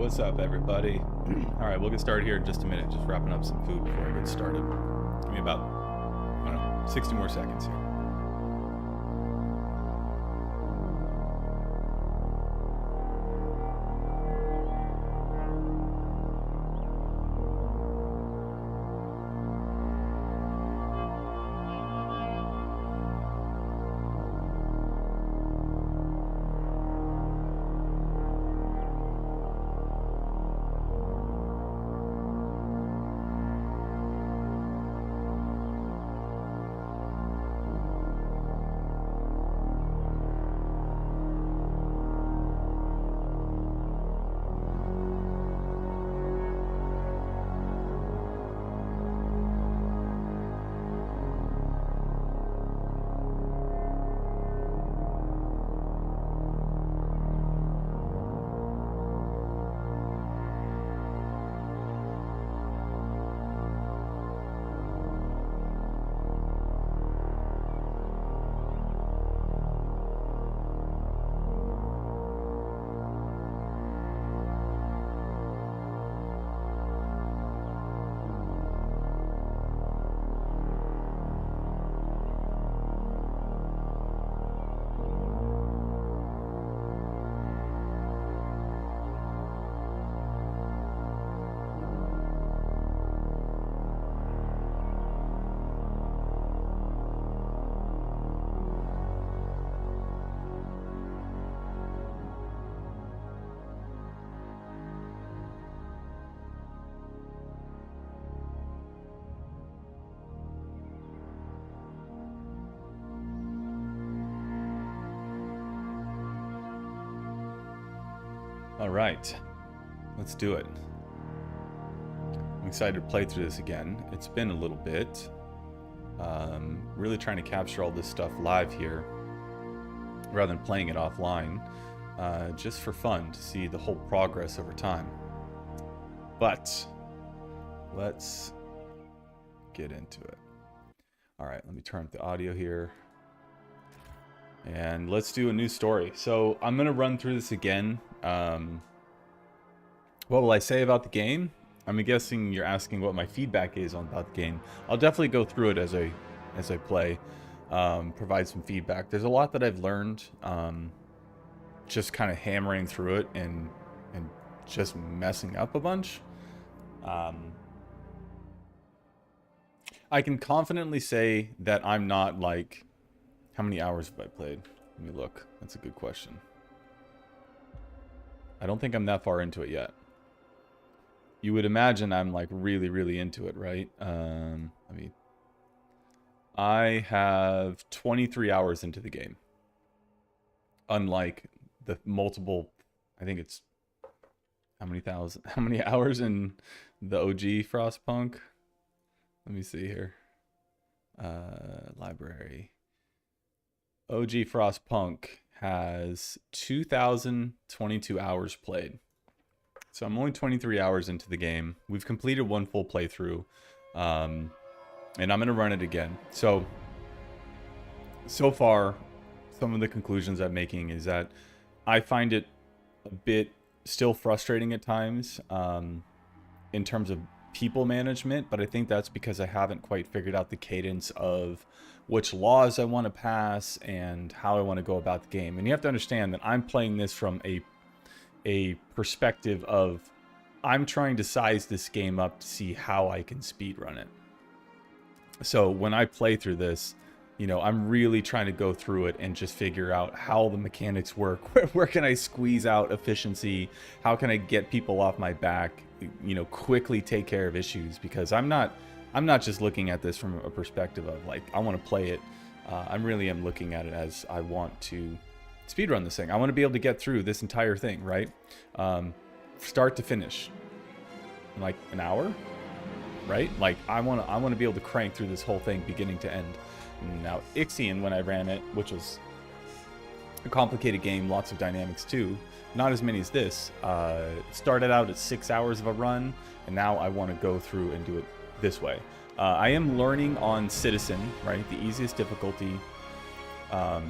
What's up, everybody? All right, we'll get started here in just a minute. Just wrapping up some food before I get started. Give me about, I don't know, 60 more seconds here. All right, let's do it. I'm excited to play through this again. It's been a little bit. Really trying to capture all this stuff live here rather than playing it offline, just for fun to see the whole progress over time. But let's get into it. All right, let me turn up the audio here. And let's do a new story. So I'm going to run through this again. What will I say about the game? I'm guessing you're asking what my feedback is about the game. I'll definitely go through it as I play, provide some feedback. There's a lot that I've learned, just kind of hammering through it and just messing up a bunch. I can confidently say that I'm not like... How many hours have I played? Let me look. That's a good question. I don't think I'm that far into it yet. You would imagine I'm like really, really into it, right? I have 23 hours into the game. Unlike the multiple, I think it's how many hours in the OG Frostpunk? Let me see here. Library. OG Frostpunk has 2,022 hours played. So I'm only 23 hours into the game. We've completed one full playthrough. And I'm going to run it again. So far, some of the conclusions I'm making is that I find it a bit still frustrating at times in terms of people management. But I think that's because I haven't quite figured out the cadence of which laws I want to pass and how I want to go about the game. And you have to understand that I'm playing this from a perspective of I'm trying to size this game up to see how I can speedrun it. So when I play through this, you know, I'm really trying to go through it and just figure out how the mechanics work. Where can I squeeze out efficiency? How can I get people off my back? You know, quickly take care of issues, because I'm not just looking at this from a perspective of like, I want to play it. I really am looking at it as I want to speedrun this thing. I want to be able to get through this entire thing, right? Start to finish in like an hour, right? Like I want to be able to crank through this whole thing beginning to end. Now, Ixion, when I ran it, which was a complicated game, lots of dynamics too, not as many as this, started out at 6 hours of a run, and now I want to go through and do it this way. I am learning on Citizen, right? The easiest difficulty. I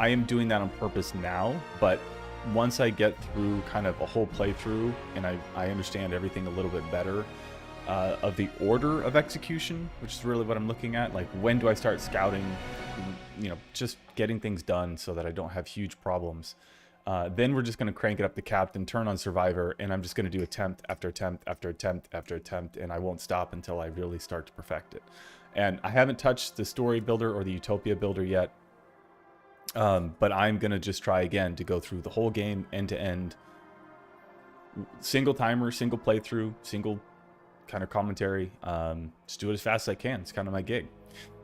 am doing that on purpose now, but once I get through kind of a whole playthrough and I understand everything a little bit better, of the order of execution, which is really what I'm looking at. Like, when do I start scouting, you know, just getting things done so that I don't have huge problems. Then we're just going to crank it up to captain, turn on survivor, and I'm just going to do attempt after attempt after attempt after attempt, and I won't stop until I really start to perfect it. And I haven't touched the story builder or the utopia builder yet, but I'm going to just try again to go through the whole game end to end, single timer, single playthrough, single kind of commentary. Just do it as fast as I can. It's kind of my gig.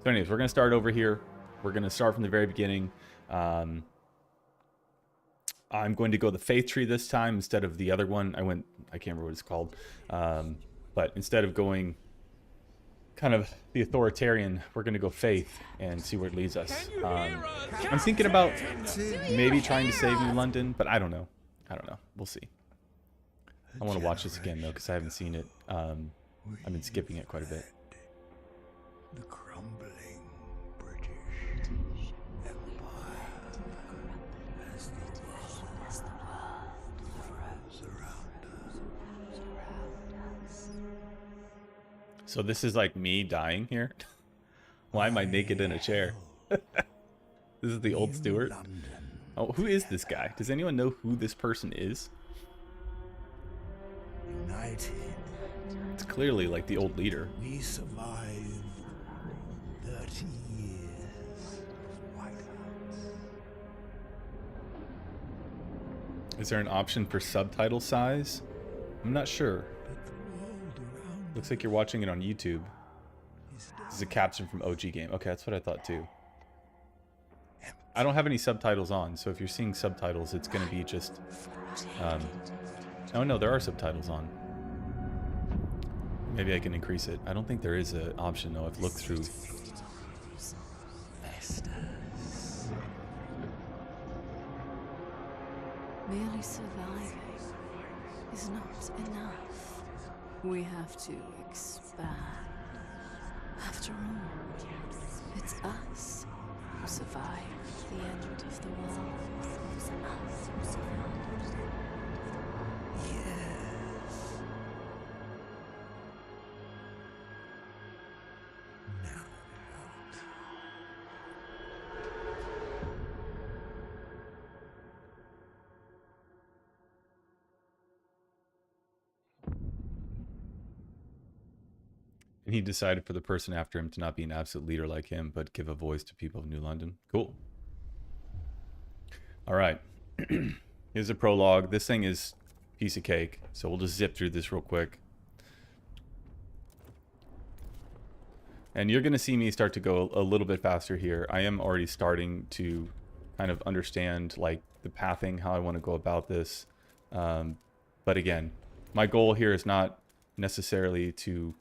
So anyways, we're going to start over here. We're going to start from the very beginning. I'm going to go the faith tree this time instead of the other one. I can't remember what it's called. But instead of going kind of the authoritarian, we're going to go faith and see where it leads us. I'm thinking about maybe trying to save New London, but I don't know. We'll see. I want to watch this again, though, because I haven't seen it. I've been skipping it quite a bit. The crumbling British Empire as the world grows around us. So this is like me dying here? Why am I naked in a chair? This is the old Stuart. Oh, who is this guy? Does anyone know who this person is? United, It's clearly like the old leader. we survived 30 years of Whiteout. Is there an option for subtitle size? I'm not sure. But the world around Looks like you're watching it on YouTube. us This is a caption from OG game. Okay, that's what I thought too. I don't have any subtitles on, so if you're seeing subtitles, it's going to be just... oh no, there are subtitles on. Maybe I can increase it. I don't think there is an option though. I've looked through. Merely surviving is not enough. We have to expand. After all, it's us who survived the end of the world. It's us who survived. Yes. Now it helps. And he decided for the person after him to not be an absolute leader like him, but give a voice to people of New London. Cool. All right. Here's a prologue. This thing is a piece of cake, so we'll just zip through this real quick. And you're going to see me start to go a little bit faster here. I am already starting to kind of understand like the pathing, how I want to go about this. But again, my goal here is not necessarily to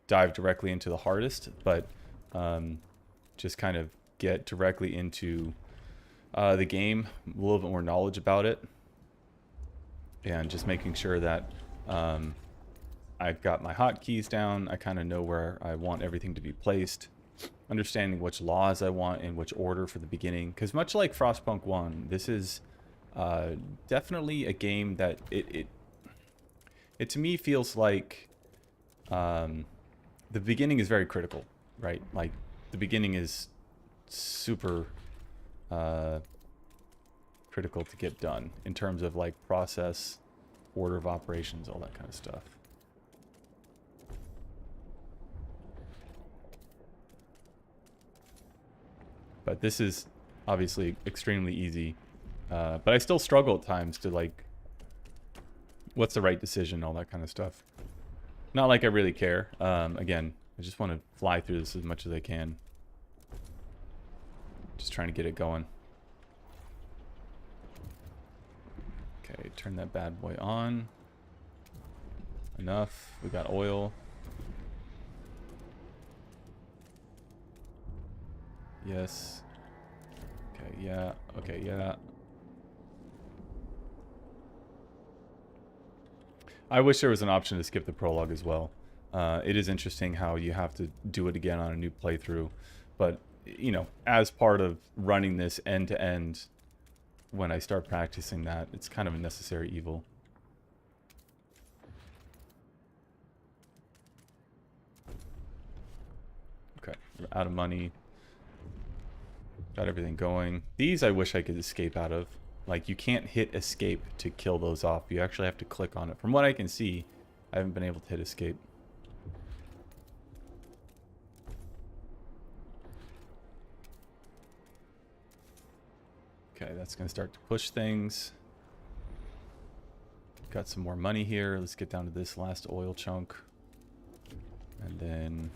dive directly into the hardest, but just kind of get directly into the game, a little bit more knowledge about it, and just making sure that I've got my hotkeys down. I kind of know where I want everything to be placed, understanding which laws I want in which order for the beginning, because much like Frostpunk 1, this is definitely a game that it to me feels like the beginning is very critical, right? Like the beginning is super critical to get done in terms of like process, order of operations, all that kind of stuff. But this is obviously extremely easy, but I still struggle at times to like what's the right decision, all that kind of stuff. Not like I really care. Again, I just want to fly through this as much as I can. Just trying to get it going. Okay, turn that bad boy on. Enough. We got oil. Yes. Okay, yeah. Okay, yeah. I wish there was an option to skip the prologue as well. It is interesting how you have to do it again on a new playthrough. But, you know, as part of running this end to end, when I start practicing that. It's kind of a necessary evil. Okay, we're out of money. Got everything going. These I wish I could escape out of. Like, you can't hit escape to kill those off. You actually have to click on it. From what I can see, I haven't been able to hit escape. Okay, that's going to start to push things. Got some more money here. Let's get down to this last oil chunk. And then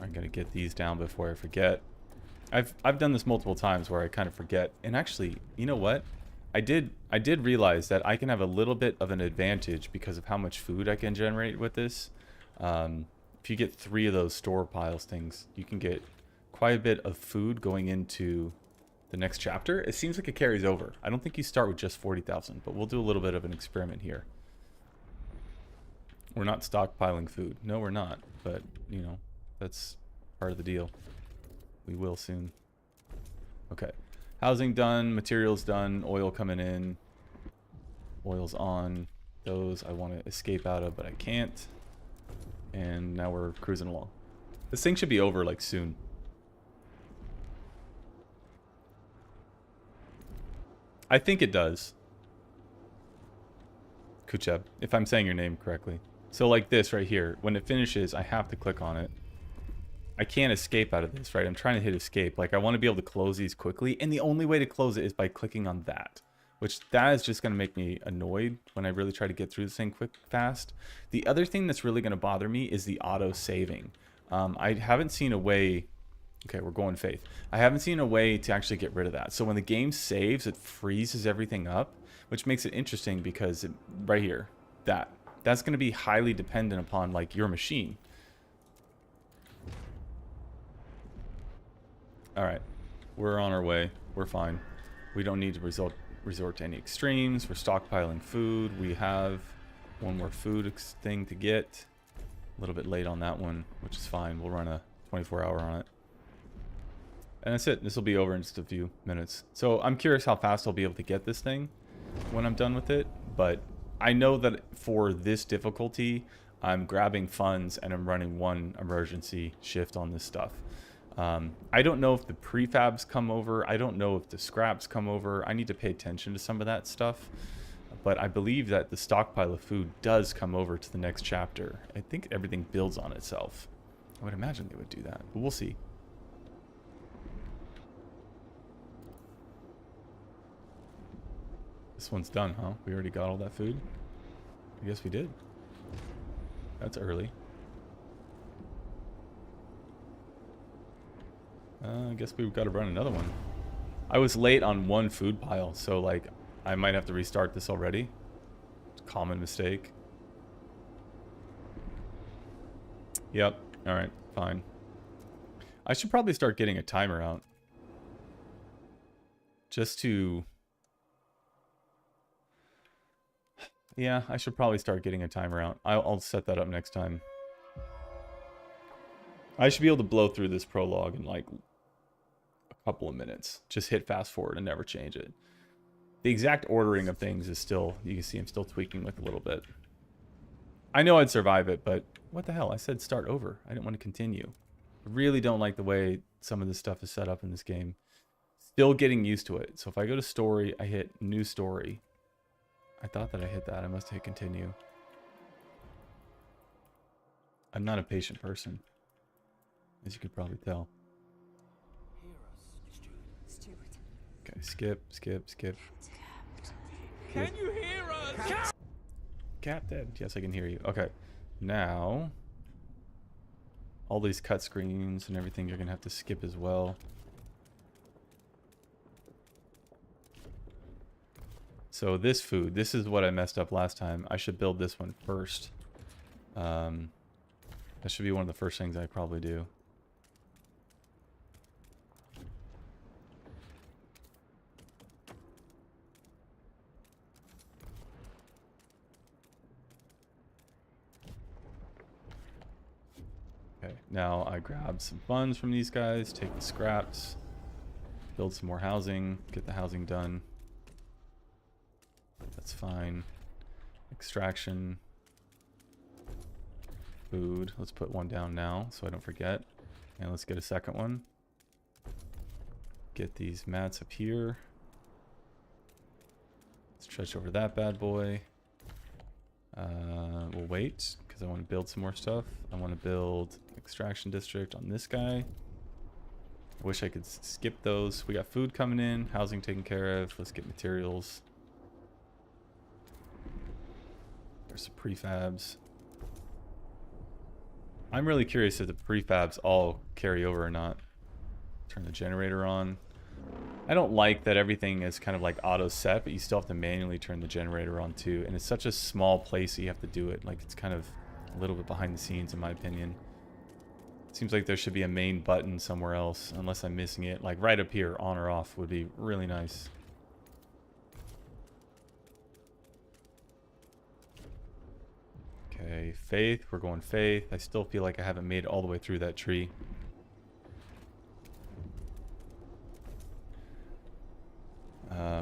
I'm going to get these down before I forget. I've done this multiple times where I kind of forget. And actually, you know what? I did realize that I can have a little bit of an advantage because of how much food I can generate with this. If you get 3 of those store piles things, you can get quite a bit of food going into the next chapter. It seems like it carries over. I don't think you start with just 40,000, but we'll do a little bit of an experiment here. We're not stockpiling food. No, we're not. But, you know, that's part of the deal. We will soon. Okay. Housing done. Materials done. Oil coming in. Oil's on. Those I want to escape out of, but I can't. And now we're cruising along. This thing should be over, like, soon. I think it does. Kucheb, if I'm saying your name correctly. So like this right here, when it finishes, I have to click on it. I can't escape out of this, right? I'm trying to hit escape. Like, I want to be able to close these quickly, and the only way to close it is by clicking on that, which that is just going to make me annoyed when I really try to get through this thing fast. The other thing that's really going to bother me is the auto saving. I haven't seen a way. Okay, we're going Faith. I haven't seen a way to actually get rid of that. So when the game saves, it freezes everything up, which makes it interesting because right here, that's going to be highly dependent upon like your machine. All right, we're on our way. We're fine. We don't need to resort to any extremes. We're stockpiling food. We have one more food thing to get. A little bit late on that one, which is fine. We'll run a 24-hour on it. And that's it. This will be over in just a few minutes. So I'm curious how fast I'll be able to get this thing when I'm done with it. But I know that for this difficulty, I'm grabbing funds and I'm running one emergency shift on this stuff. I don't know if the prefabs come over. I don't know if the scraps come over. I need to pay attention to some of that stuff. But I believe that the stockpile of food does come over to the next chapter. I think everything builds on itself. I would imagine they would do that, but we'll see. This one's done, huh? We already got all that food? I guess we did. That's early. I guess we've got to run another one. I was late on one food pile, so like I might have to restart this already. Common mistake. Yep. All right. Fine. I should probably start getting a timer out. Just to... Yeah, I should probably start getting a timer out. I'll set that up next time. I should be able to blow through this prologue in like a couple of minutes. Just hit fast forward and never change it. The exact ordering of things is still, you can see I'm still tweaking with a little bit. I know I'd survive it, but what the hell? I said start over. I didn't want to continue. I really don't like the way some of this stuff is set up in this game. Still getting used to it. So if I go to story, I hit new story. I thought that I hit that. I must hit continue. I'm not a patient person, as you could probably tell. Okay, skip, skip, skip. Can you hear us? Captain. Yes, I can hear you. Okay, now all these cut screens and everything you're gonna have to skip as well. So this food, this is what I messed up last time. I should build this one first. That should be one of the first things I probably do. Okay, now I grab some funds from these guys, take the scraps. build some more housing, get the housing done. That's fine. Extraction. Food. Let's put one down now so I don't forget. And let's get a second one. Get these mats up here. Stretch over that bad boy. We'll wait because I want to build some more stuff. I want to build extraction district on this guy. I wish I could skip those. We got food coming in, housing taken care of. Let's get materials. There's some prefabs. I'm really curious if the prefabs all carry over or not. Turn the generator on. I don't like that everything is kind of like auto set, but you still have to manually turn the generator on too. And it's such a small place that you have to do it. Like it's kind of a little bit behind the scenes in my opinion. Seems like there should be a main button somewhere else, unless I'm missing it. Like right up here, on or off would be really nice. Okay, faith. We're going faith. I still feel like I haven't made it all the way through that tree.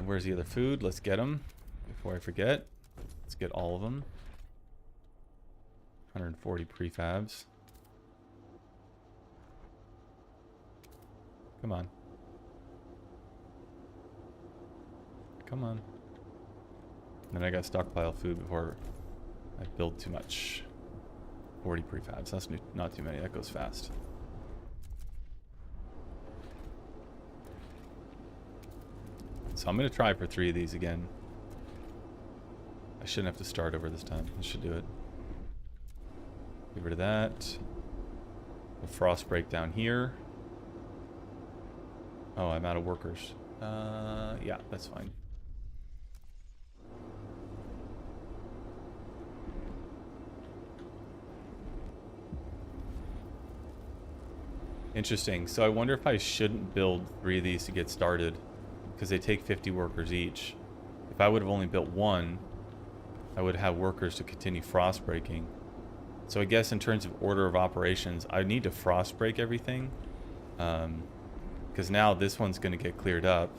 Where's the other food? Let's get them before I forget. Let's get all of them. 140 prefabs. Come on. Come on. And then I got stockpile food before I build too much. 40 prefabs. That's not too many. That goes fast. So I'm going to try for 3 of these again. I shouldn't have to start over this time. I should do it. Get rid of that. The frost break down here. Oh, I'm out of workers. Yeah, that's fine. Interesting. So I wonder if I shouldn't build 3 of these to get started, because they take 50 workers each. If I would have only built 1, I would have workers to continue frost breaking. So I guess in terms of order of operations, I need to frost break everything. Because now this one's going to get cleared up.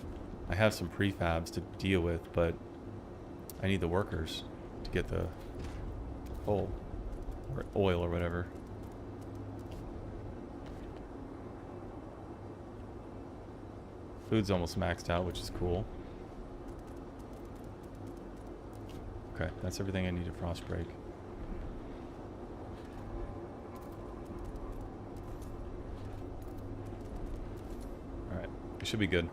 I have some prefabs to deal with, but I need the workers to get the coal or oil or whatever. Food's almost maxed out, which is cool. Okay, that's everything I need to frost break. Alright, it should be good.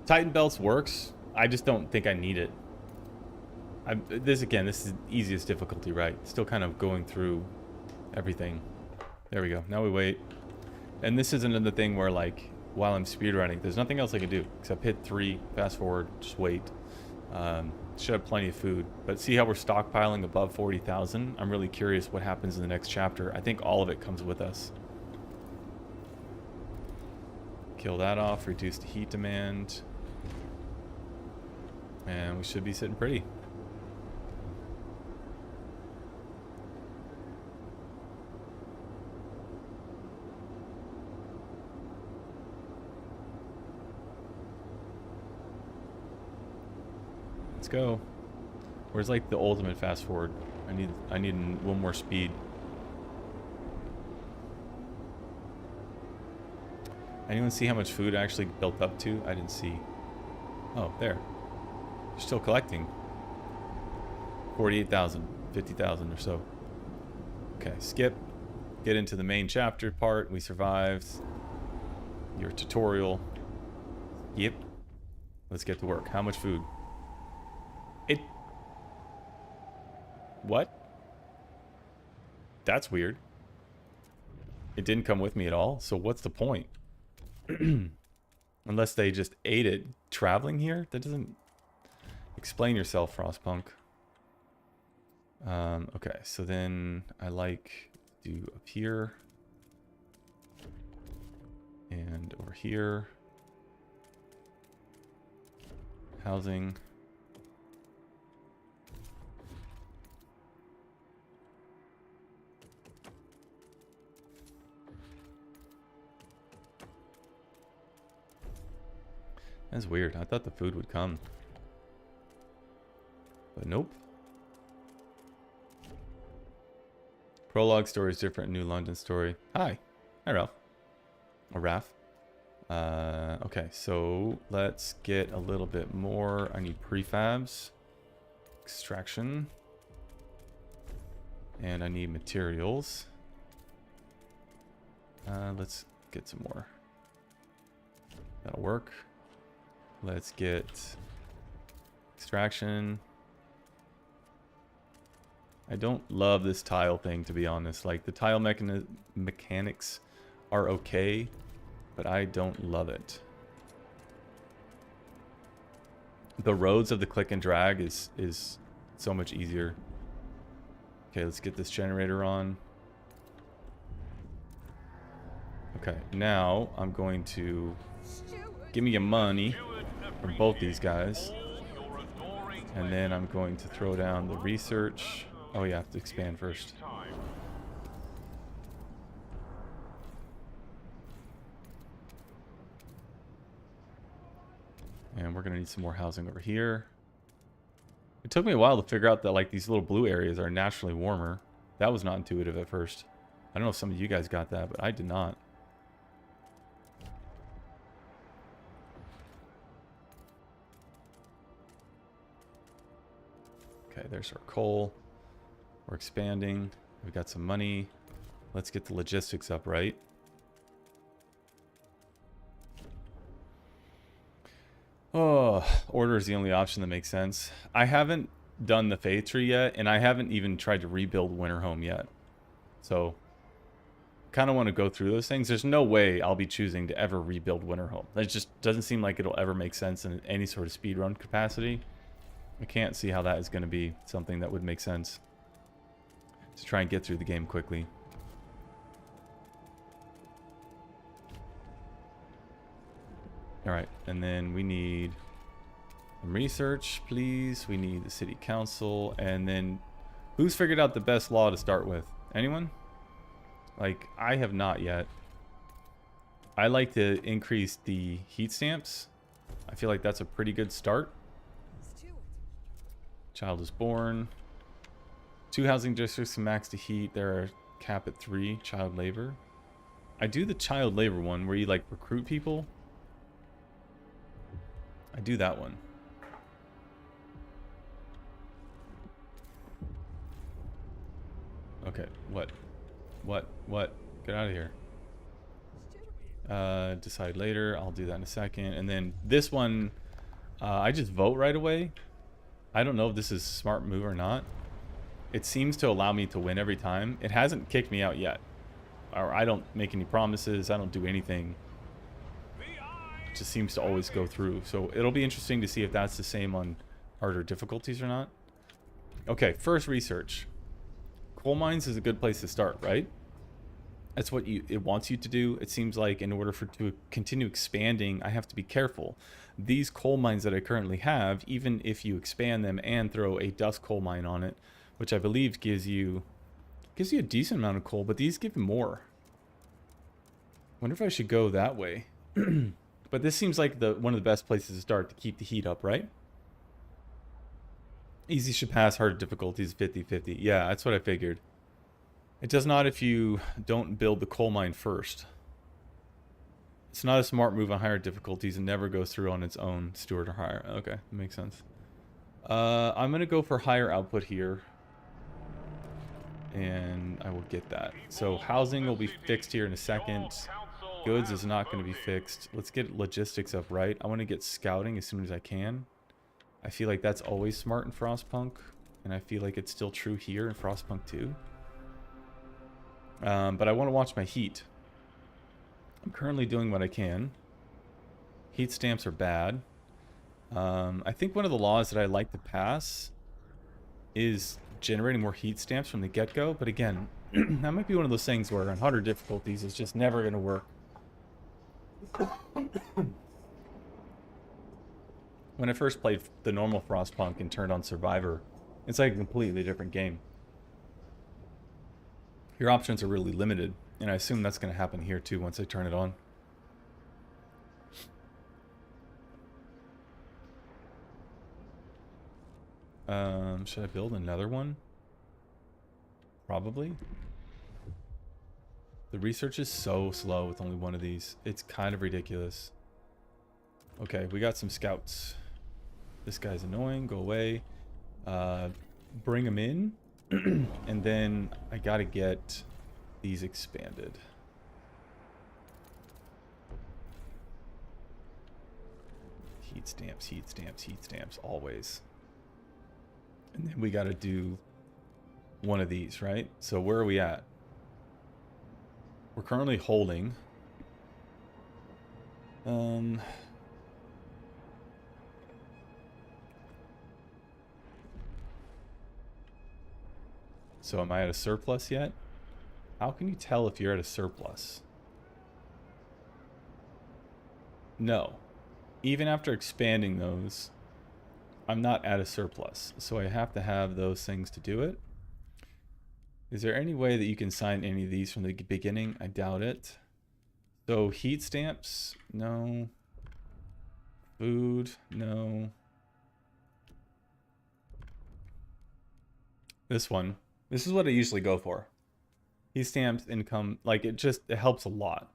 Titan belts works. I just don't think I need it. This is easiest difficulty, right? Still kind of going through everything. There we go. Now we wait. And this is another thing where, like, while I'm speedrunning, there's nothing else I can do except hit 3, fast forward, just wait. Should have plenty of food. But see how we're stockpiling above 40,000? I'm really curious what happens in the next chapter. I think all of it comes with us. Kill that off, reduce the heat demand. And we should be sitting pretty. Let's go. Where's like the ultimate fast forward? I need a little more speed. Anyone see how much food I actually built up to? I didn't see. Oh, there. You're still collecting. 48,000, 50,000 or so. Okay, skip. Get into the main chapter part. We survived. Your tutorial. Yep. Let's get to work. How much food? What? That's weird. It didn't come with me at all, so what's the point? Unless they just ate it traveling here? That doesn't... Explain yourself, Frostpunk. Okay, so then I like do up here. And over here. Housing. That's weird. I thought the food would come. But nope. Prologue story is different. New London story. Hi. Hi, Ralph. Or Raph. Okay, so let's get a little bit more. I need prefabs. Extraction. And I need materials. Let's get some more. That'll work. Let's get extraction. I don't love this tile thing, to be honest. Like, the tile mechanics are okay, but I don't love it. The roads of the click and drag is so much easier. Okay, let's get this generator on. Okay, now I'm going to give me your money from both these guys. And then I'm going to throw down the research. Oh, yeah, I have to expand first. And we're going to need some more housing over here. It took me a while to figure out that, like, these little blue areas are naturally warmer. That was not intuitive at first. I don't know if some of you guys got that, but I did not. Okay, there's our coal. We're expanding. We've got some money. Let's get the logistics up, right? Oh, order is the only option that makes sense. I haven't done the Faith Tree yet, and I haven't even tried to rebuild Winterhome yet. So, kind of want to go through those things. There's no way I'll be choosing to ever rebuild Winterhome. It just doesn't seem like it'll ever make sense in any sort of speedrun capacity. I can't see how that is going to be something that would make sense to try and get through the game quickly. All right, and then we need some research, please. We need the city council, and then who's figured out the best law to start with? Anyone? Like, I have not yet. I like to increase the heat stamps. I feel like that's a pretty good start. Child is born. 2 housing districts max to heat. There are cap at 3. Child labor. I do the child labor one where you, like, recruit people. I do that one. Okay, what? Get out of here. Decide later. I'll do that in a second. And then this one, I just vote right away. I don't know if this is a smart move or not. It seems to allow me to win every time. It hasn't kicked me out yet. Or I don't make any promises. I don't do anything. It just seems to always go through. So it'll be interesting to see if that's the same on harder difficulties or not. Okay, first research. Coal mines is a good place to start, right? That's what it wants you to do. It seems like in order to continue expanding, I have to be careful. These coal mines that I currently have, even if you expand them and throw a dust coal mine on it, which I believe gives you a decent amount of coal, but these give you more. Wonder if I should go that way. But this seems like one of the best places to start to keep the heat up, right? Easy should pass, hard difficulties 50-50. Yeah, that's what I figured. It does not if you don't build the coal mine first. It's not a smart move on higher difficulties and never goes through on its own. Steward or higher. Okay, that makes sense. I'm going to go for higher output here. And I will get that. So housing will be fixed here in a second. Goods is not going to be fixed. Let's get logistics up right. I want to get scouting as soon as I can. I feel like that's always smart in Frostpunk. And I feel like it's still true here in Frostpunk 2. But I want to watch my heat. I'm currently doing what I can. Heat stamps are bad. I think one of the laws that I like to pass is generating more heat stamps from the get-go. But again, that might be one of those things where on harder difficulties it's just never going to work. When I first played the normal Frostpunk and turned on Survivor, it's like a completely different game. Your options are really limited, and I assume that's going to happen here too once I turn it on. Should I build another one? Probably. The research is so slow with only one of these. It's kind of ridiculous. Okay, we got some scouts. This guy's annoying. Go away. Bring them in. And then I gotta get these expanded. Heat stamps, heat stamps, heat stamps, always. And then we gotta do one of these, right? So where are we at? We're currently holding. So am I at a surplus yet? How can you tell if you're at a surplus? No. Even after expanding those, I'm not at a surplus. So I have to have those things to do it. Is there any way that you can sign any of these from the beginning? I doubt it. So heat stamps, no. Food, no. This one. This is what I usually go for. Heat stamps, income, like it helps a lot.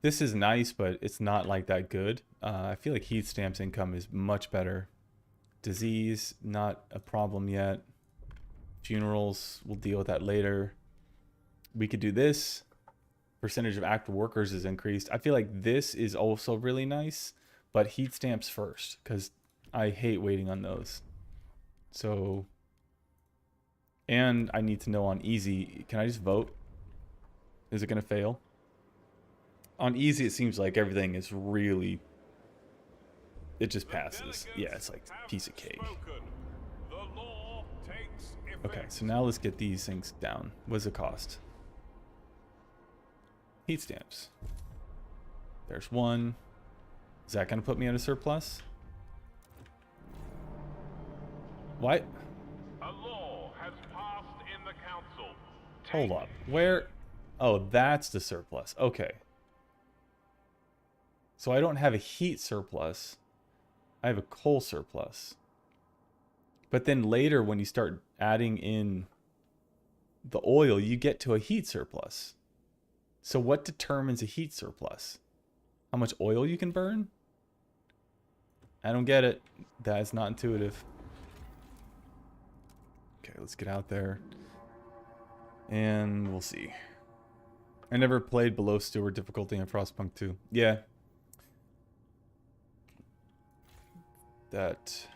This is nice, but it's not like that good. I feel like heat stamps income is much better. Disease, not a problem yet. Funerals, we'll deal with that later. We could do this. Percentage of active workers is increased. I feel like this is also really nice, but heat stamps first, because I hate waiting on those. So, and I need to know on easy, can I just vote? Is it going to fail? On easy, it seems like everything is really, it just passes. Yeah, it's like a piece of cake. Okay, so now let's get these things down. What does it cost? Heat stamps. There's one. Is that going to put me at a surplus? What? A law has passed in the council. Hold up. Where? Oh, that's the surplus. Okay. So I don't have a heat surplus. I have a coal surplus. But then later when you start adding in the oil, you get to a heat surplus. So what determines a heat surplus? How much oil you can burn? I don't get it. That is not intuitive. Okay, let's get out there. And we'll see. I never played below Steward difficulty in Frostpunk 2. Yeah. That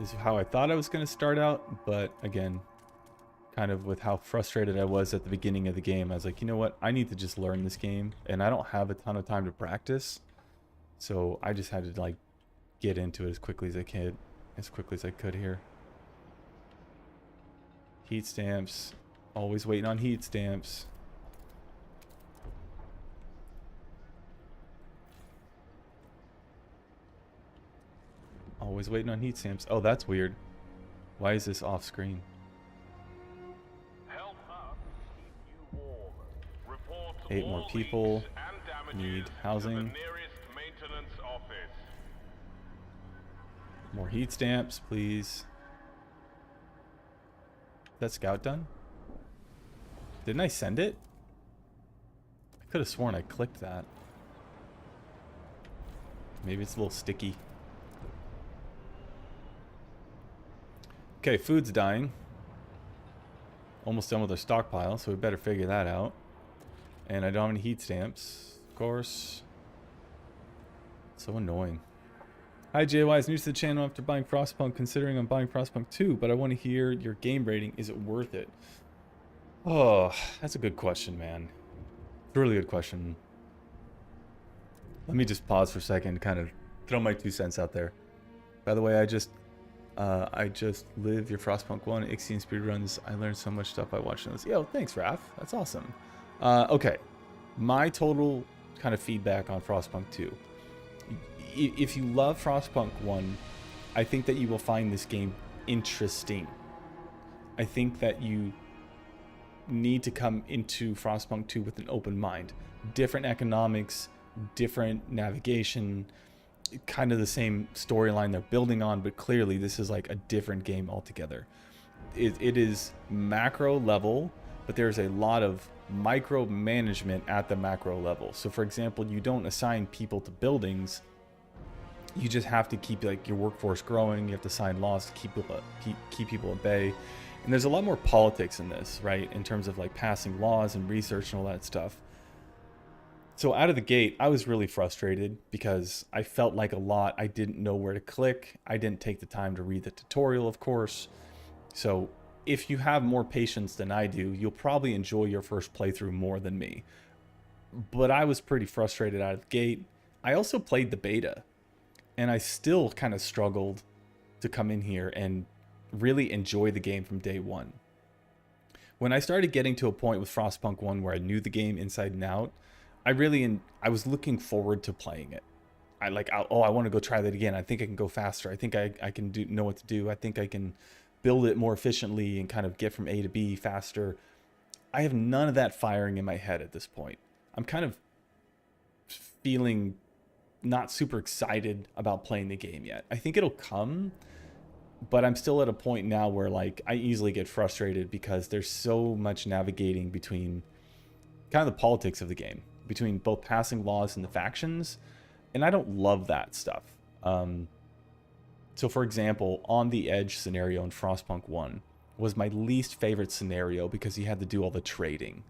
is how I thought I was going to start out, but again, kind of with how frustrated I was at the beginning of the game, I was like, you know what, I need to just learn this game, and I don't have a ton of time to practice, so I just had to like get into it as quickly as I could here. Heat stamps, always waiting on heat stamps. Always waiting on heat stamps. Oh, that's weird. Why is this off screen? Help us keep you warm. Report 8 more all people. leaks and damages Need to housing. the nearest maintenance office. More heat stamps, please. Is that scout done? Didn't I send it? I could have sworn I clicked that. Maybe it's a little sticky. Okay, food's dying. Almost done with our stockpile, so we better figure that out. And I don't have any heat stamps, of course. So annoying. Hi JY, new to the channel after buying Frostpunk, considering I'm buying Frostpunk 2, but I want to hear your game rating. Is it worth it? Oh, that's a good question, man. It's a really good question. Let me just pause for a second, kind of throw my 2 cents out there. By the way, I just live your Frostpunk 1 Ixion speedruns. I learned so much stuff by watching those. Yo, thanks, Raph. That's awesome. Okay. My total kind of feedback on Frostpunk 2. If you love Frostpunk 1, I think that you will find this game interesting. I think that you need to come into Frostpunk 2 with an open mind. Different economics, different navigation, kind of the same storyline they're building on, but clearly this is like a different game altogether. It is macro level, but there's a lot of micro management at the macro level. So for example, you don't assign people to buildings. You just have to keep like your workforce growing. You have to sign laws to keep people at bay. And there's a lot more politics in this, right? In terms of like passing laws and research and all that stuff. So out of the gate, I was really frustrated because I felt like a lot. I didn't know where to click. I didn't take the time to read the tutorial, of course. So if you have more patience than I do, you'll probably enjoy your first playthrough more than me. But I was pretty frustrated out of the gate. I also played the beta, and I still kind of struggled to come in here and really enjoy the game from day one. When I started getting to a point with Frostpunk 1 where I knew the game inside and out, I was looking forward to playing it. I want to go try that again. I think I can go faster. I think I can know what to do. I think I can build it more efficiently and kind of get from A to B faster. I have none of that firing in my head at this point. I'm kind of feeling not super excited about playing the game yet. I think it'll come, but I'm still at a point now where like I easily get frustrated because there's so much navigating between kind of the politics of the game, between both passing laws and the factions, and I don't love that stuff. So for example, On the Edge scenario in Frostpunk 1 was my least favorite scenario because you had to do all the trading.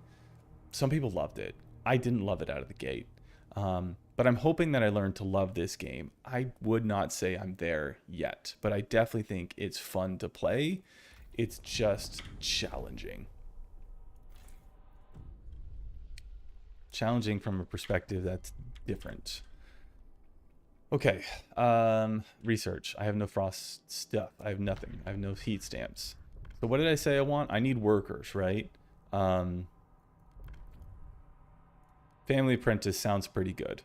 Some people loved it. I didn't love it out of the gate. But I'm hoping that I learned to love this game. I would not say I'm there yet, but I definitely think it's fun to play. It's just challenging. Challenging from a perspective that's different. Okay, research. I have no frost stuff. I have nothing. I have no heat stamps. So what did I say I want? I need workers, right? Family apprentice sounds pretty good.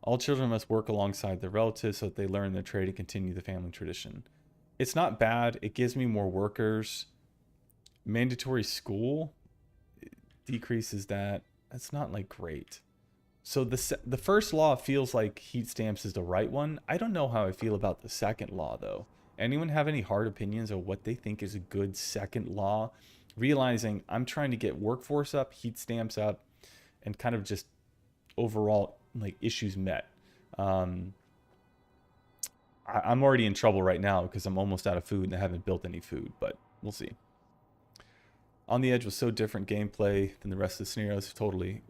All children must work alongside their relatives so that they learn their trade and continue the family tradition. It's not bad. It gives me more workers. Mandatory school decreases that. That's not like great. So the first law feels like heat stamps is the right one. I don't know how I feel about the second law though. Anyone have any hard opinions of what they think is a good second law? Realizing I'm trying to get workforce up, heat stamps up, and kind of just overall like issues met. I'm already in trouble right now because I'm almost out of food and I haven't built any food, but we'll see. On the Edge was so different gameplay than the rest of the scenarios. Totally.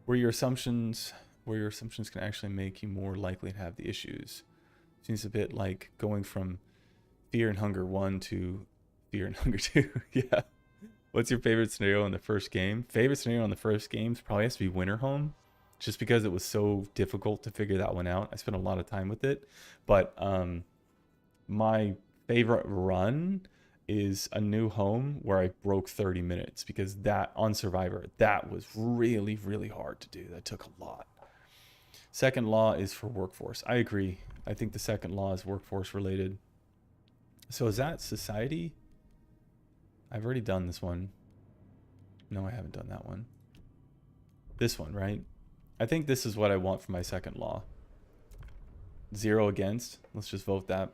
Where your assumptions can actually make you more likely to have the issues. Seems a bit like going from Fear and Hunger 1 to Fear and Hunger 2. Yeah. What's your favorite scenario in the first game? Favorite scenario in the first games probably has to be Winter Home, just because it was so difficult to figure that one out. I spent a lot of time with it. But my favorite run is A New Home, where I broke 30 minutes, because that on Survivor, that was really, really hard to do. That took a lot. Second law is for workforce. I agree. I think the second law is workforce related. So is that society? I've already done this one. No, I haven't done that one. This one, right? I think this is what I want for my second law. 0 against. Let's just vote that.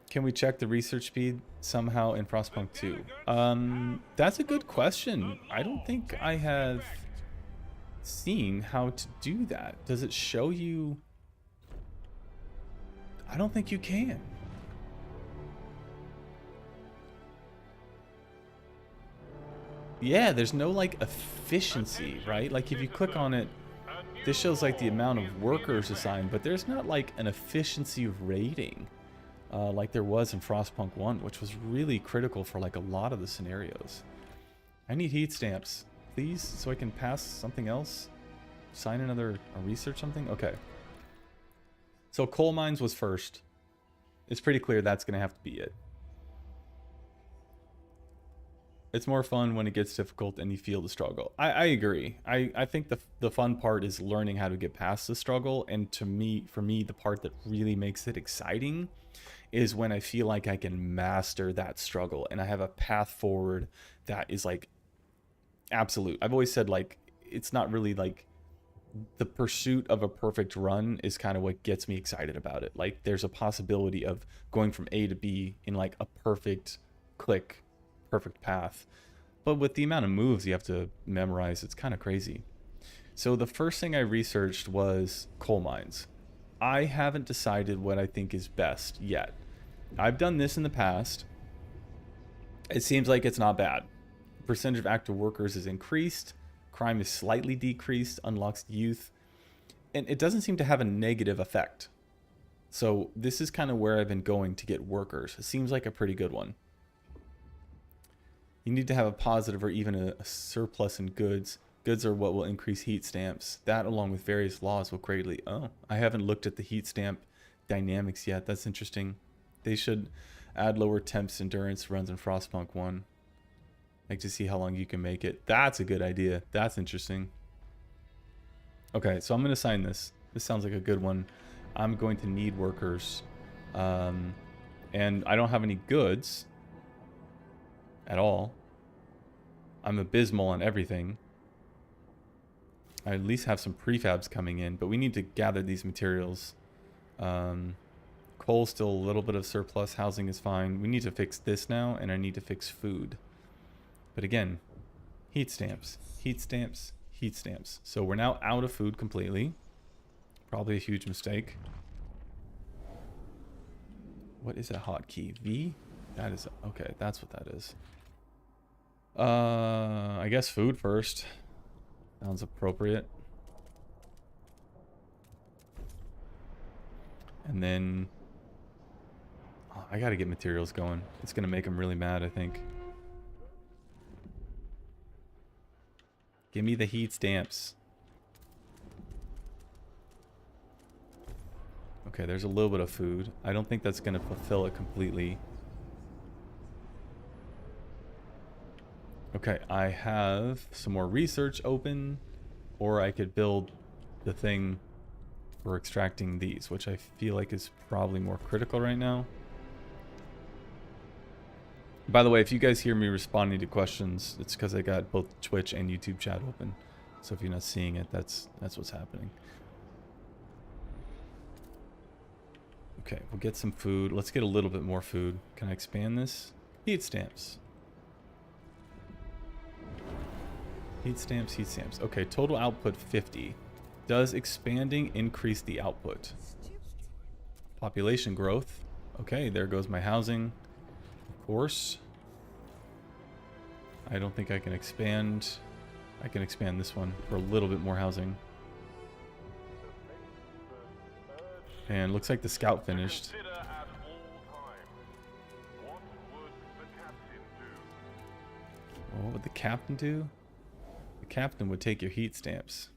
Can we check the research speed somehow in Frostpunk 2? That's a good question. I don't think I have seen how to do that. Does it show you? I don't think you can. Yeah, there's no like efficiency, right? Like if you click on it, this shows like the amount of workers assigned, but there's not like an efficiency rating like there was in Frostpunk 1, which was really critical for like a lot of the scenarios. I need heat stamps, please, so I can pass something else. Sign another research something? Okay. So coal mines was first. It's pretty clear that's going to have to be it. It's more fun when it gets difficult and you feel the struggle. I agree. I think the fun part is learning how to get past the struggle. And for me, the part that really makes it exciting is when I feel like I can master that struggle and I have a path forward that is like absolute. I've always said like, it's not really like the pursuit of a perfect run is kind of what gets me excited about it. Like there's a possibility of going from A to B in like a perfect click, perfect path. But with the amount of moves you have to memorize, it's kind of crazy. So the first thing I researched was coal mines. I haven't decided what I think is best yet. I've done this in the past. It seems like it's not bad. Percentage of active workers is increased. Crime is slightly decreased. Unlocks youth. And it doesn't seem to have a negative effect. So this is kind of where I've been going to get workers. It seems like a pretty good one. You need to have a positive or even a surplus in goods. Goods are what will increase heat stamps. That, along with various laws, will greatly... Oh, I haven't looked at the heat stamp dynamics yet. That's interesting. They should add lower temps endurance runs in Frostpunk 1. Like to see how long you can make it. That's a good idea. That's interesting. Okay, so I'm going to sign this. This sounds like a good one. I'm going to need workers. And I don't have any goods at all. I'm abysmal on everything. I at least have some prefabs coming in, but we need to gather these materials. Coal, still a little bit of surplus. Housing is fine. We need to fix this now, and I need to fix food. But again, heat stamps, heat stamps, heat stamps. So we're now out of food completely. Probably a huge mistake. What is that hotkey? V? That is... Okay, that's what that is. I guess food first. Sounds appropriate. And then... Oh, I gotta get materials going. It's gonna make them really mad, I think. Give me the heat stamps. Okay, there's a little bit of food. I don't think that's gonna fulfill it completely. Okay, I have some more research open, or I could build the thing for extracting these, which I feel like is probably more critical right now. By the way, if you guys hear me responding to questions, it's because I got both Twitch and YouTube chat open. So if you're not seeing it, that's what's happening. Okay, we'll get some food. Let's get a little bit more food. Can I expand this? Heat stamps. Heat stamps, heat stamps. Okay, total output 50. Does expanding increase the output? Population growth. Okay, there goes my housing. Of course. I don't think I can expand. I can expand this one for a little bit more housing. And looks like the scout finished. Consider at all times, what would the captain do? What would the captain do? The captain would take your heat stamps.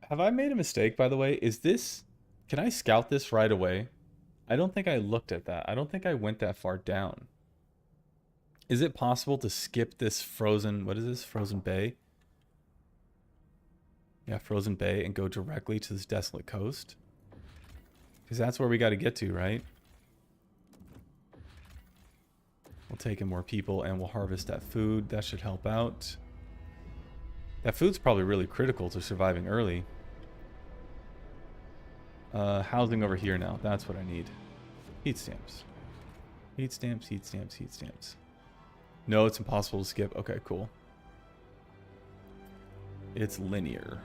Have I made a mistake, by the way? Is this... Can I scout this right away? I don't think I looked at that. I don't think I went that far down. Is it possible to skip this frozen... What is this? Frozen Bay? Yeah, Frozen Bay, and go directly to this desolate coast? Because that's where we got to get to, right? We'll take in more people and we'll harvest that food. That should help out. That food's probably really critical to surviving early. Housing over here now. That's what I need. Heat stamps. Heat stamps, heat stamps, heat stamps. No, it's impossible to skip. Okay, cool. It's linear.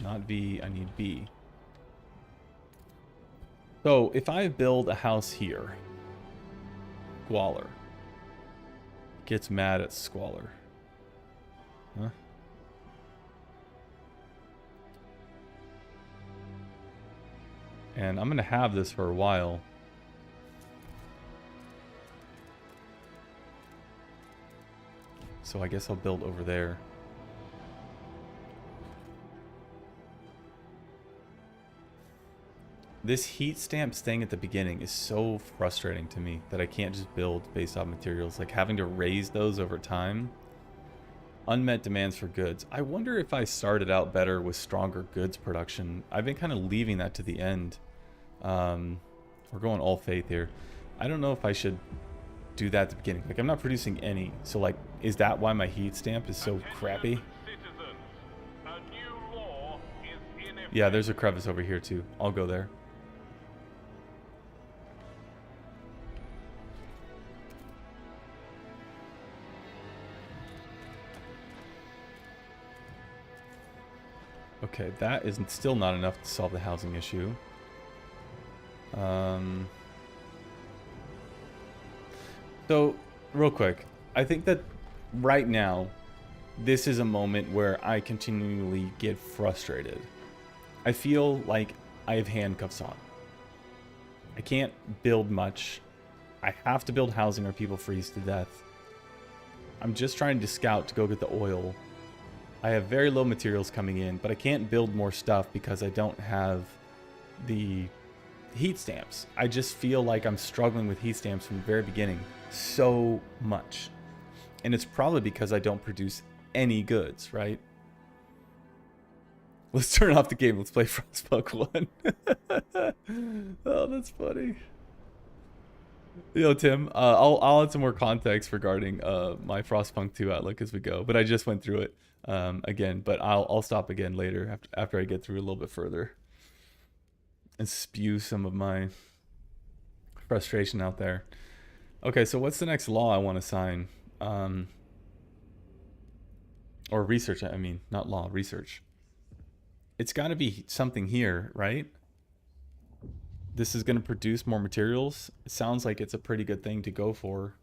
Not V, I need B. So, if I build a house here, Squalor gets mad at Squalor. Huh? And I'm going to have this for a while. So I guess I'll build over there. This heat stamps thing at the beginning is so frustrating to me that I can't just build based off materials. Like having to raise those over time. Unmet demands for goods. I wonder if I started out better with stronger goods production. I've been kind of leaving that to the end. We're going all faith here. I don't know if I should do that at the beginning. Like, I'm not producing any. So, like, is that why my heat stamp is so crappy? Citizens, a new law is in effect. Yeah, there's a crevice over here, too. I'll go there. Okay, that is still not enough to solve the housing issue. So, real quick, I think that right now, this is a moment where I continually get frustrated. I feel like I have handcuffs on. I can't build much. I have to build housing or people freeze to death. I'm just trying to scout to go get the oil. I have very low materials coming in, but I can't build more stuff because I don't have the heat stamps. I just feel like I'm struggling with heat stamps from the very beginning so much. And it's probably because I don't produce any goods, right? Let's turn off the game. Let's play Frostpunk 1. Oh, that's funny. Yo, Tim, I'll add some more context regarding my Frostpunk 2 outlook as we go, but I just went through it again, but I'll stop again later after I get through a little bit further and spew some of my frustration out there. Okay, so what's the next law I want to sign? Or research, I mean, not law, research. It's got to be something here, right? This is going to produce more materials. It sounds like it's a pretty good thing to go for.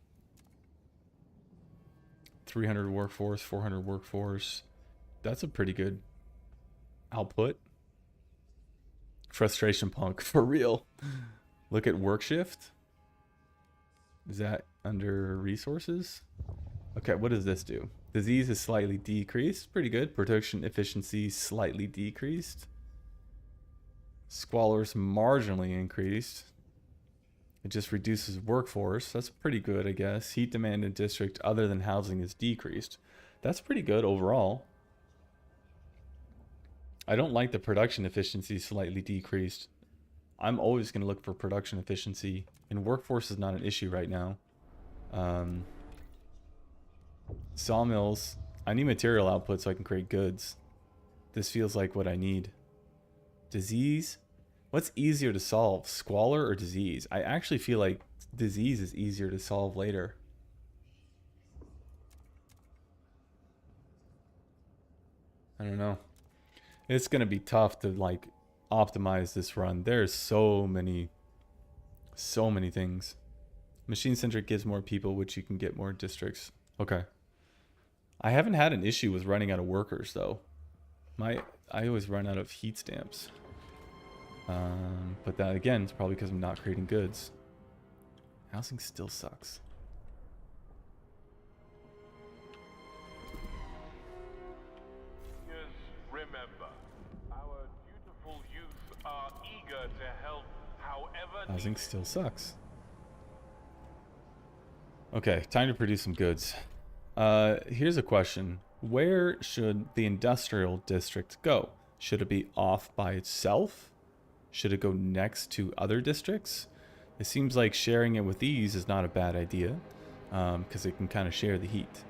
300 workforce, 400 workforce. That's a pretty good output. Frustration punk, for real. Look at work shift. Is that under resources? Okay, what does this do? Disease is slightly decreased. Pretty good. Production efficiency slightly decreased. Squalor's marginally increased. It just reduces workforce. That's pretty good, I guess. Heat demand in district other than housing is decreased. That's pretty good overall. I don't like the production efficiency slightly decreased. I'm always going to look for production efficiency, and workforce is not an issue right now. Sawmills. I need material output so I can create goods. This feels like what I need. Disease. What's easier to solve, squalor or disease? I actually feel like disease is easier to solve later. I don't know. It's going to be tough to like optimize this run. There's so many things. Machine centric gives more people, which you can get more districts. Okay. I haven't had an issue with running out of workers though. I always run out of heat stamps. But that again is probably because I'm not creating goods. Housing still sucks. Remember, our dutiful youth are eager to help however Housing needed. still sucks. Okay, time to produce some goods. Here's a question. Where should the industrial district go? Should it be off by itself? Should it go next to other districts? It seems like sharing it with these is not a bad idea, because it can kind of share the heat.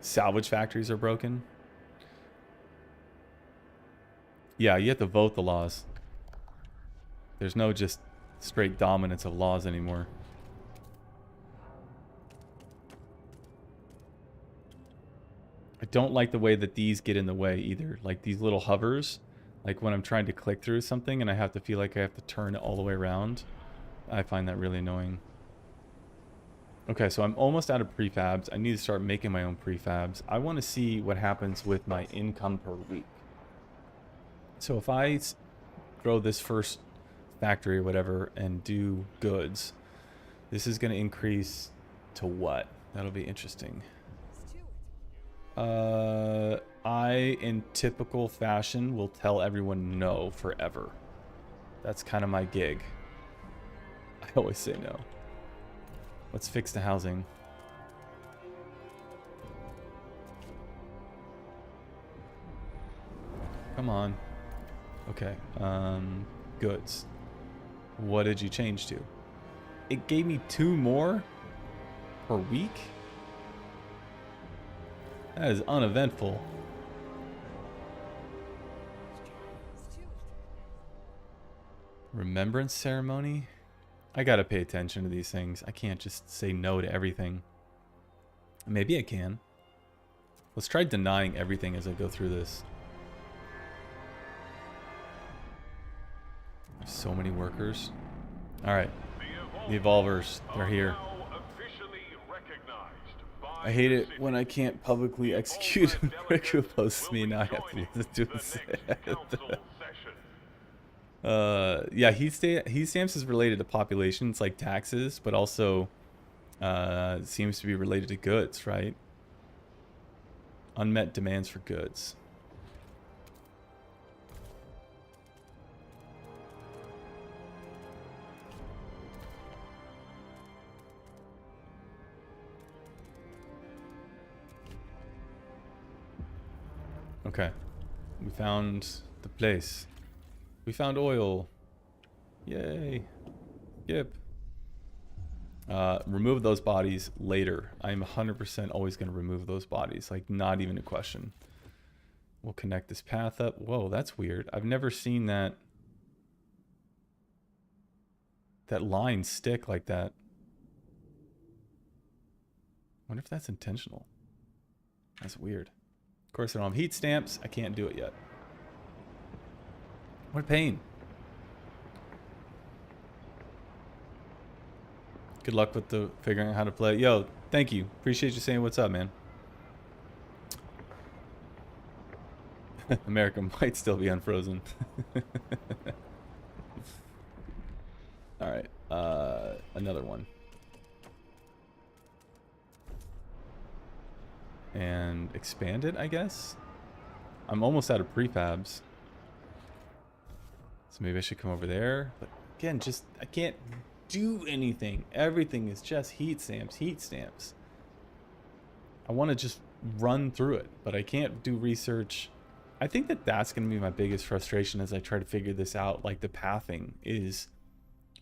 Salvage factories are broken. Yeah, you have to vote the laws. There's no just straight dominance of laws anymore. I don't like the way that these get in the way either. Like these little hovers, like when I'm trying to click through something and I have to feel like I have to turn it all the way around. I find that really annoying. Okay, so I'm almost out of prefabs. I need to start making my own prefabs. I want to see what happens with my income per week. So if I throw this first factory or whatever and do goods, this is going to increase to what? That'll be interesting. I, in typical fashion, will tell everyone no forever. That's kind of my gig. I always say no. Let's fix the housing. Come on. Okay. Goods. What did you change to? it gave me 2 more per week? That is uneventful. Remembrance ceremony? I gotta pay attention to these things. I can't just say no to everything. Maybe I can. Let's try denying everything as I go through this. There's so many workers. Alright. The Evolvers. They're here. I hate it when I can't publicly execute a prick who opposes me. Now I have to listen to it. Yeah, heat stamps is related to population. It's like taxes, but also seems to be related to goods, right? Unmet demands for goods. Okay, we found the place. We found oil. Yay. Yep. Remove those bodies later. I'm 100% always going to remove those bodies. Like, not even a question. We'll connect this path up. Whoa, that's weird. I've never seen that line stick like that. Wonder if that's intentional. That's weird. Of course, I don't have heat stamps. I can't do it yet. What a pain. Good luck with the figuring out how to play. Yo, thank you. Appreciate you saying what's up, man. America might still be unfrozen. Alright, another one. And expand it, I guess? I'm almost out of prefabs. So maybe I should come over there. But again, just, I can't do anything. Everything is just heat stamps, heat stamps. I want to just run through it, but I can't do research. I think that that's going to be my biggest frustration as I try to figure this out. Like, the pathing is,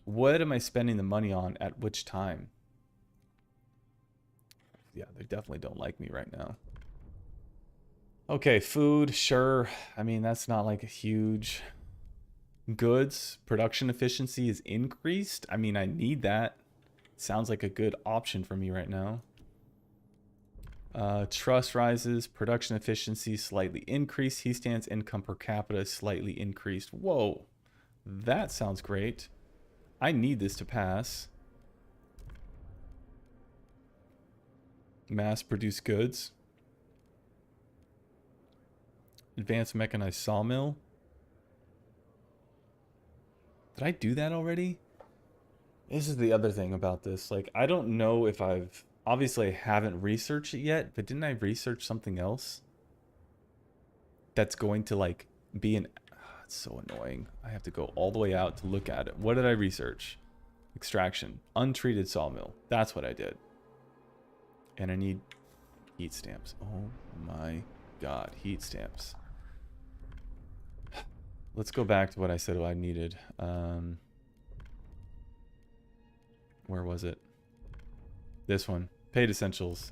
what am I spending the money on at which time? Yeah, they definitely don't like me right now. Okay, food, sure. I mean, that's not like a huge... Goods, production efficiency is increased. I mean, I need that. Sounds like a good option for me right now. Trust rises, production efficiency slightly increased. He stands income per capita slightly increased. Whoa, that sounds great. I need this to pass. Mass produce goods. Advanced mechanized sawmill. Did I do that already? This is the other thing about this. Like, I don't know if I've... Obviously, I haven't researched it yet, but didn't I research something else? That's going to, like, be an... it's so annoying. I have to go all the way out to look at it. What did I research? Extraction. Untreated sawmill. That's what I did. And I need heat stamps. Oh my god. Heat stamps. Let's go back to what I said I needed. Where was it? This one. Paid essentials.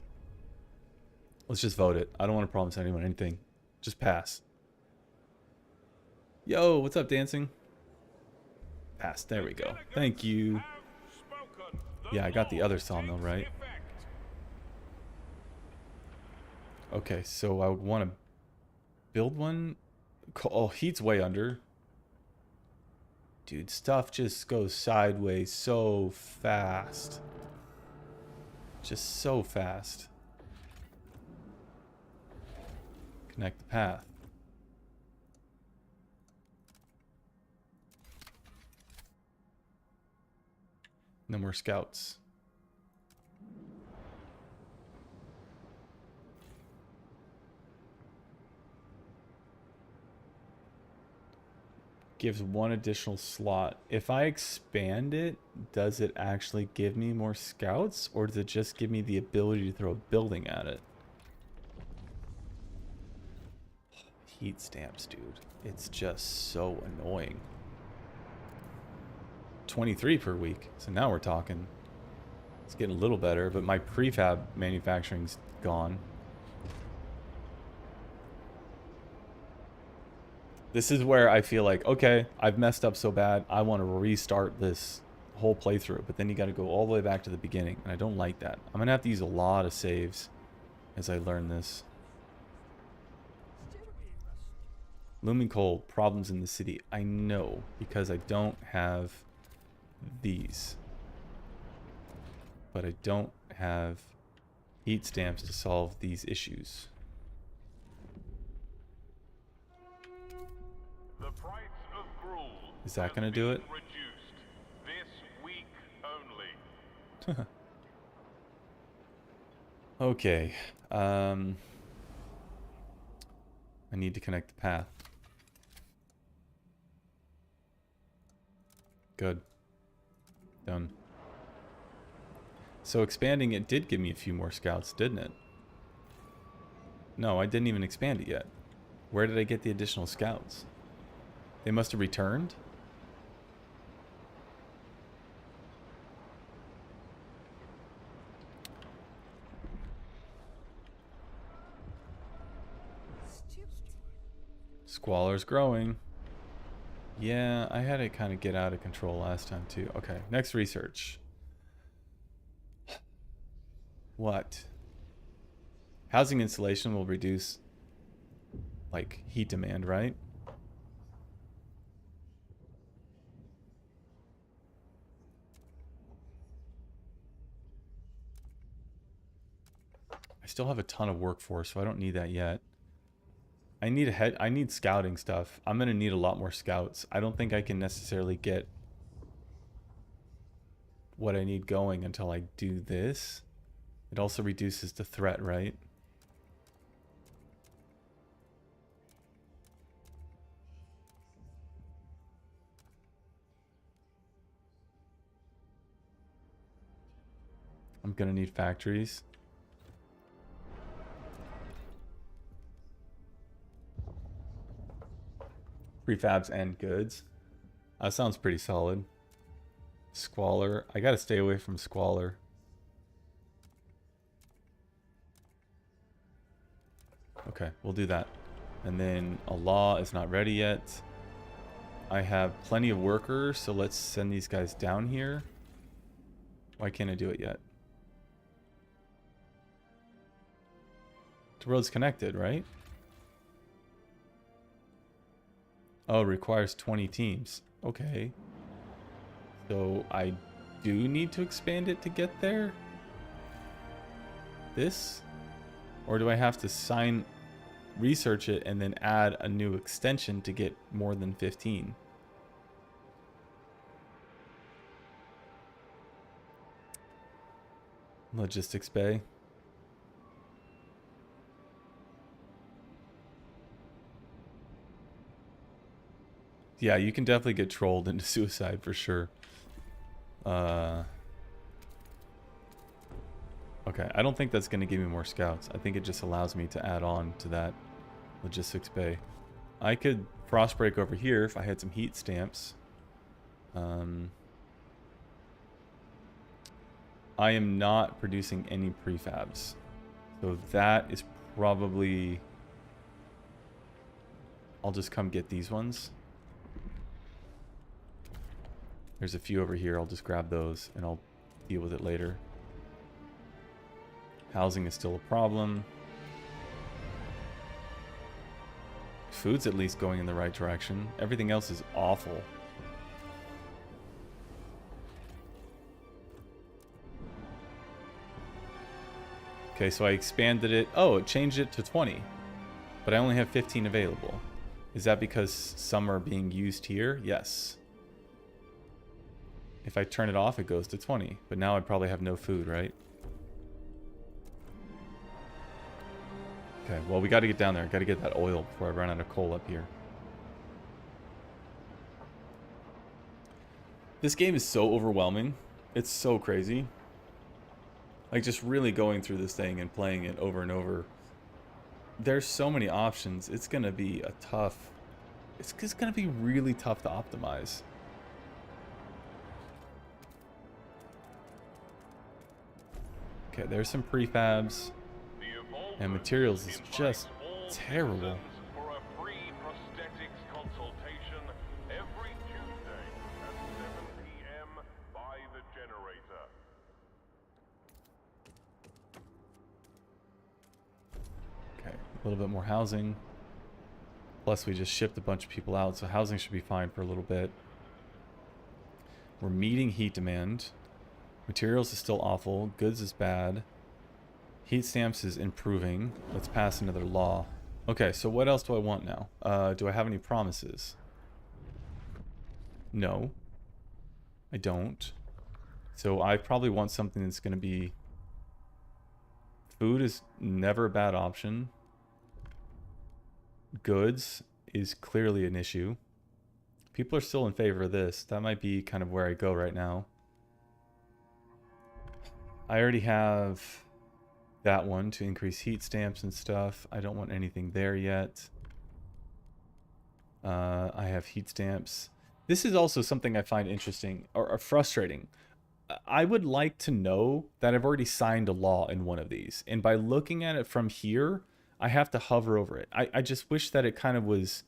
Let's just vote it. I don't want to promise anyone anything. Just pass. Yo, what's up, dancing? Pass. There we go. Thank you. Yeah, I got the other sawmill, right? Okay, so I would want to build one. Oh, heat's way under. Dude, stuff just goes sideways so fast. Just so fast. Connect the path. No more scouts. Gives one additional slot. If I expand it, does it actually give me more scouts, or does it just give me the ability to throw a building at it? Heat stamps, dude. It's just so annoying. 23 per week. So now we're talking. It's getting a little better, but my prefab manufacturing's gone. This is where I feel like, okay, I've messed up so bad, I want to restart this whole playthrough, but then you got to go all the way back to the beginning, and I don't like that. I'm going to have to use a lot of saves as I learn this. Looming coal, problems in the city. I know, because I don't have these. But I don't have heat stamps to solve these issues. The price of gruel Is that has going to do it? been reduced this week only. Okay. I need to connect the path. Good. Done. So expanding it did give me a few more scouts, didn't it? No, I didn't even expand it yet. Where did I get the additional scouts? They must have returned? Squalor's growing. Yeah, I had it kind of get out of control last time too. Okay, next research. What? Housing insulation will reduce, like, heat demand, right? I still have a ton of workforce, so I don't need that yet. I need scouting stuff. I'm gonna need a lot more scouts. I don't think I can necessarily get what I need going until I do this. It also reduces the threat, right? I'm gonna need factories. Prefabs and goods. That sounds pretty solid. Squalor. I gotta stay away from squalor. Okay, we'll do that. And then a law is not ready yet. I have plenty of workers, so let's send these guys down here. Why can't I do it yet? The road's connected, right? Oh, it requires 20 teams. Okay. So I do need to expand it to get there? This? Or do I have to research it and then add a new extension to get more than 15? Logistics bay. Yeah, you can definitely get trolled into suicide for sure. Okay, I don't think that's going to give me more scouts. I think it just allows me to add on to that logistics bay. I could frostbreak over here if I had some heat stamps. I am not producing any prefabs. So that is probably... I'll just come get these ones. There's a few over here. I'll just grab those and I'll deal with it later. Housing is still a problem. Food's at least going in the right direction. Everything else is awful. Okay, so I expanded it. Oh, it changed it to 20. But I only have 15 available. Is that because some are being used here? Yes. If I turn it off, it goes to 20. But now I probably have no food, right? Okay, well, we got to get down there. Got to get that oil before I run out of coal up here. This game is so overwhelming. It's so crazy. Like, just really going through this thing and playing it over and over. There's so many options. It's going to be a tough... It's just going to be really tough to optimize. Okay, there's some prefabs. The Evolvers And materials is invite just all terrible. citizens for a free prosthetics consultation every Tuesday at 7 p.m. by the generator. Okay, a little bit more housing. Plus, we just shipped a bunch of people out, so housing should be fine for a little bit. We're meeting heat demand. Materials is still awful. Goods is bad. Heat stamps is improving. Let's pass another law. Okay, so what else do I want now? Do I have any promises? No. I don't. So I probably want something that's going to be... Food is never a bad option. Goods is clearly an issue. People are still in favor of this. That might be kind of where I go right now. I already have that one to increase heat stamps and stuff. I don't want anything there yet. I have heat stamps. This is also something I find interesting or frustrating. I would like to know that I've already signed a law in one of these. And by looking at it from here, I have to hover over it. I just wish that it kind of was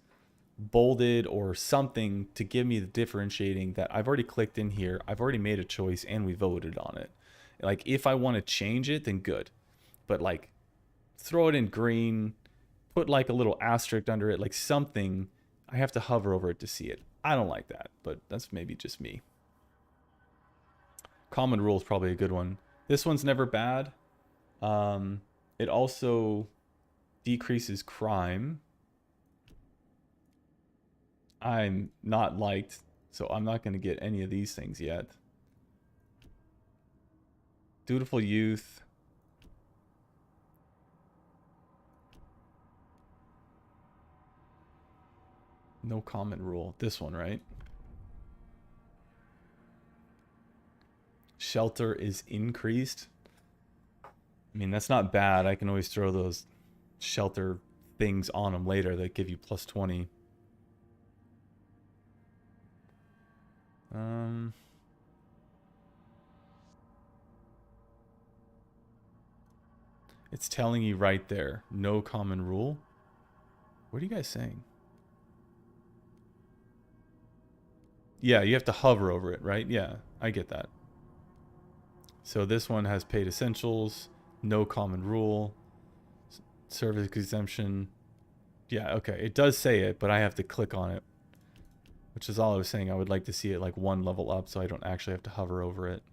bolded or something to give me the differentiating that I've already clicked in here. I've already made a choice and we voted on it. Like, if I want to change it, then good. But, like, throw it in green, put, like, a little asterisk under it, like something. I have to hover over it to see it. I don't like that, but that's maybe just me. Common rule is probably a good one. This one's never bad. It also decreases crime. I'm not liked, so I'm not going to get any of these things yet. Dutiful youth. No common rule. This one, right? Shelter is increased. I mean, that's not bad. I can always throw those shelter things on them later that give you plus 20. It's telling you right there, no common rule. What are you guys saying? Yeah, you have to hover over it, right? Yeah, I get that. So this one has paid essentials, no common rule, service exemption. Yeah, okay, it does say it, but I have to click on it, which is all I was saying. I would like to see it like one level up so I don't actually have to hover over it.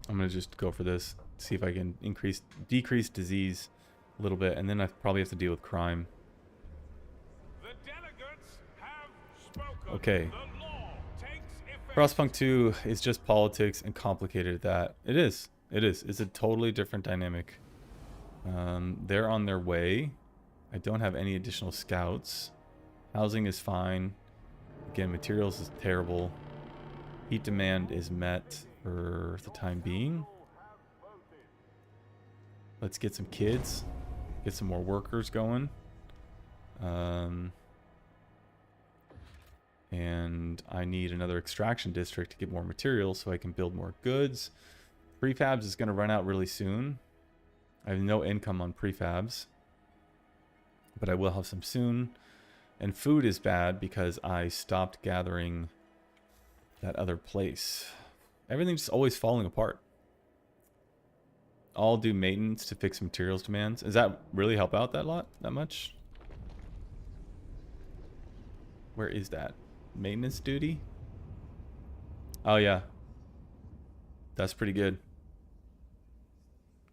I'm going to just go for this, see if I can decrease disease a little bit, and then I probably have to deal with crime. The delegates have spoken. Okay. The law takes effect. Frostpunk 2 is just politics and complicated at that. It is. It is. It's a totally different dynamic. They're on their way. I don't have any additional scouts. Housing is fine. Again, materials is terrible. Heat demand is met for the time being. Let's get some kids. Get some more workers going. And I need another extraction district to get more materials so I can build more goods. Prefabs is going to run out really soon. I have no income on prefabs, but I will have some soon. And food is bad because I stopped gathering that other place. Everything's just always falling apart. I'll do maintenance to fix materials demands. Does that really help out that much? Where is that? Maintenance duty? Oh yeah. That's pretty good.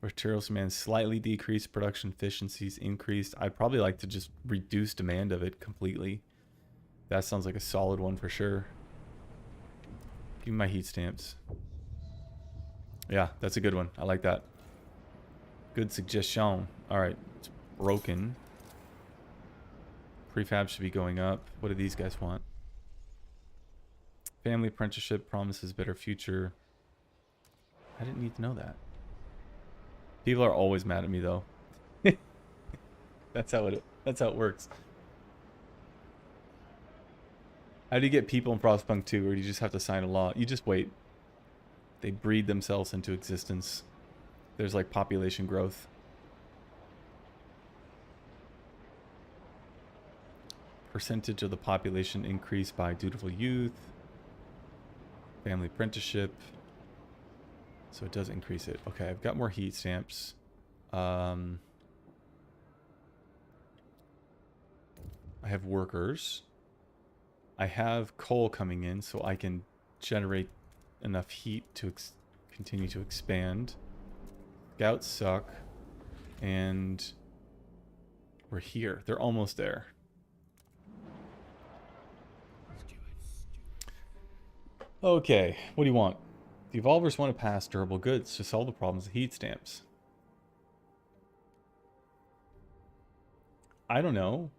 Materials demand slightly decreased, production efficiencies increased. I'd probably like to just reduce demand of it completely. That sounds like a solid one for sure. Give me my heat stamps. Yeah, that's a good one. I like that. Good suggestion. Alright, it's broken. Prefab should be going up. What do these guys want? Family apprenticeship promises better future. I didn't need to know that. People are always mad at me though. That's That's how it works. How do you get people in Frostpunk 2, or do you just have to sign a law? You just wait. They breed themselves into existence. There's like population growth. Percentage of the population increased by dutiful youth. Family apprenticeship. So it does increase it. Okay, I've got more heat stamps. I have workers. I have coal coming in, so I can generate enough heat to continue to expand. Scouts suck. And we're here. They're almost there. Okay, what do you want? The evolvers want to pass durable goods to solve the problems of heat stamps. I don't know.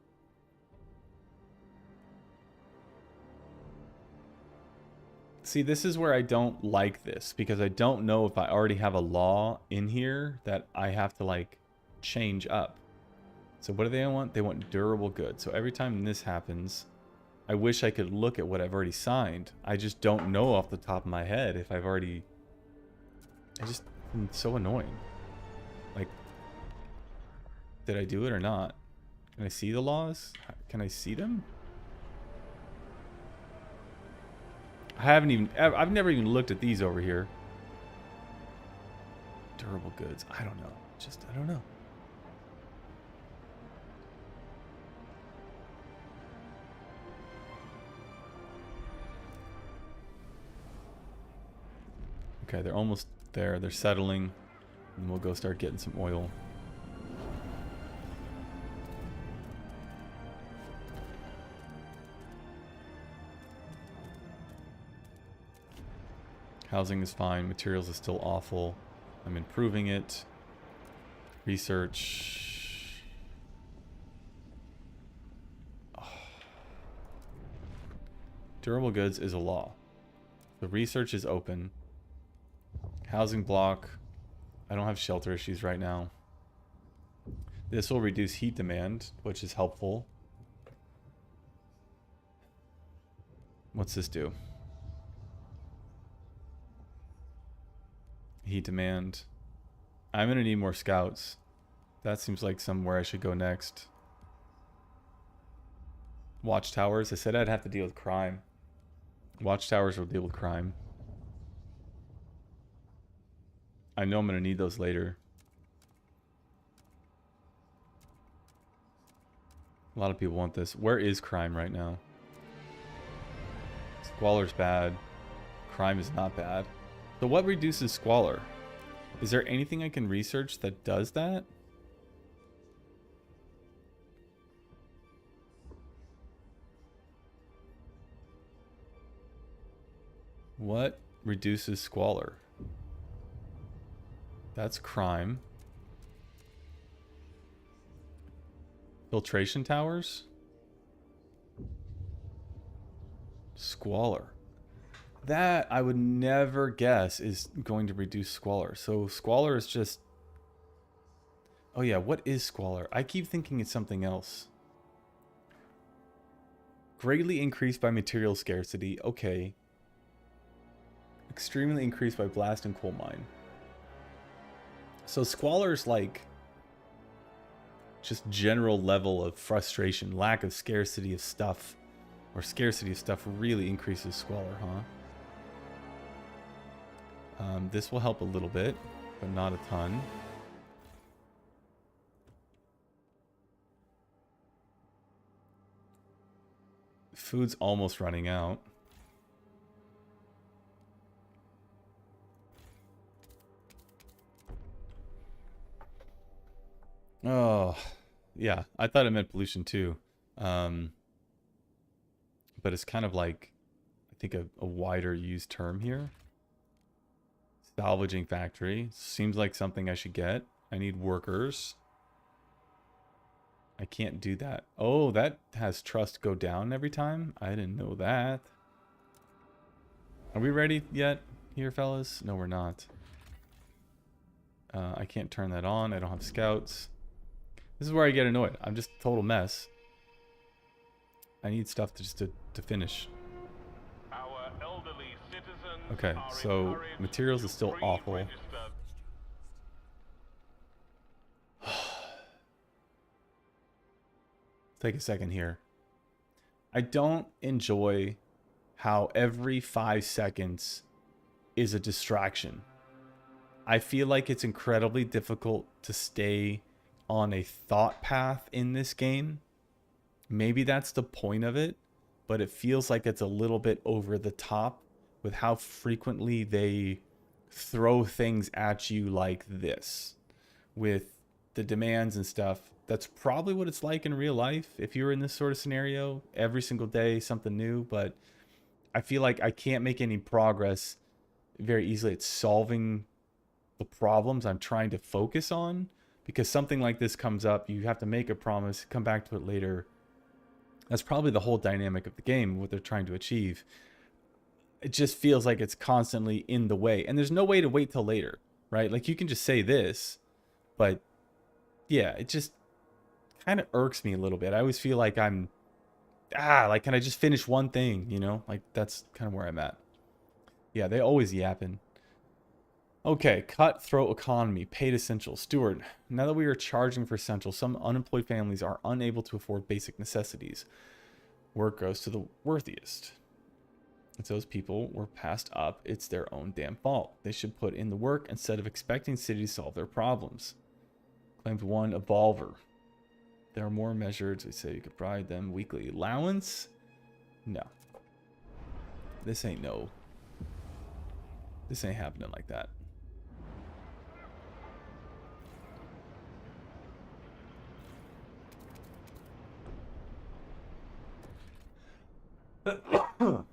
See, this is where I don't like this, because I don't know if I already have a law in here that I have to, like, change up. So what do they want? They want durable goods. So every time this happens, I wish I could look at what I've already signed. I just don't know off the top of my head if I've already... it's so annoying. Like, did I do it or not? Can I see the laws? Can I see them? I've never even looked at these over here. Durable goods. I don't know. I don't know. Okay, they're almost there. They're settling. And we'll go start getting some oil. Housing is fine. Materials is still awful. I'm improving it. Research. Oh. Durable goods is a law. The research is open. Housing block. I don't have shelter issues right now. This will reduce heat demand, which is helpful. What's this do? Heat demand. I'm gonna need more scouts. That seems like somewhere I should go next. Watchtowers. I said I'd have to deal with crime. Watchtowers will deal with crime. I know I'm gonna need those later. A lot of people want this. Where is crime right now? Squalor's bad. Crime is not bad. So what reduces squalor? Is there anything I can research that does that? What reduces squalor? That's crime. Filtration towers? Squalor. That I would never guess is going to reduce squalor. So squalor is just... oh yeah, what is squalor? I keep thinking it's something else. Greatly increased by material scarcity. Okay. Extremely increased by blast and coal mine. So squalor is like just general level of frustration, lack of scarcity of stuff, or scarcity of stuff really increases squalor, huh? This will help a little bit, but not a ton. Food's almost running out. Oh, yeah. I thought it meant pollution too. But it's kind of like, I think a wider used term here. Salvaging factory. Seems like something I should get. I need workers. I can't do that. Oh, that has trust go down every time? I didn't know that. Are we ready yet here, fellas? No, we're not. I can't turn that on. I don't have scouts. This is where I get annoyed. I'm just a total mess. I need stuff to finish. Our elderly citizens Okay, are so encouraged materials to is still awful. pre-register. Take a second here. I don't enjoy how every 5 seconds is a distraction. I feel like it's incredibly difficult to stay on a thought path in this game. Maybe that's the point of it, but it feels like it's a little bit over the top with how frequently they throw things at you like this with the demands and stuff. That's probably what it's like in real life if you're in this sort of scenario. Every single day something new, but I feel like I can't make any progress very easily at solving the problems I'm trying to focus on, because something like this comes up, you have to make a promise, come back to it later. That's probably the whole dynamic of the game, what they're trying to achieve. It just feels like it's constantly in the way, and there's no way to wait till later, right? Like, you can just say this, but yeah, it just kind of irks me a little bit. I always feel like I'm like, can I just finish one thing, you know? Like, that's kind of where I'm at. Yeah, they always yapping. Okay, cutthroat economy, paid essentials. Steward, now that we are charging for essentials, some unemployed families are unable to afford basic necessities. Work goes to the worthiest. If those people were passed up, it's their own damn fault. They should put in the work instead of expecting cities to solve their problems. Claimed one evolver. There are more measures. We say you could provide them weekly allowance. No. This ain't happening like that.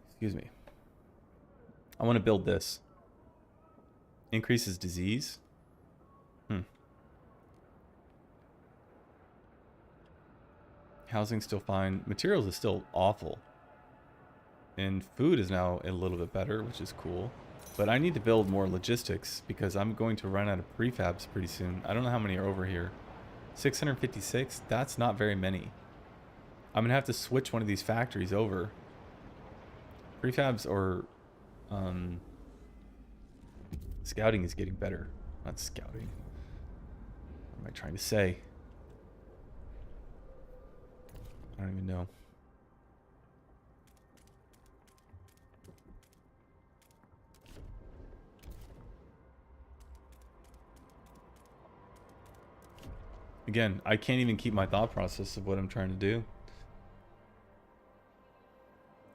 Excuse me. I want to build this. Increases disease. Housing's still fine. Materials is still awful. And food is now a little bit better, which is cool. But I need to build more logistics because I'm going to run out of prefabs pretty soon. I don't know how many are over here. 656? That's not very many. I'm going to have to switch one of these factories over. Prefabs or scouting is getting better. Not scouting. What am I trying to say? I don't even know. Again, I can't even keep my thought process of what I'm trying to do.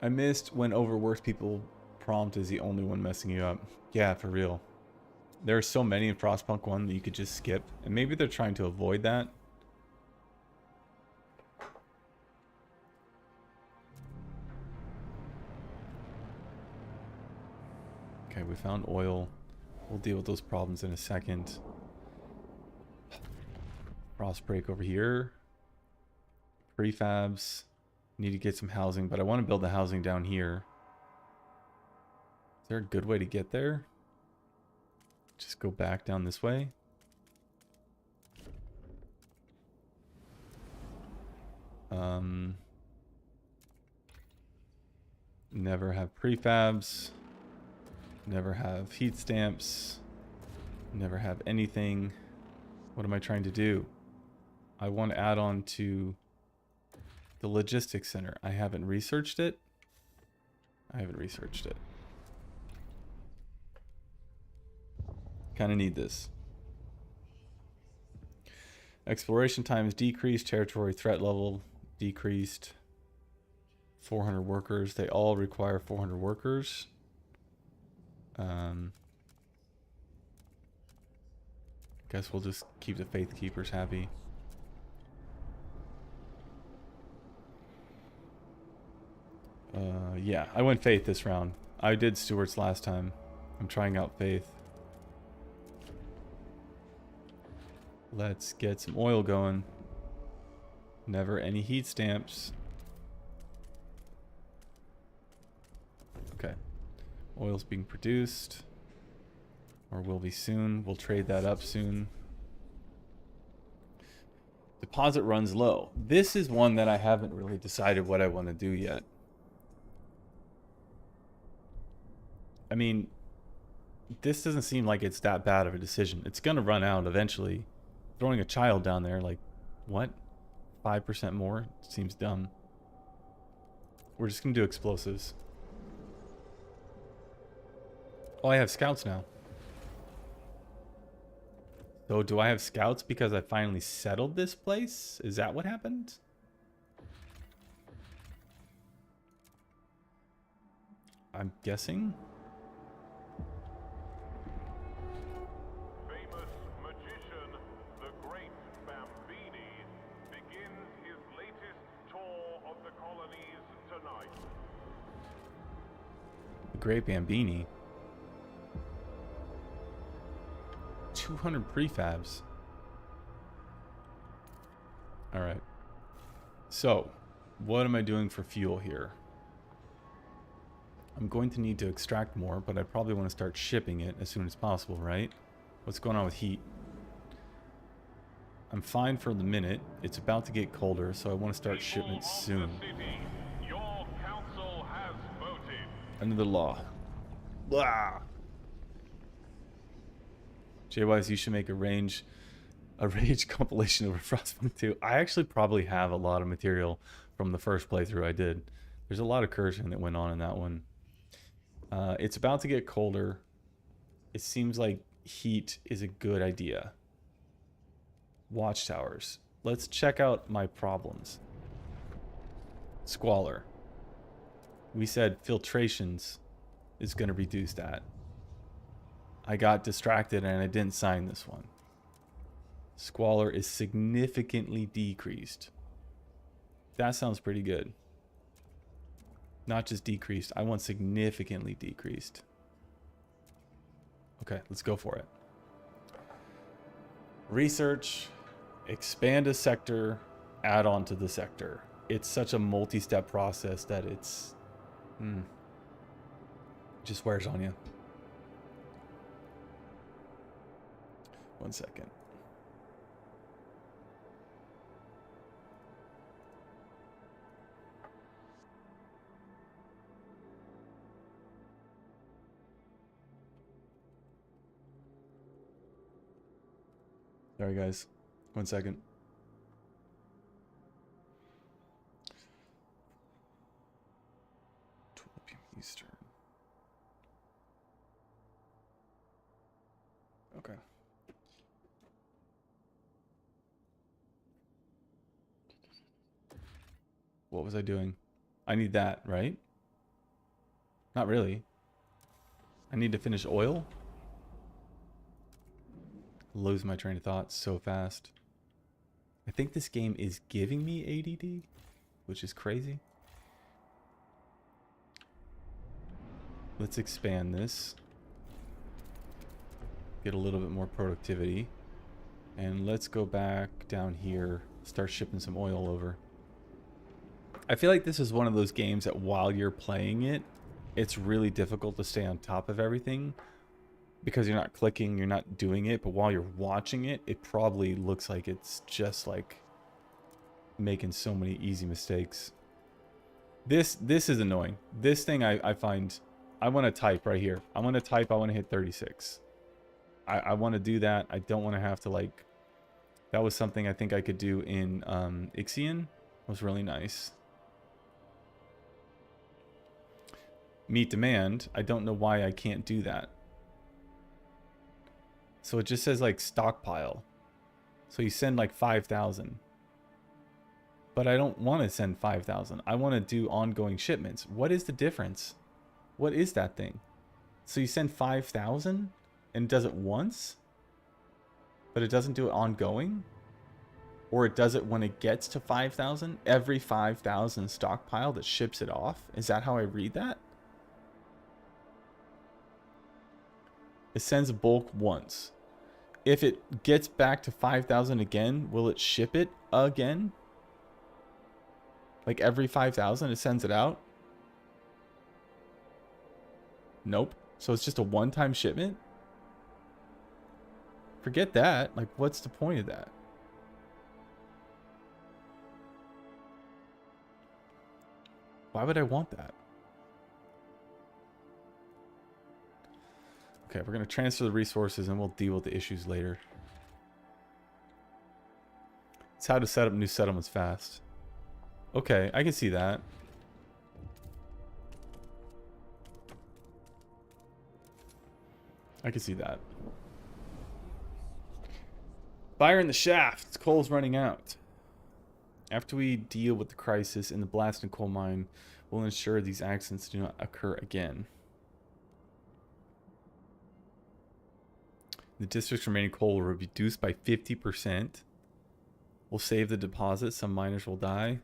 I missed when overworked people prompt is the only one messing you up. Yeah, for real. There are so many in Frostpunk 1 that you could just skip. And maybe they're trying to avoid that. Okay, we found oil. We'll deal with those problems in a second. Frost break over here. Prefabs. Need to get some housing, but I want to build the housing down here. Is there a good way to get there? Just go back down this way. Never have prefabs. Never have heat stamps. Never have anything. What am I trying to do? I want to add on to the logistics center. I haven't researched it. Kind of need this. Exploration time is decreased. Territory threat level decreased. 400 workers. They all require 400 workers. Guess we'll just keep the Faith Keepers happy. Yeah, I went Faith this round. I did Stewards last time. I'm trying out Faith. Let's get some oil going. Never any heat stamps. Okay. Oil's being produced. Or will be soon. We'll trade that up soon. Deposit runs low. This is one that I haven't really decided what I want to do yet. I mean, this doesn't seem like it's that bad of a decision. It's going to run out eventually. Throwing a child down there, like, what? 5% more? Seems dumb. We're just going to do explosives. Oh, I have scouts now. So do I have scouts because I finally settled this place? Is that what happened? I'm guessing. Famous magician, the Great Bambini, begins his latest tour of the colonies tonight. The Great Bambini. 200 prefabs. All right. So, what am I doing for fuel here? I'm going to need to extract more, but I probably want to start shipping it as soon as possible, right? What's going on with heat? I'm fine for the minute. It's about to get colder, so I want to start shipments soon. Your council has voted. Under the law. Blah. JYs, you should make a rage compilation over Frostpunk 2. I actually probably have a lot of material from the first playthrough I did. There's a lot of cursing that went on in that one. It's about to get colder. It seems like heat is a good idea. Watchtowers. Let's check out my problems. Squalor. We said filtrations is going to reduce that. I got distracted and I didn't sign this one. Squalor is significantly decreased. That sounds pretty good. Not just decreased. I want significantly decreased. Okay, let's go for it. Research. Expand a sector. Add on to the sector. It's such a multi-step process that it's... just wears on you. 1 second. Sorry, guys. 1 second. Eastern. Okay. What was I doing? I need that, right? Not really. I need to finish oil? Lose my train of thought so fast. I think this game is giving me ADD, which is crazy. Let's expand this. Get a little bit more productivity. And let's go back down here. Start shipping some oil over. I feel like this is one of those games that while you're playing it, it's really difficult to stay on top of everything. Because you're not clicking, you're not doing it. But while you're watching it, it probably looks like it's just like making so many easy mistakes. This is annoying. This thing I find... I want to type right here. I want to type. I want to hit 36. I want to do that. I don't want to have to like... That was something I think I could do in Ixion. It was really nice. Meet demand. I don't know why I can't do that. So it just says like stockpile. So you send like 5,000. But I don't want to send 5,000. I want to do ongoing shipments. What is the difference? What is that thing? So you send 5,000 and does it once? But it doesn't do it ongoing? Or it does it when it gets to 5,000? Every 5,000 stockpile that ships it off? Is that how I read that? It sends bulk once. If it gets back to 5,000 again, will it ship it again? Like every 5,000 it sends it out? Nope. So it's just a one-time shipment? Forget that. Like, what's the point of that? Why would I want that? Okay, we're going to transfer the resources and we'll deal with the issues later. It's how to set up new settlements fast. Okay, I can see that. I can see that. Fire in the shaft. Coal's running out. After we deal with the crisis in the blast and coal mine, we'll ensure these accidents do not occur again. The district's remaining coal will be reduced by 50%. We'll save the deposit. Some miners will die.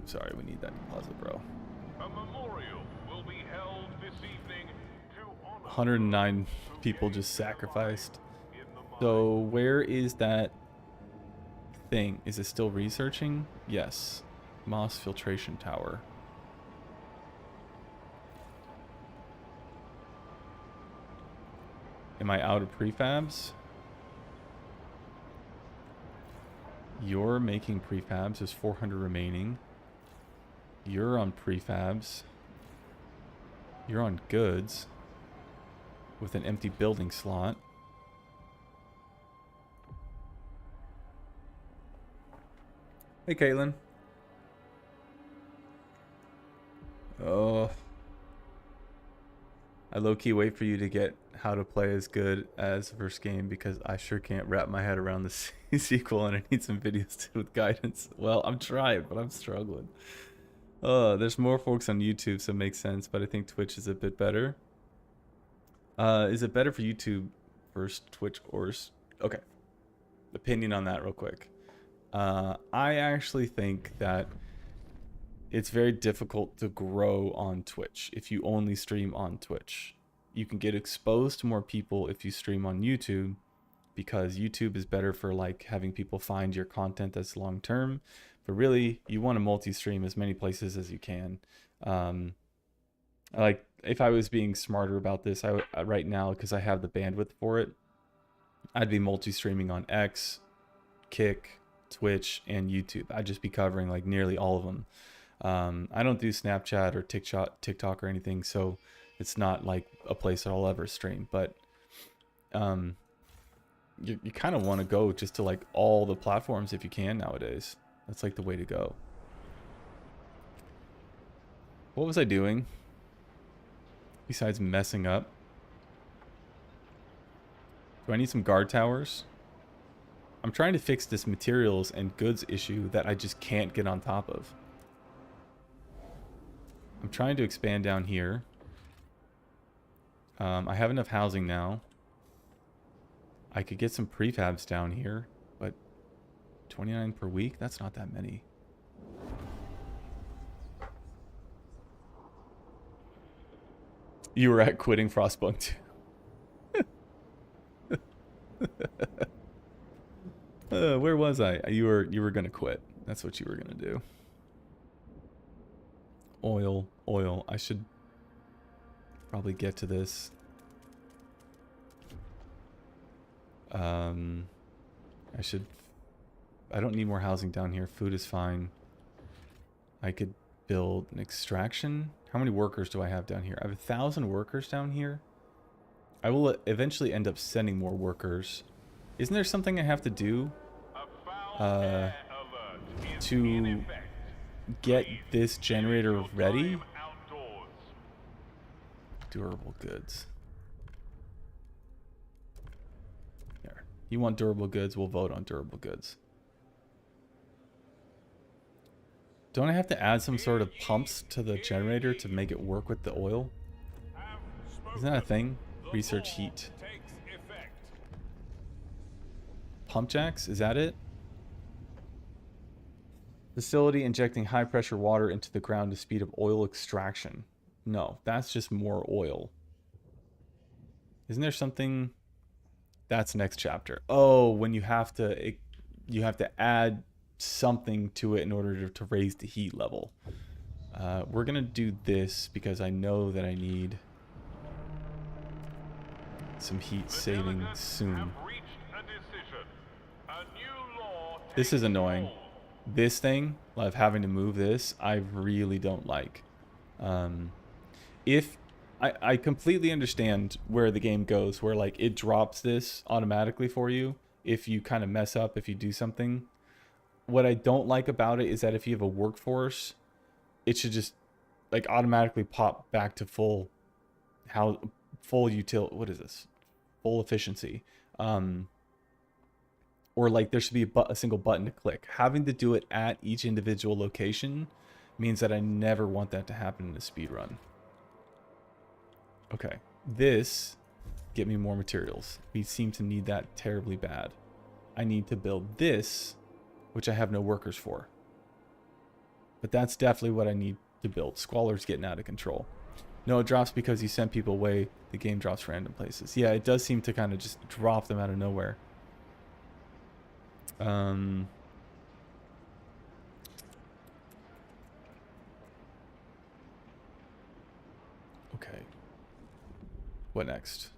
Sorry, we need that deposit, bro. A memorial will be held this evening to honor 109 people just sacrificed. in the mine. So where is that thing? Is it still researching? Yes. Moss filtration tower. Am I out of prefabs? You're making prefabs. There's 400 remaining. You're on prefabs. You're on goods with an empty building slot. Hey, Caitlin. Oh. I low-key wait for you to get how to play as good as the first game because I sure can't wrap my head around the sequel and I need some videos with guidance. Well, I'm trying, but I'm struggling. There's more folks on YouTube, so it makes sense, but I think Twitch is a bit better. Is it better for YouTube versus Twitch or... Okay. Opinion on that real quick. I actually think that it's very difficult to grow on Twitch if you only stream on Twitch. You can get exposed to more people if you stream on YouTube because YouTube is better for like having people find your content that's long term. But really, you want to multi-stream as many places as you can. Like if I was being smarter about this, right now because I have the bandwidth for it, I'd be multi-streaming on X, Kick, Twitch, and YouTube. I'd just be covering like nearly all of them. I don't do Snapchat or TikTok or anything, so it's not like a place that I'll ever stream. But you kind of want to go just to like all the platforms if you can nowadays. That's like the way to go. What was I doing besides messing up? Do I need some guard towers? I'm trying to fix this materials and goods issue that I just can't get on top of. I'm trying to expand down here. I have enough housing now. I could get some prefabs down here, but 29 per week? That's not that many. You were at quitting Frostpunk too. Where was I? You were gonna quit. That's what you were gonna do. Oil. I should probably get to this. I don't need more housing down here. Food is fine. I could build an extraction. How many workers do I have down here? I have 1,000 workers down here. I will eventually end up sending more workers. Isn't there something I have to do to get this generator ready? Durable goods. There. You want durable goods? We'll vote on durable goods. Don't I have to add some sort of pumps to the generator to make it work with the oil? Isn't that a thing? Research heat. Pump jacks? Is that it? Facility injecting high pressure water into the ground to speed up oil extraction. No, that's just more oil. Isn't there something? That's next chapter. Oh, when you have to add something to it in order to raise the heat level. We're gonna do this because I know that I need some heat saving soon. This is annoying. This thing of having to move this, I really don't like. If I completely understand where the game goes, where like it drops this automatically for you if you kind of mess up, if you do something. What I don't like about it is that if you have a workforce, it should just like automatically pop back to full what is this? Full efficiency. Or like there should be a single button to click. Having to do it at each individual location means that I never want that to happen in a speed run. Okay, this, get me more materials. We seem to need that terribly bad. I need to build this, which I have no workers for. But that's definitely what I need to build. Squalor's getting out of control. No, it drops because you send people away. The game drops random places. Yeah, it does seem to kind of just drop them out of nowhere. Okay. What next?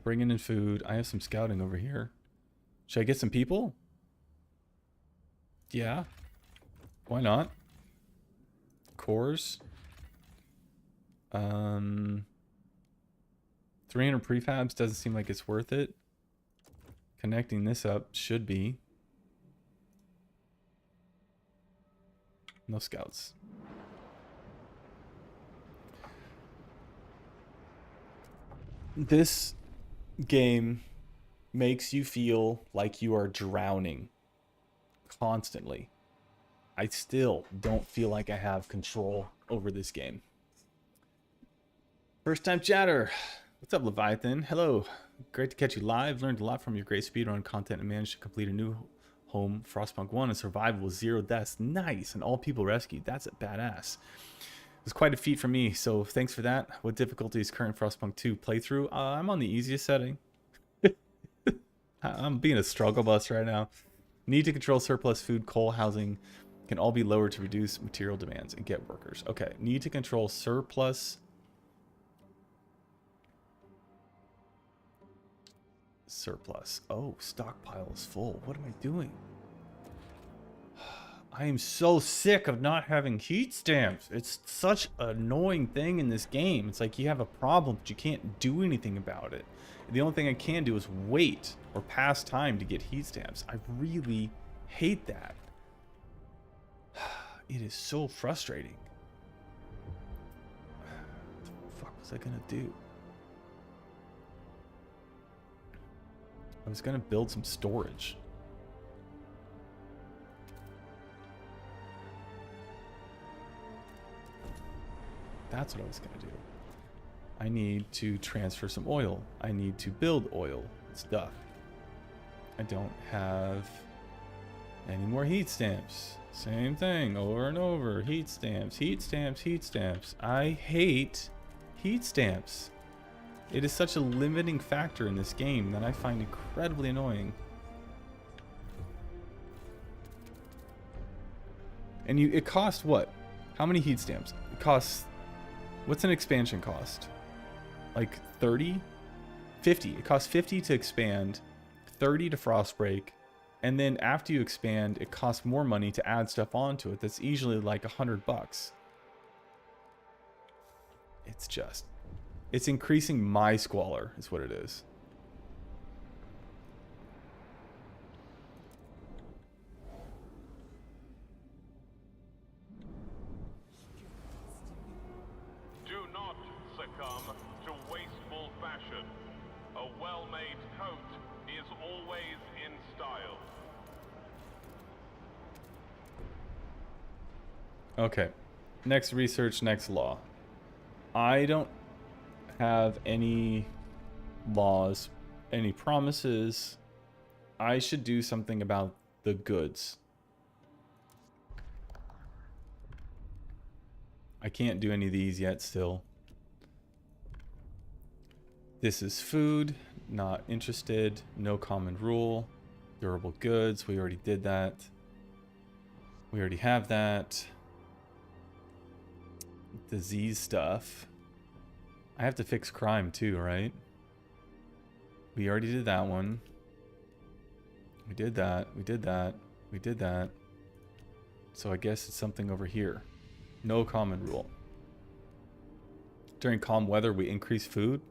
Bringing in food. I have some scouting over here. Should I get some people? Yeah. Why not? Cores. 300 prefabs doesn't seem like it's worth it. Connecting this up should be. No scouts. This game makes you feel like you are drowning constantly. I still don't feel like I have control over this game. First time chatter. What's up, Leviathan? Hello. Great to catch you live. Learned a lot from your great speedrun content and managed to complete a new home, Frostpunk 1, and survival with 0 deaths. Nice. And all people rescued. That's a badass. It was quite a feat for me, so thanks for that. What difficulty is current Frostpunk 2 playthrough? I'm on the easiest setting. I'm being a struggle bus right now. Need to control surplus food, coal, housing can all be lowered to reduce material demands and get workers. Okay, need to control surplus. Oh, stockpile is full. What am I doing? I am so sick of not having heat stamps. It's such an annoying thing in this game. It's like you have a problem, but you can't do anything about it. The only thing I can do is wait or pass time to get heat stamps. I really hate that. It is so frustrating. What the fuck was I gonna do? I was gonna build some storage. That's what I was gonna do. I need to transfer some oil. I need to build oil stuff. I don't have any more heat stamps. Same thing over and over. Heat stamps, heat stamps, heat stamps. I hate heat stamps. It is such a limiting factor in this game that I find incredibly annoying. And it costs what? How many heat stamps? It costs, what's an expansion cost? Like 30? 50. It costs 50 to expand, 30 to frostbreak, and then after you expand, it costs more money to add stuff onto it. That's easily like $100. It's increasing my squalor is what it is. Do not succumb to wasteful fashion. A well-made coat is always in style. Okay. Next research, next law. I don't have any laws, any promises. I should do something about the goods. I can't do any of these yet still. This is food, not interested, no common rule, durable goods, we already did that. We already have that. Disease stuff. I have to fix crime too, right? We already did that one. We did that. We did that. We did that. So I guess it's something over here. No common rule. During calm weather, we increase food.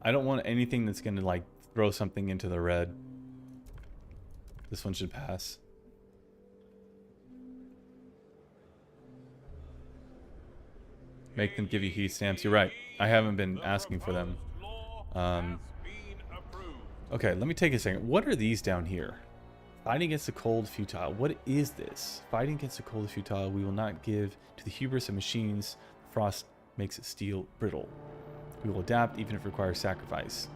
I don't want anything that's going to like throw something into the red. This one should pass. Make them give you heat stamps. You're right. I haven't been asking for them. Okay, let me take a second. What are these down here? Fighting against the cold, futile. What is this? Fighting against the cold, futile. We will not give to the hubris of machines. Frost makes it steel brittle. We will adapt even if it requires sacrifice.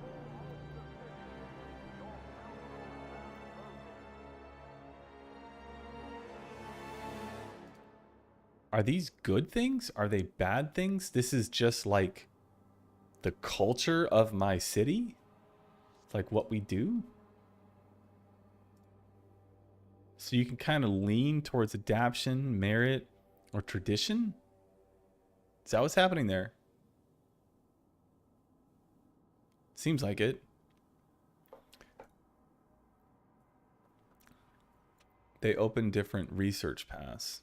Are these good things? Are they bad things? This is just like the culture of my city? It's like what we do? So you can kind of lean towards adaptation, merit, or tradition? Is that what's happening there? Seems like it. They open different research paths.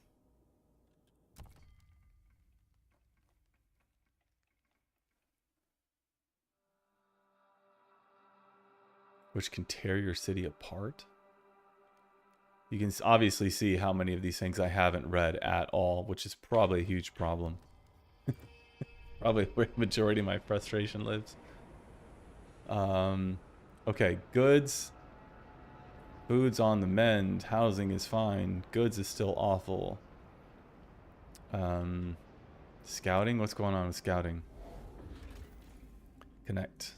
Which can tear your city apart. You can obviously see how many of these things I haven't read at all, which is probably a huge problem. Probably where the majority of my frustration lives. Okay, goods. Food's on the mend. Housing is fine. Goods is still awful. Scouting? What's going on with scouting? Connect.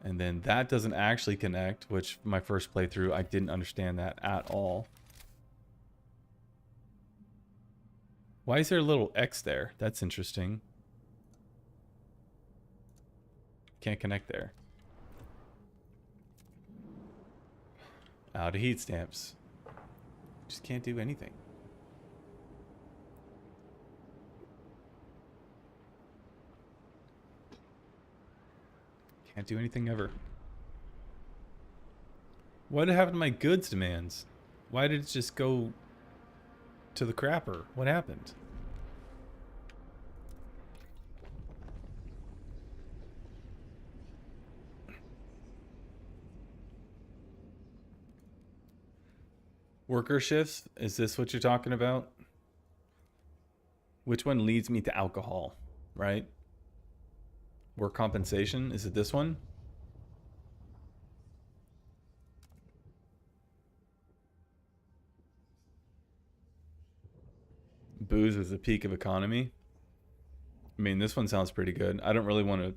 And then that doesn't actually connect, which my first playthrough, I didn't understand that at all. Why is there a little X there? That's interesting. Can't connect there. Out of heat stamps. Just can't do anything. Can't do anything ever. What happened to my goods demands? Why did it just go to the crapper? What happened? Worker shifts? Is this what you're talking about? Which one leads me to alcohol, right? Work compensation? Is it this one? Booze is the peak of economy. I mean, this one sounds pretty good. I don't really want to...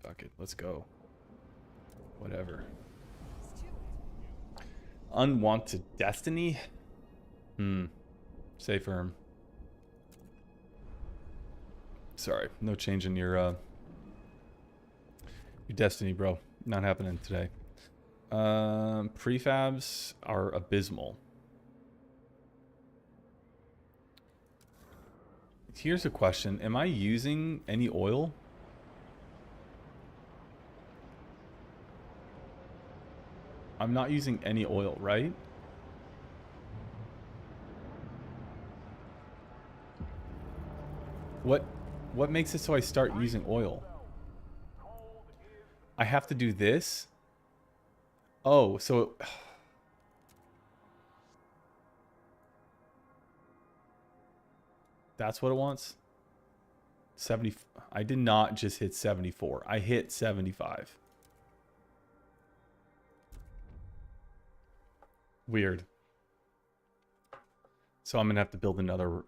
Fuck it, let's go. Whatever. Unwanted destiny? Stay firm. Sorry, no change in your destiny, bro. Not happening today. Prefabs are abysmal. Here's a question. Am I using any oil? I'm not using any oil, right? What makes it so I start using oil? I have to do this? Oh, so... That's what it wants? 70... I did not just hit 74. I hit 75. Weird. So I'm going to have to build another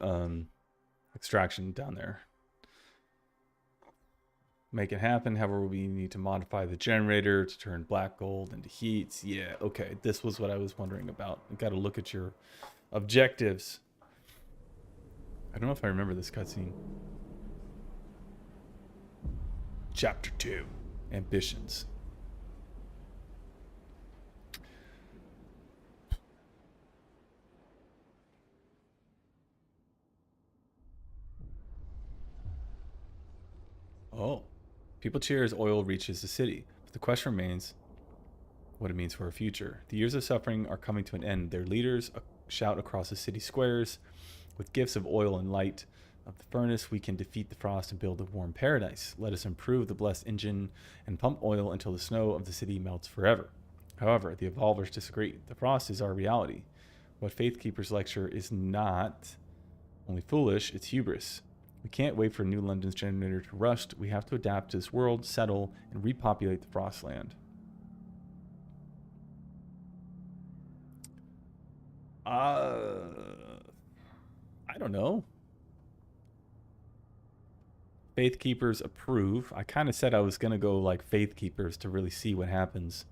extraction down there. Make it happen. However, we need to modify the generator to turn black gold into heat. Yeah, okay. This was what I was wondering about. You got to look at your objectives. I don't know if I remember this cutscene. Chapter 2. Ambitions. Oh. People cheer as oil reaches the city, but the question remains what it means for our future. The years of suffering are coming to an end. Their leaders shout across the city squares, with gifts of oil and light of the furnace, we can defeat the frost and build a warm paradise. Let us improve the blessed engine and pump oil until the snow of the city melts forever. However, the evolvers disagree. The frost is our reality. What Faithkeepers lecture is not only foolish, it's hubris. We can't wait for New London's generator to rust. We have to adapt to this world, settle, and repopulate the Frostland. I don't know. Faithkeepers approve. I kind of said I was going to go like Faithkeepers to really see what happens.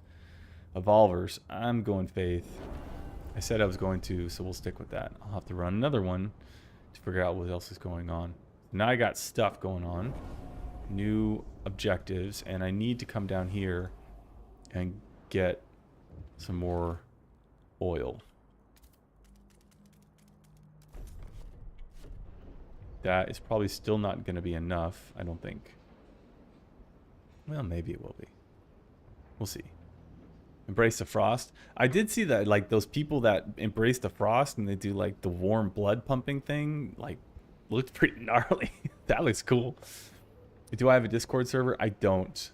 Evolvers, I'm going Faith. I said I was going to, so we'll stick with that. I'll have to run another one to figure out what else is going on. Now I got stuff going on. New objectives, and I need to come down here and get some more oil. That is probably still not going to be enough, I don't think. Well, maybe it will be. We'll see. Embrace the frost. I did see that, like, those people that embrace the frost and they do, like, the warm blood pumping thing, like, looked pretty gnarly. That looks cool. Do I have a Discord server? I don't.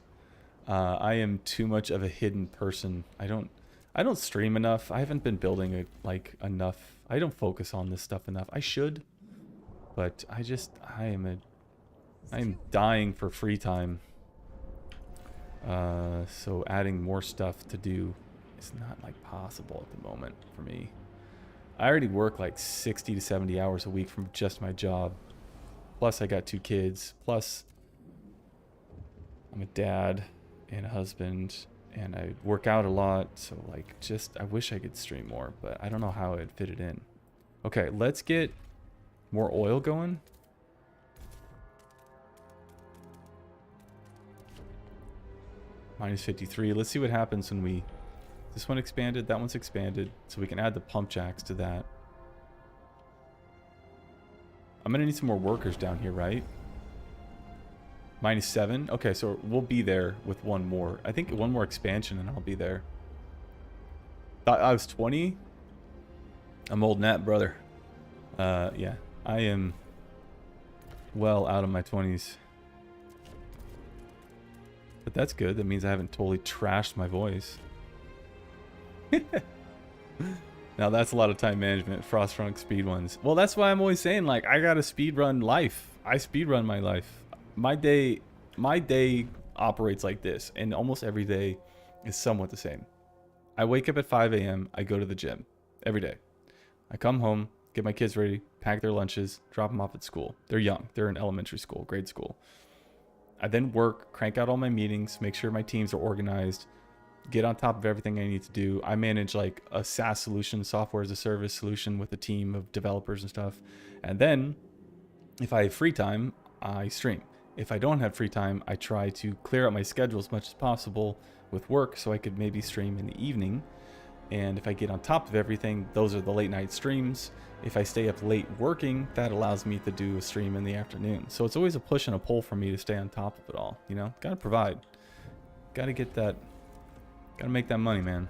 I am too much of a hidden person. I don't stream enough. I haven't been building it, like, enough. I don't focus on this stuff enough. I should. But I am dying for free time. So adding more stuff to do is not like possible at the moment for me. I already work like 60 to 70 hours a week from just my job. Plus I got 2 kids. Plus I'm a dad and a husband and I work out a lot. So like I wish I could stream more, but I don't know how I'd fit it in. Okay, let's get more oil going. Minus 53. Let's see what happens when we... This one expanded, that one's expanded. So we can add the pump jacks to that. I'm going to need some more workers down here, right? Minus 7. Okay, so we'll be there with one more. I think one more expansion and I'll be there. Thought I was 20. I'm old Nat, brother. Yeah. I am well out of my 20s. But that's good. That means I haven't totally trashed my voice. Now that's a lot of time management. Frostpunk speed ones. Well, that's why I'm always saying, like, I gotta speed run life. I speed run my life. My day operates like this, and almost every day is somewhat the same. I wake up at 5 a.m. I go to the gym every day. I come home, get my kids ready, pack their lunches, drop them off at school. They're young. They're in elementary school, grade school. I then work, crank out all my meetings, make sure my teams are organized, get on top of everything I need to do. I manage like a SaaS solution, software as a service solution with a team of developers and stuff. And then if I have free time, I stream. If I don't have free time, I try to clear out my schedule as much as possible with work so I could maybe stream in the evening. And if I get on top of everything, those are the late night streams. If I stay up late working, that allows me to do a stream in the afternoon. So it's always a push and a pull for me to stay on top of it all. You know, gotta provide. Gotta get that. Gotta make that money, man.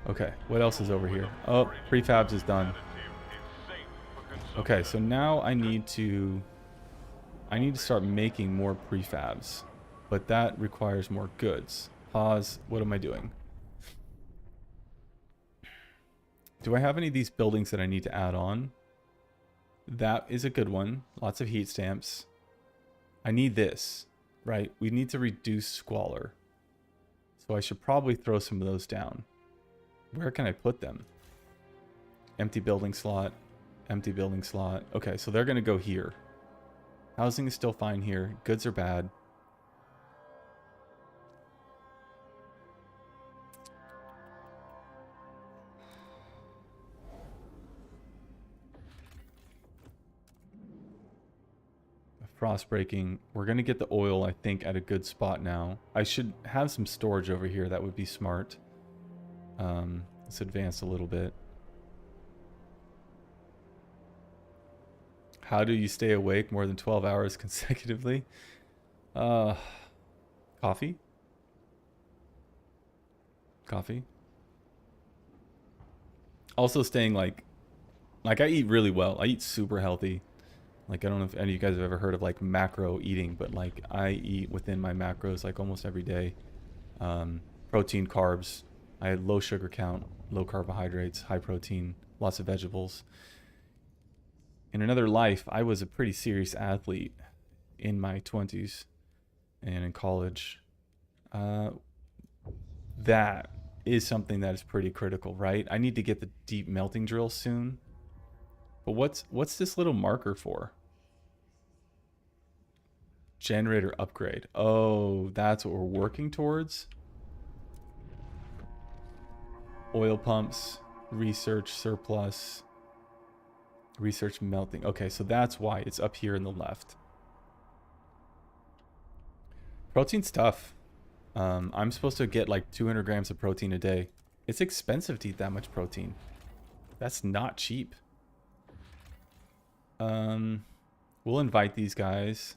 Okay, what else is over here? Oh, prefabs is done. Okay, so now I need to start making more prefabs. But that requires more goods. Pause. What am I doing? Do I have any of these buildings that I need to add on? That is a good one. Lots of heat stamps. I need this, right? We need to reduce squalor. So I should probably throw some of those down. Where can I put them? Empty building slot. Empty building slot. Okay, so they're going to go here. Housing is still fine here. Goods are bad. Frost breaking. We're going to get the oil, I think, at a good spot now. I should have some storage over here. That would be smart. Let's advance a little bit. How do you stay awake more than 12 hours consecutively? Uh, coffee? Coffee? Also staying like I eat really well. I eat super healthy. Like I don't know if any of you guys have ever heard of like macro eating, but like I eat within my macros like almost every day. Protein, carbs. I had low sugar count, low carbohydrates, high protein, lots of vegetables. In another life, I was a pretty serious athlete in my 20s and in college. That is something that is pretty critical, right? I need to get the deep melting drill soon. But what's this little marker for? Generator upgrade. Oh, that's what we're working towards. Oil pumps, research surplus, research melting. Okay, so that's why it's up here in the left. Protein stuff. I'm supposed to get like 200 grams of protein a day. It's expensive to eat that much protein. That's not cheap. We'll invite these guys.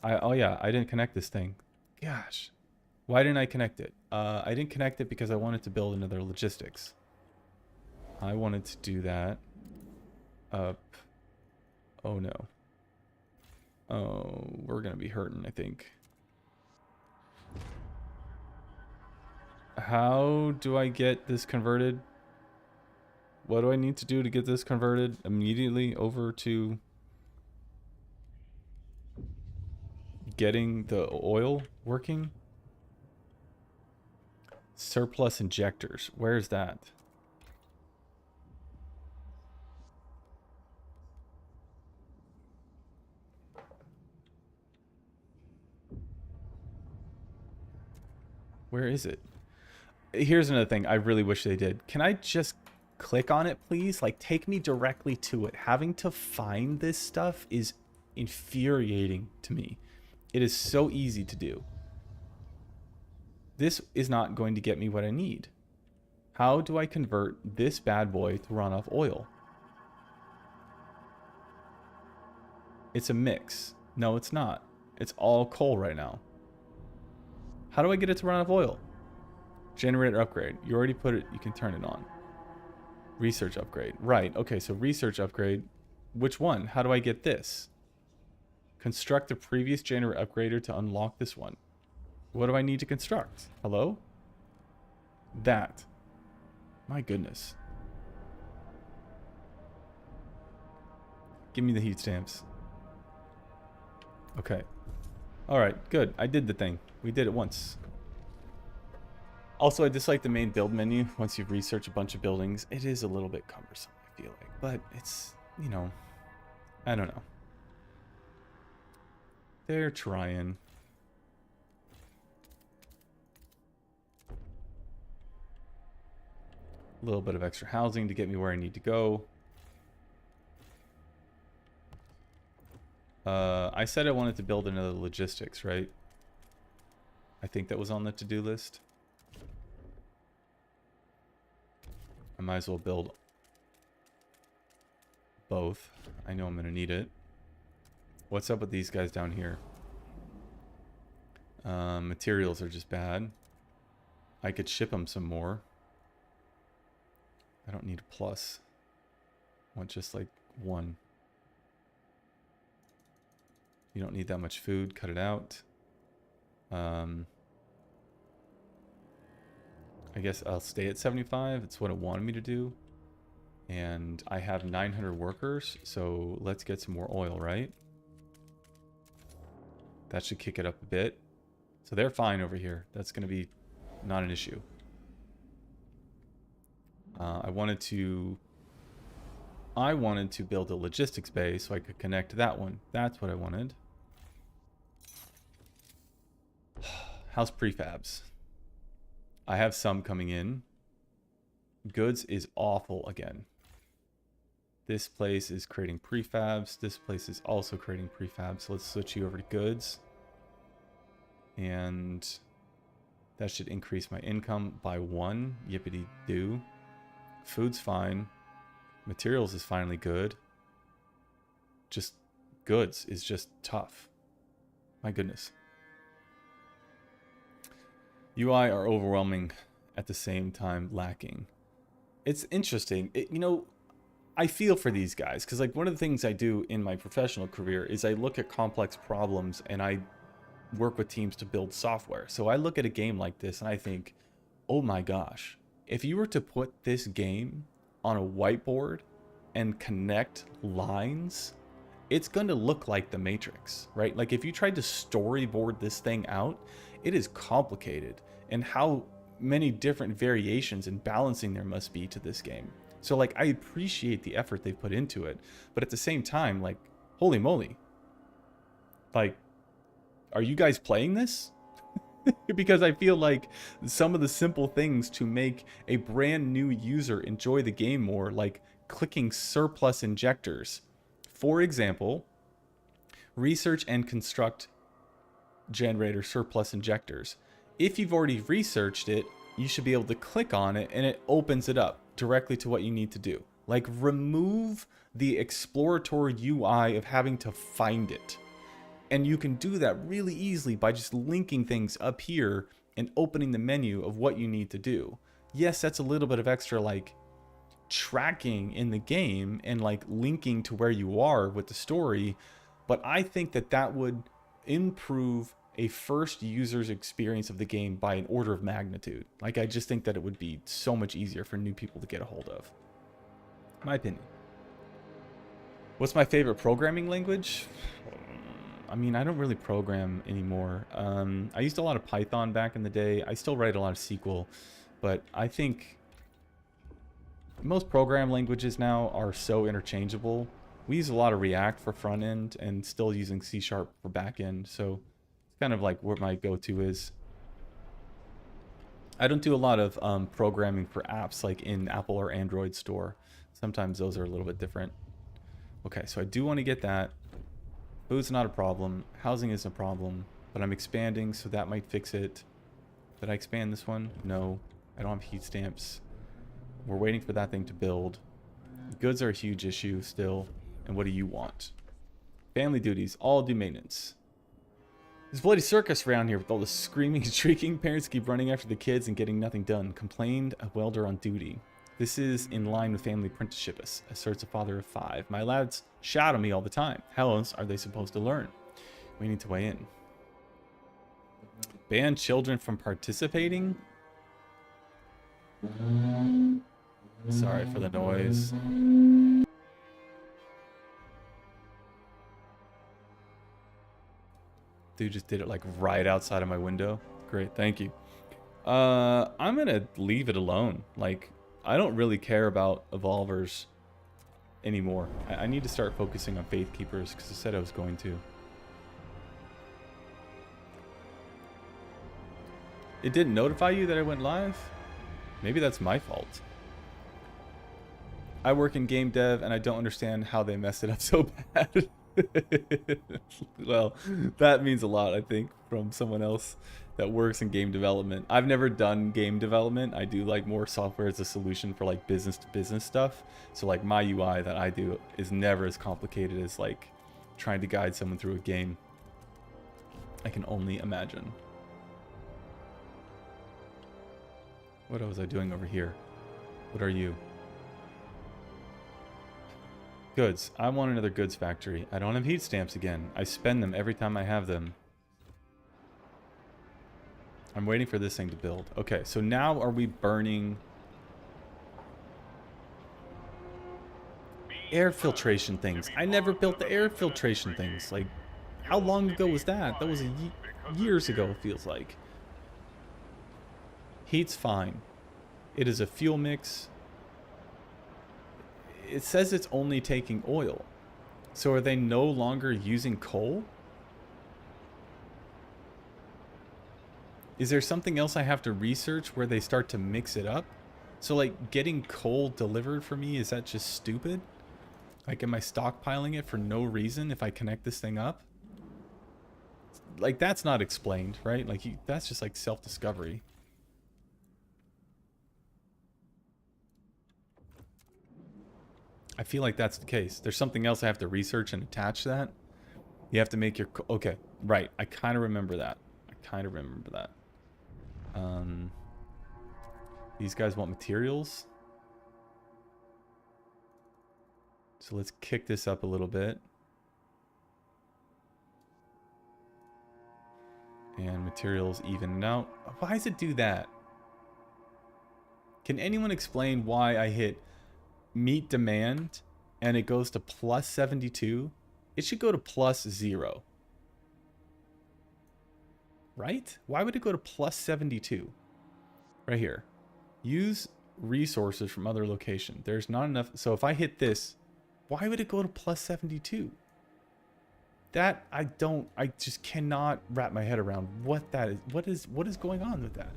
Oh yeah, I didn't connect this thing. Gosh. Why didn't I connect it? I didn't connect it because I wanted to build another logistics. I wanted to do that. Up. Oh no. Oh, we're gonna be hurting, I think. How do I get this converted? What do I need to do to get this converted immediately over to getting the oil working? Surplus injectors. Where's that? Where is it? Here's another thing I really wish they did. Can I just click on it, please? Like, take me directly to it. Having to find this stuff is infuriating to me. It is so easy to do. This is not going to get me what I need. How do I convert this bad boy to run off oil? It's a mix. No, it's not. It's all coal right now. How do I get it to run off oil? Generator upgrade. You already put it. You can turn it on. Research upgrade. Right. Okay, so research upgrade. Which one? How do I get this? Construct the previous generator upgrader to unlock this one. What do I need to construct? Hello? That. My goodness. Give me the heat stamps. Okay. Alright, good. I did the thing. We did it once. Also, I dislike the main build menu. Once you've researched a bunch of buildings, it is a little bit cumbersome, I feel like. But it's, you know, I don't know. They're trying. A little bit of extra housing to get me where I need to go. I said I wanted to build another logistics, right? I think that was on the to-do list. I might as well build both. I know I'm going to need it. What's up with these guys down here? Materials are just bad. I could ship them some more. I don't need a plus. I want just like one. You don't need that much food. Cut it out. I guess I'll stay at 75. It's what it wanted me to do. And I have 900 workers, so let's get some more oil, right? That should kick it up a bit. So they're fine over here. That's going to be not an issue. I wanted to build a logistics bay so I could connect to that one. That's what I wanted. House prefabs. I have some coming in. Goods is awful again. This place is creating prefabs. This place is also creating prefabs. So let's switch you over to goods. And that should increase my income by 1. Yippity-doo. Food's fine. Materials is finally good. Just goods is just tough. My goodness. UI are overwhelming at the same time lacking. It's interesting. I feel for these guys because like one of the things I do in my professional career is I look at complex problems and I work with teams to build software. So I look at a game like this and I think, oh my gosh, if you were to put this game on a whiteboard and connect lines, it's going to look like the Matrix, right? Like if you tried to storyboard this thing out, it is complicated, and how many different variations and balancing there must be to this game. So like I appreciate the effort they put into it, but at the same time, like, holy moly, like, are you guys playing this? Because I feel like some of the simple things to make a brand new user enjoy the game more, like clicking surplus injectors. For example, research and construct generator surplus injectors. If you've already researched it, you should be able to click on it and it opens it up directly to what you need to do. Like remove the exploratory UI of having to find it. And you can do that really easily by just linking things up here and opening the menu of what you need to do. Yes, that's a little bit of extra like tracking in the game and like linking to where you are with the story, but I think that that would improve a first user's experience of the game by an order of magnitude. Like I just think that it would be so much easier for new people to get a hold of. My opinion. What's my favorite programming language? I mean, I don't really program anymore. I used a lot of Python back in the day. I still write a lot of SQL, but I think most program languages now are so interchangeable. We use a lot of React for front end and still using C# for back end. So it's kind of like what my go-to is. I don't do a lot of programming for apps like in Apple or Android store. Sometimes those are a little bit different. Okay, so I do want to get that. Food's not a problem. Housing isn't a problem, but I'm expanding, so that might fix it. Did I expand this one? No, I don't have heat stamps. We're waiting for that thing to build. Goods are a huge issue still. And what do you want? Family duties. All do maintenance. There's a bloody circus around here with all the screaming and shrieking. Parents keep running after the kids and getting nothing done. Complained a welder on duty. This is in line with family apprenticeship, asserts a father of 5. My lads shout at me all the time. How else are they supposed to learn? We need to weigh in. Ban children from participating? Sorry for the noise. Dude just did it like right outside of my window. Great, thank you. I'm gonna leave it alone. Like, I don't really care about evolvers anymore. I need to start focusing on faith keepers because I said I was going to. It didn't notify you that I went live? Maybe that's my fault. I work in game dev and I don't understand how they messed it up so bad. Well, that means a lot, I think, from someone else that works in game development. I've never done game development. I do like more software as a solution for like business to business stuff. So like my UI that I do is never as complicated as like trying to guide someone through a game. I can only imagine. What was I doing over here? What are you? Goods. I want another goods factory. I don't have heat stamps again. I spend them every time I have them. I'm waiting for this thing to build. Okay, so now are we burning air filtration things? I never built the air filtration things. Like, how long ago was that? That was years ago, it feels like. Heat's fine. It is a fuel mix. It says it's only taking oil. So are they no longer using coal? Is there something else I have to research where they start to mix it up? So like getting coal delivered for me, is that just stupid? Like am I stockpiling it for no reason if I connect this thing up? Like that's not explained, right? Like that's just like self-discovery. I feel like that's the case. There's something else I have to research and attach to that. You have to make your... Okay, right. I kind of remember that. These guys want materials. So let's kick this up a little bit. And materials even out. Why does it do that? Can anyone explain why I hit meet demand and it goes to plus 72? It should go to plus 0. Right? Why would it go to plus 72? Right here. Use resources from other location. There's not enough. So if I hit this, why would it go to plus 72? That I just cannot wrap my head around what that is. What is going on with that?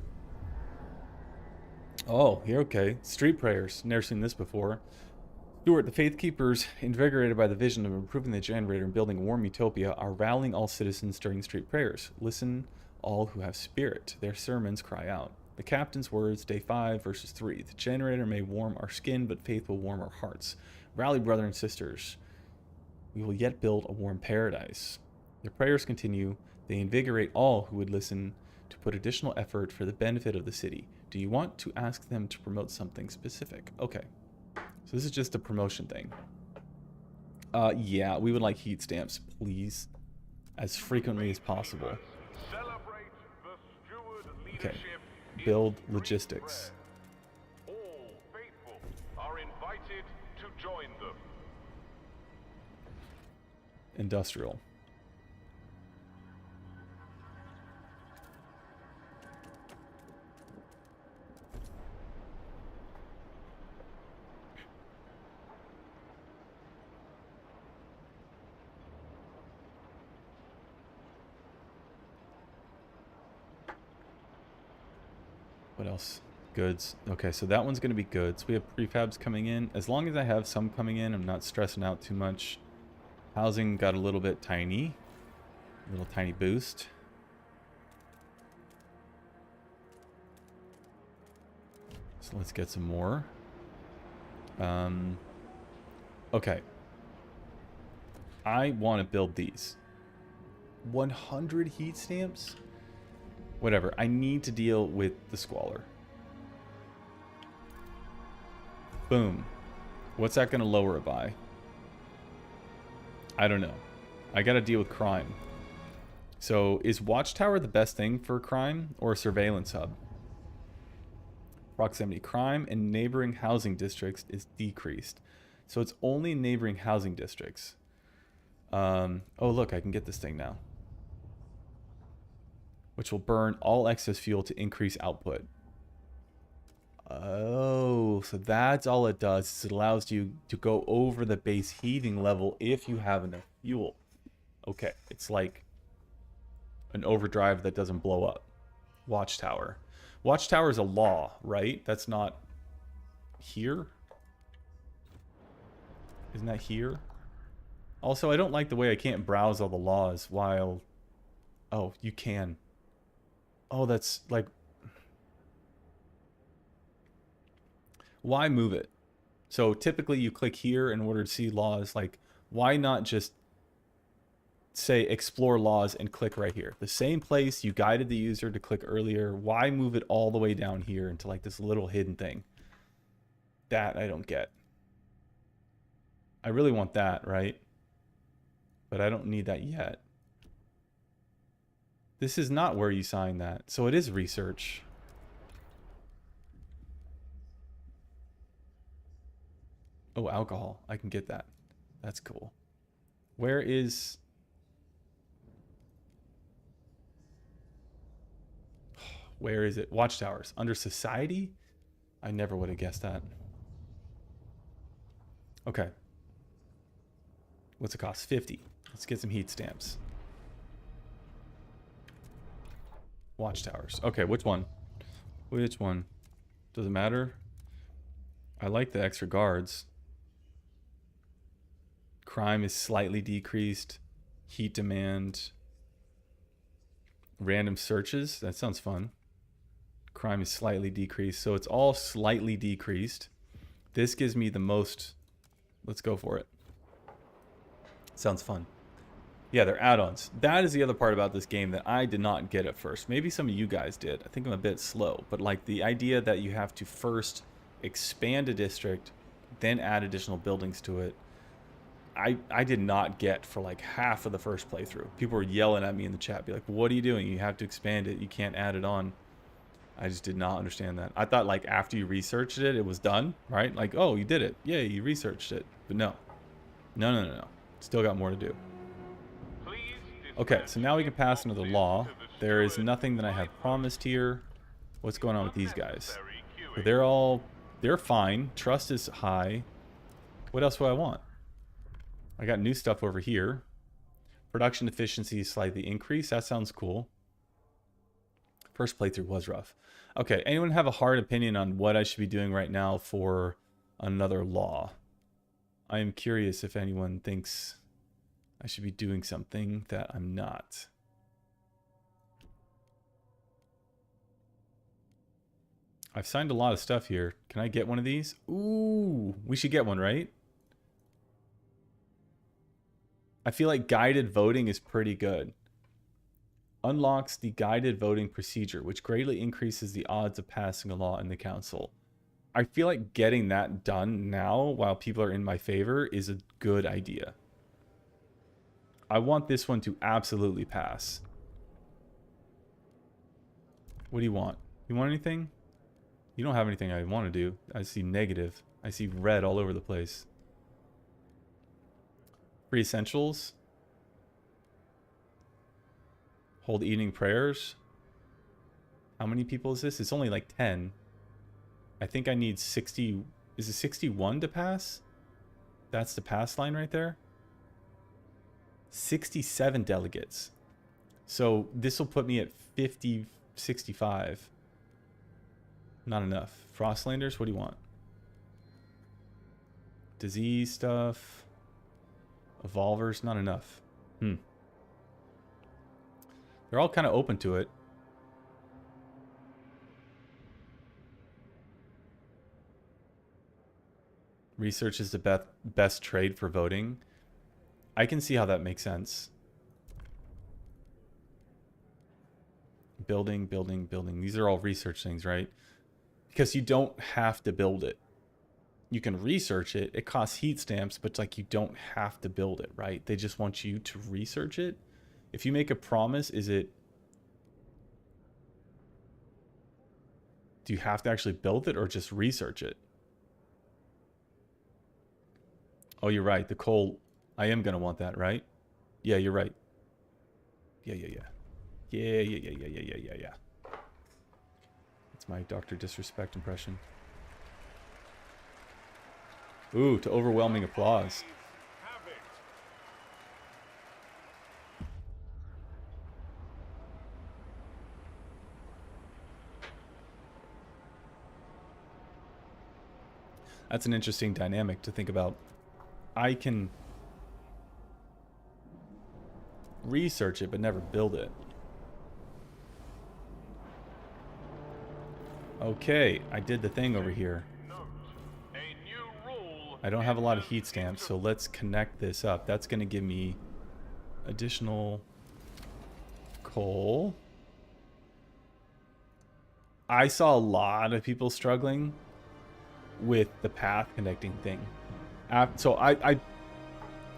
Oh, here, okay. Street prayers. Never seen this before. Stuart, the Faith Keepers, invigorated by the vision of improving the generator and building a warm utopia, are rallying all citizens during street prayers. Listen, all who have spirit. Their sermons cry out. The captain's words, day 5, verses 3. The generator may warm our skin, but faith will warm our hearts. Rally, brother and sisters. We will yet build a warm paradise. Their prayers continue. They invigorate all who would listen to put additional effort for the benefit of the city. Do you want to ask them to promote something specific? Okay. So this is just a promotion thing. Yeah, we would like heat stamps, please. As frequently as possible. Celebrate the steward Okay. leadership in Build street logistics. prayer. All faithful are invited to join them. Industrial. What else? Goods. Okay, so that one's going to be goods. We have prefabs coming in. As long as I have some coming in, I'm not stressing out too much. Housing got a little bit tiny. A little tiny boost. So let's get some more. Okay. I want to build these. 100 heat stamps? Whatever. I need to deal with the squalor. Boom. What's that going to lower it by? I don't know. I got to deal with crime. So is Watchtower the best thing for crime or a surveillance hub? Proximity. Crime in neighboring housing districts is decreased. So it's only neighboring housing districts. Oh, look, I can get this thing now. Which will burn all excess fuel to increase output. Oh, so that's all it does. Is it allows you to go over the base heating level if you have enough fuel. Okay, it's like an overdrive that doesn't blow up. Watchtower. Watchtower is a law, right? That's not here? Isn't that here? Also, I don't like the way I can't browse all the laws while... Oh, you can. Oh, that's like... Why move it? So typically you click here in order to see laws. Like, why not just say explore laws and click right here? The same place you guided the user to click earlier. Why move it all the way down here into like this little hidden thing? That I don't get. I really want that, right? But I don't need that yet. This is not where you sign that. So it is research. Oh, alcohol. I can get that. That's cool. Where is... Where is it? Watchtowers. Under society? I never would have guessed that. Okay. What's it cost? 50. Let's get some heat stamps. Watchtowers. Okay, which one? Which one? Does it matter? I like the extra guards. Crime is slightly decreased. Heat demand. Random searches. That sounds fun. Crime is slightly decreased. So it's all slightly decreased. This gives me the most. Let's go for it. Sounds fun. Yeah, they're add-ons. That is the other part about this game that I did not get at first. Maybe some of you guys did. I think I'm a bit slow. But like the idea that you have to first expand a district, then add additional buildings to it, I did not get for like half of the first playthrough. People were yelling at me in the chat, be like, what are you doing? You have to expand it. You can't add it on. I just did not understand that. I thought like after you researched it, it was done, right? Like, oh, you did it. Yeah, you researched it. But no. No. Still got more to do. Okay, so now we can pass another law. There is nothing that I have promised here. What's going on with these guys? So they're fine. Trust is high. What else do I want? I got new stuff over here. Production efficiency is slightly increased. That sounds cool. First playthrough was rough. Okay, anyone have a hard opinion on what I should be doing right now for another law? I am curious if anyone thinks I should be doing something that I'm not. I've signed a lot of stuff here. Can I get one of these? Ooh, we should get one, right? I feel like guided voting is pretty good. Unlocks the guided voting procedure, which greatly increases the odds of passing a law in the council. I feel like getting that done now while people are in my favor is a good idea. I want this one to absolutely pass. What do you want? You want anything? You don't have anything I want to do. I see negative. I see red all over the place. Free essentials. Hold evening prayers. How many people is this? It's only like 10. I think I need 60. Is it 61 to pass? That's the pass line right there. 67 delegates. So this will put me at 50, 65. Not enough. Frostlanders, what do you want? Disease stuff. Evolvers, not enough. They're all kind of open to it. Research is the best trade for voting. I can see how that makes sense. Building. These are all research things, right? Because you don't have to build it. You can research it. It costs heat stamps, but like you don't have to build it, right? They just want you to research it. If you make a promise, do you have to actually build it or just research it? Oh, you're right. The coal, I am going to want that, right? Yeah, you're right. Yeah. That's my Dr. Disrespect impression. Ooh, to overwhelming applause. That's an interesting dynamic to think about. I can research it, but never build it. Okay, I did the thing over here. I don't have a lot of heat stamps, so let's connect this up. That's going to give me additional coal. I saw a lot of people struggling with the path connecting thing. So I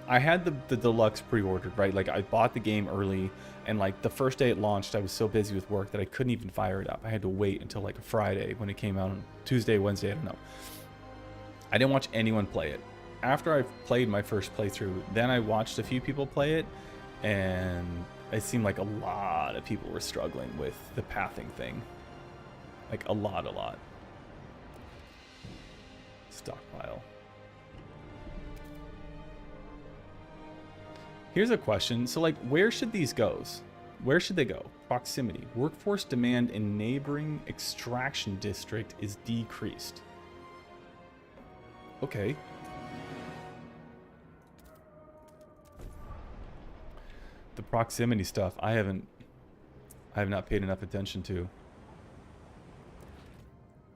had the deluxe pre-ordered, right? Like I bought the game early, and like the first day it launched, I was so busy with work that I couldn't even fire it up. I had to wait until like a Friday when it came out on Tuesday, Wednesday, I don't know. I didn't watch anyone play it. After I played my first playthrough, then I watched a few people play it, and it seemed like a lot of people were struggling with the pathing thing. Like a lot. Stockpile. Here's a question. So like, where should these go? Where should they go? Proximity. Workforce demand in neighboring extraction district is decreased. Okay. The proximity stuff, I have not paid enough attention to.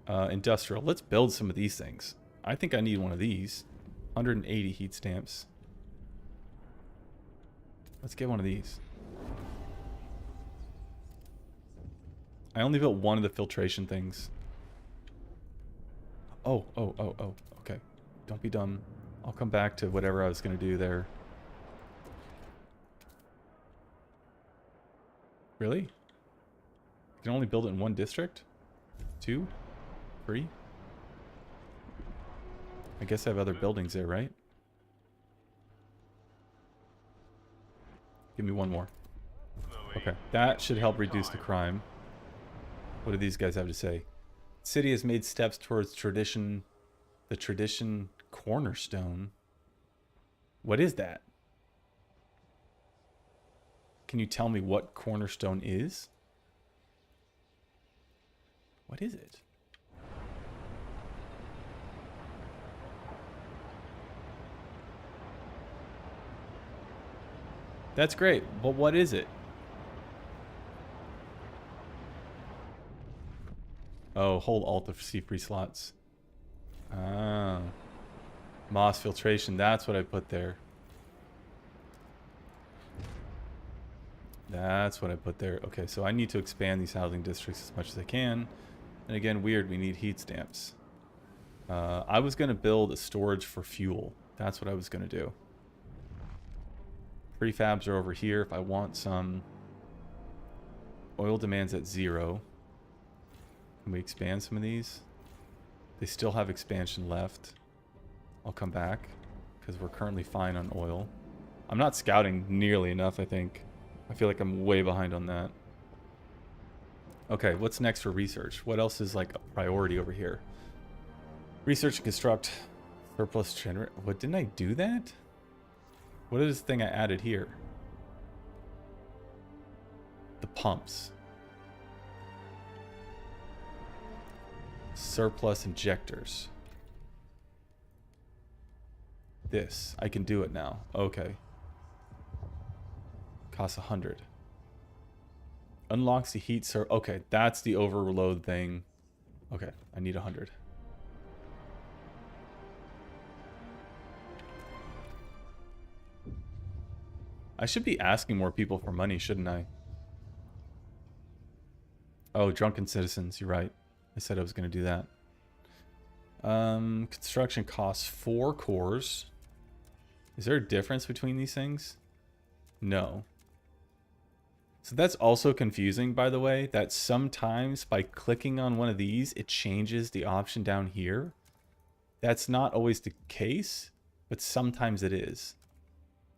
Industrial. Let's build some of these things. I think I need one of these. 180 heat stamps. Let's get one of these. I only built one of the filtration things. Oh. Okay. Don't be dumb. I'll come back to whatever I was going to do there. Really? You can only build it in one district? 2? 3? I guess I have other buildings there, right? Give me one more. Okay, that should help reduce the crime. What do these guys have to say? City has made steps towards tradition. The tradition cornerstone. What is that? Can you tell me what cornerstone is? What is it? That's great, but what is it? Oh, hold Alt to see free slots. Ah. Moss filtration, that's what I put there. That's what I put there. Okay, so I need to expand these housing districts as much as I can. And again, weird, we need heat stamps. I was going to build a storage for fuel. That's what I was going to do. Prefabs are over here if I want some. Oil demand's at 0. Can we expand some of these? They still have expansion left. I'll come back because we're currently fine on oil. I'm not scouting nearly enough, I think. I feel like I'm way behind on that. Okay, what's next for research? What else is like a priority over here? Research and construct. Surplus generate. What, didn't I do that? What is this thing I added here? The pumps. Surplus injectors. This. I can do it now. Okay. Costs 100. Unlocks the heat okay, that's the overload thing. Okay, I need 100. I should be asking more people for money, shouldn't I? Oh, drunken citizens, you're right. I said I was going to do that. Construction costs 4 cores. Is there a difference between these things? No. So that's also confusing, by the way, that sometimes by clicking on one of these, it changes the option down here. That's not always the case, but sometimes it is.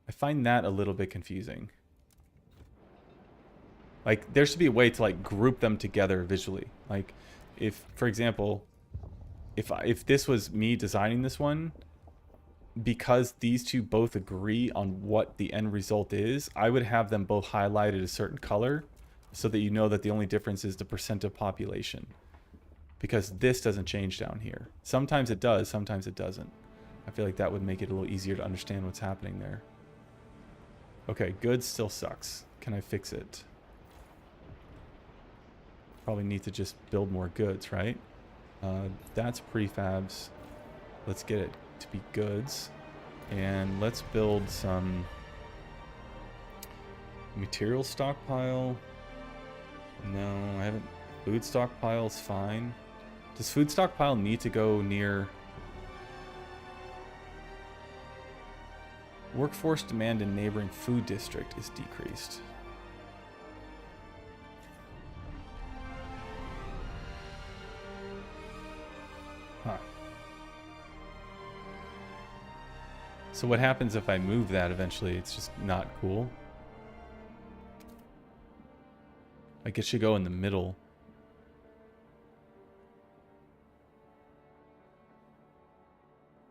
I find that a little bit confusing. Like, there should be a way to, like, group them together visually. Like, if, for example, if this was me designing this one, because these two both agree on what the end result is, I would have them both highlighted a certain color so that you know that the only difference is the percent of population. Because this doesn't change down here. Sometimes it does, sometimes it doesn't. I feel like that would make it a little easier to understand what's happening there. Okay, goods still sucks. Can I fix it? Probably need to just build more goods, right? That's prefabs. Let's get it to be goods. And let's build some material stockpile. No, I haven't. Food stockpile's fine. Does food stockpile need to go near... Workforce demand in neighboring food district is decreased. Huh. So what happens if I move that eventually? It's just not cool. Like it should go in the middle.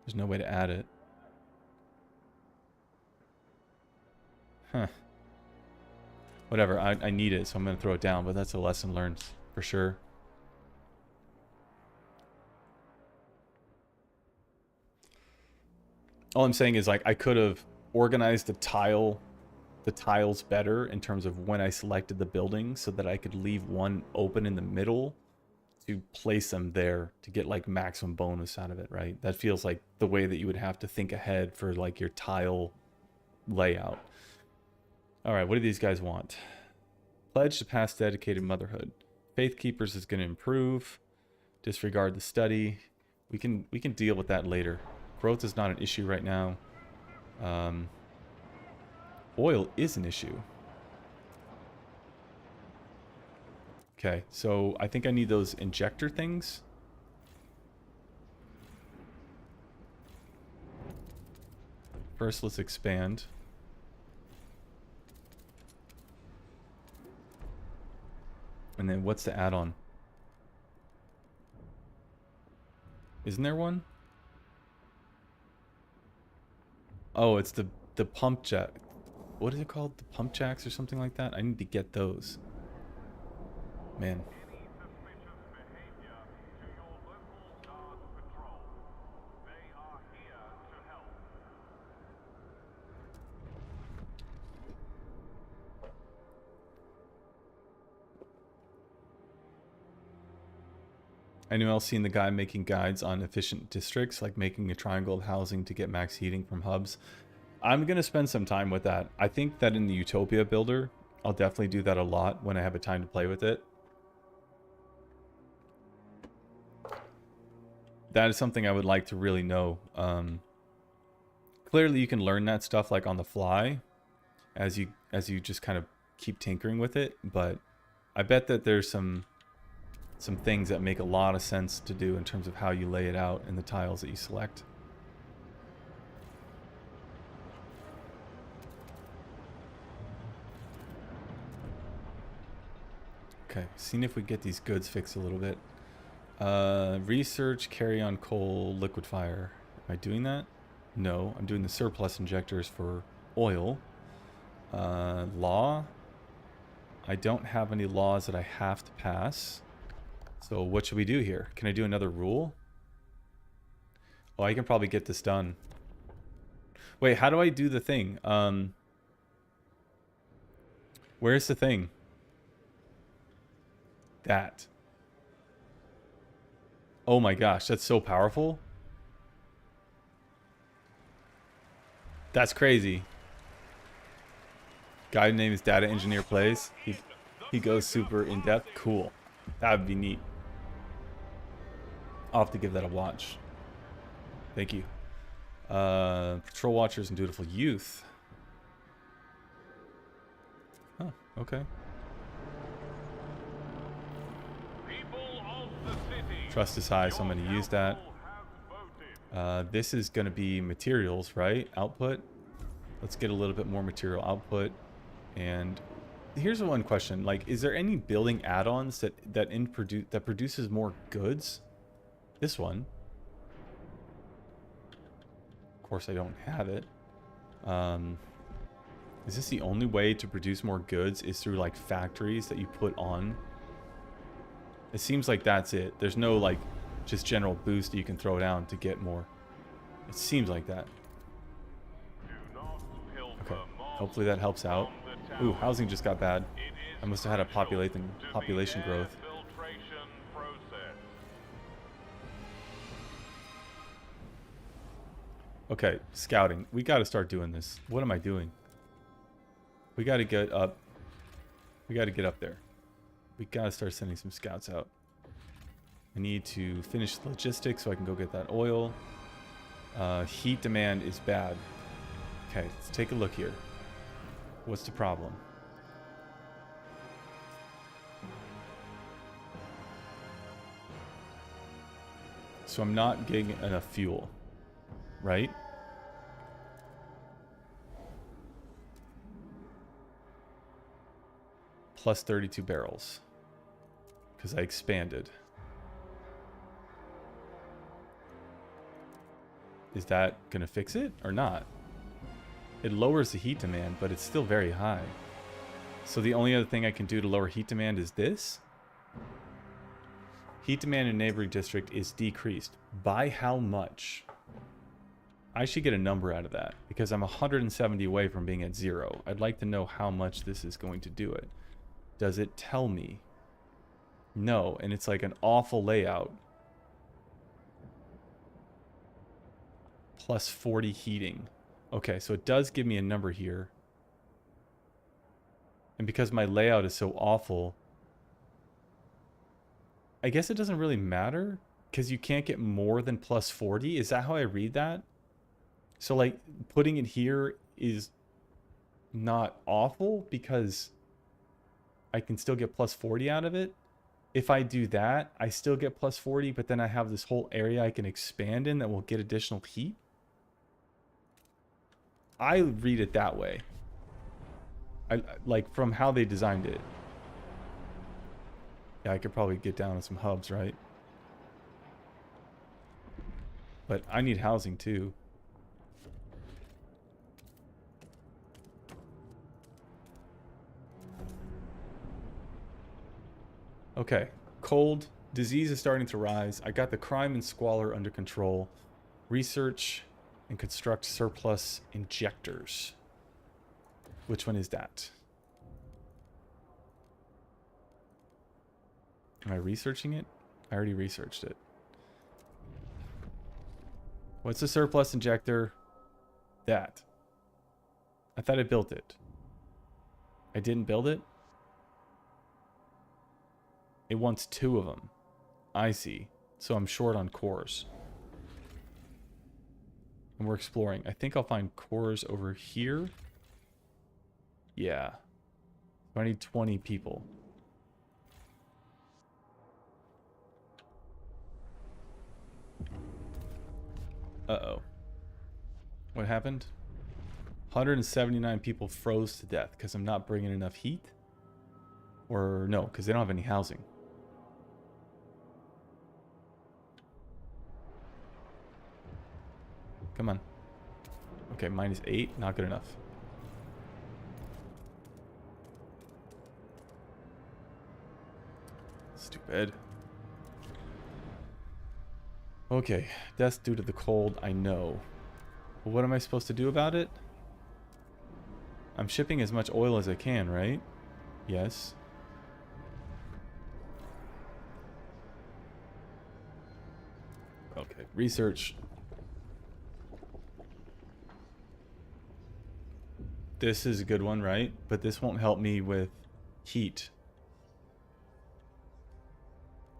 There's no way to add it. Huh. Whatever, I need it, so I'm going to throw it down, but that's a lesson learned for sure. All I'm saying is, like, I could have organized the tiles better in terms of when I selected the building so that I could leave one open in the middle to place them there to get, like, maximum bonus out of it, right? That feels like the way that you would have to think ahead for, like, your tile layout. All right, what do these guys want? Pledge to pass dedicated motherhood. Faith Keepers is going to improve. Disregard the study. We can deal with that later. Growth is not an issue right now. Oil is an issue. Okay, so I think I need those injector things. First, let's expand. And then what's the add-on? Isn't there one? Oh, it's the pump jack. What is it called? The pump jacks or something like that? I need to get those. Man. Any suspicious behavior to your local guard patrol. They are here to help. Anyone else seen the guy making guides on efficient districts, like making a triangle of housing to get max heating from hubs? I'm going to spend some time with that. I think that in the Utopia builder, I'll definitely do that a lot when I have a time to play with it. That is something I would like to really know. Clearly, you can learn that stuff like on the fly as you just kind of keep tinkering with it. But I bet that there's some things that make a lot of sense to do in terms of how you lay it out and the tiles that you select. Okay, seeing if we get these goods fixed a little bit. Research, carry on coal, liquid fire. Am I doing that? No, I'm doing the surplus injectors for oil. Law. I don't have any laws that I have to pass. So what should we do here? Can I do another rule? Oh, I can probably get this done. Wait, how do I do the thing? Where's the thing? That. Oh my gosh, that's so powerful. That's crazy. Guy name is Data Engineer Plays. He goes super in depth. Cool. That would be neat. I'll have to give that a watch. Thank you. Patrol Watchers and Dutiful Youth. Oh, okay. Trust is high, so I'm going to use that. This is going to be materials, right? Output. Let's get a little bit more material output. And here's one question: like, is there any building add-ons that produces more goods? This one. Of course, I don't have it. Is this the only way to produce more goods? Is through like factories that you put on? It seems like that's it. There's no like just general boost that you can throw down to get more. It seems like that. Okay. Hopefully that helps out. Ooh, housing just got bad. I must have had a population growth. Okay, scouting. We got to start doing this. What am I doing? We got to get up. We got to get up there. We got to start sending some scouts out. I need to finish the logistics so I can go get that oil. Heat demand is bad. Okay, let's take a look here. What's the problem? So I'm not getting enough fuel, right? Plus 32 barrels. Because I expanded. Is that going to fix it or not? It lowers the heat demand, but it's still very high. So the only other thing I can do to lower heat demand is this. Heat demand in neighboring district is decreased. By how much? I should get a number out of that because I'm 170 away from being at 0. I'd like to know how much this is going to do it. Does it tell me? No, and it's like an awful layout. Plus 40 heating. Okay, so it does give me a number here. And because my layout is so awful, I guess it doesn't really matter because you can't get more than plus 40. Is that how I read that? So like putting it here is not awful because I can still get plus 40 out of it. If I do that, I still get plus 40, but then I have this whole area I can expand in that will get additional heat. I read it that way. I like from how they designed it. Yeah, I could probably get down on some hubs, right? But I need housing too. Okay, cold. Disease is starting to rise. I got the crime and squalor under control. Research and construct surplus injectors. Which one is that? Am I researching it? I already researched it. What's the surplus injector? That. I thought I built it. I didn't build it? It wants 2 of them. I see. So I'm short on cores. And we're exploring. I think I'll find cores over here. Yeah. So I need 20 people. Uh-oh. What happened? 179 people froze to death because I'm not bringing enough heat? Or no, because they don't have any housing. Come on. Okay, -8. Not good enough. Stupid. Okay, deaths due to the cold, I know. But what am I supposed to do about it? I'm shipping as much oil as I can, right? Yes. Okay, research. This is a good one, right? But this won't help me with heat.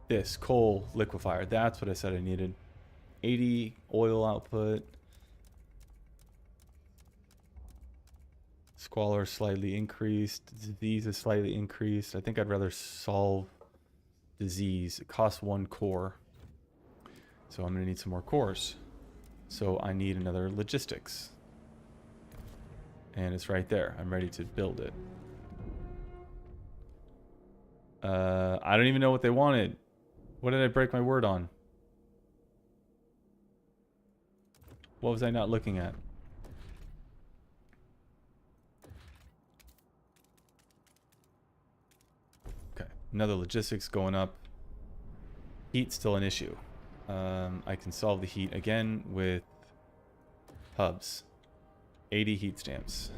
This, coal liquefier. That's what I said I needed. 80 oil output. Squalor slightly increased. Disease is slightly increased. I think I'd rather solve disease. It costs 1 core. So I'm going to need some more cores. So I need another logistics. And it's right there. I'm ready to build it. I don't even know what they wanted. What did I break my word on? What was I not looking at? Okay, another logistics going up. Heat's still an issue. I can solve the heat again with hubs. 80 heat stamps.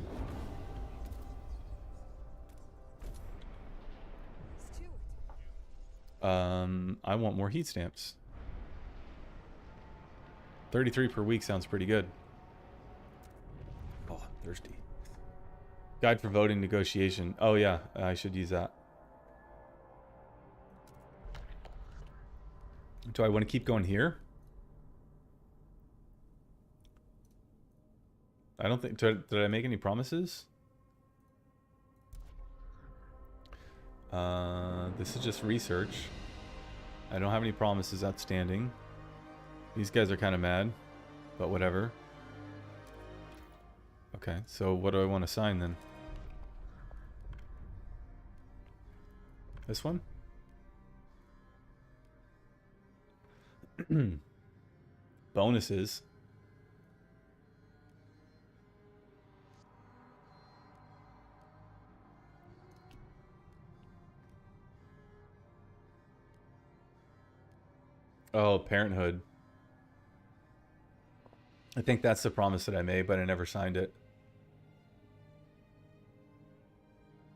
I want more heat stamps. 33 per week sounds pretty good. Oh, thirsty. Guide for voting negotiation. Oh yeah, I should use that. Do I want to keep going here? I don't think... Did I make any promises? This is just research. I don't have any promises outstanding. These guys are kind of mad, but whatever. Okay, so what do I want to sign then? This one? Bonuses. Oh, Parenthood. I think that's the promise that I made, but I never signed it.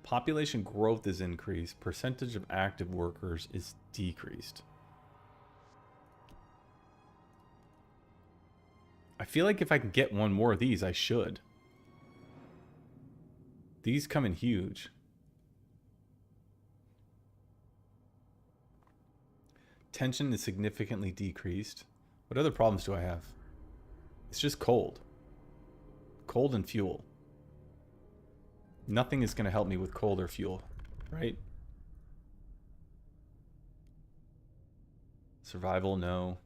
Population growth is increased. Percentage of active workers is decreased. I feel like if I can get one more of these, I should. These come in huge. Tension is significantly decreased. What other problems do I have? It's just cold. Cold and fuel. Nothing is going to help me with cold or fuel, right? Survival, no.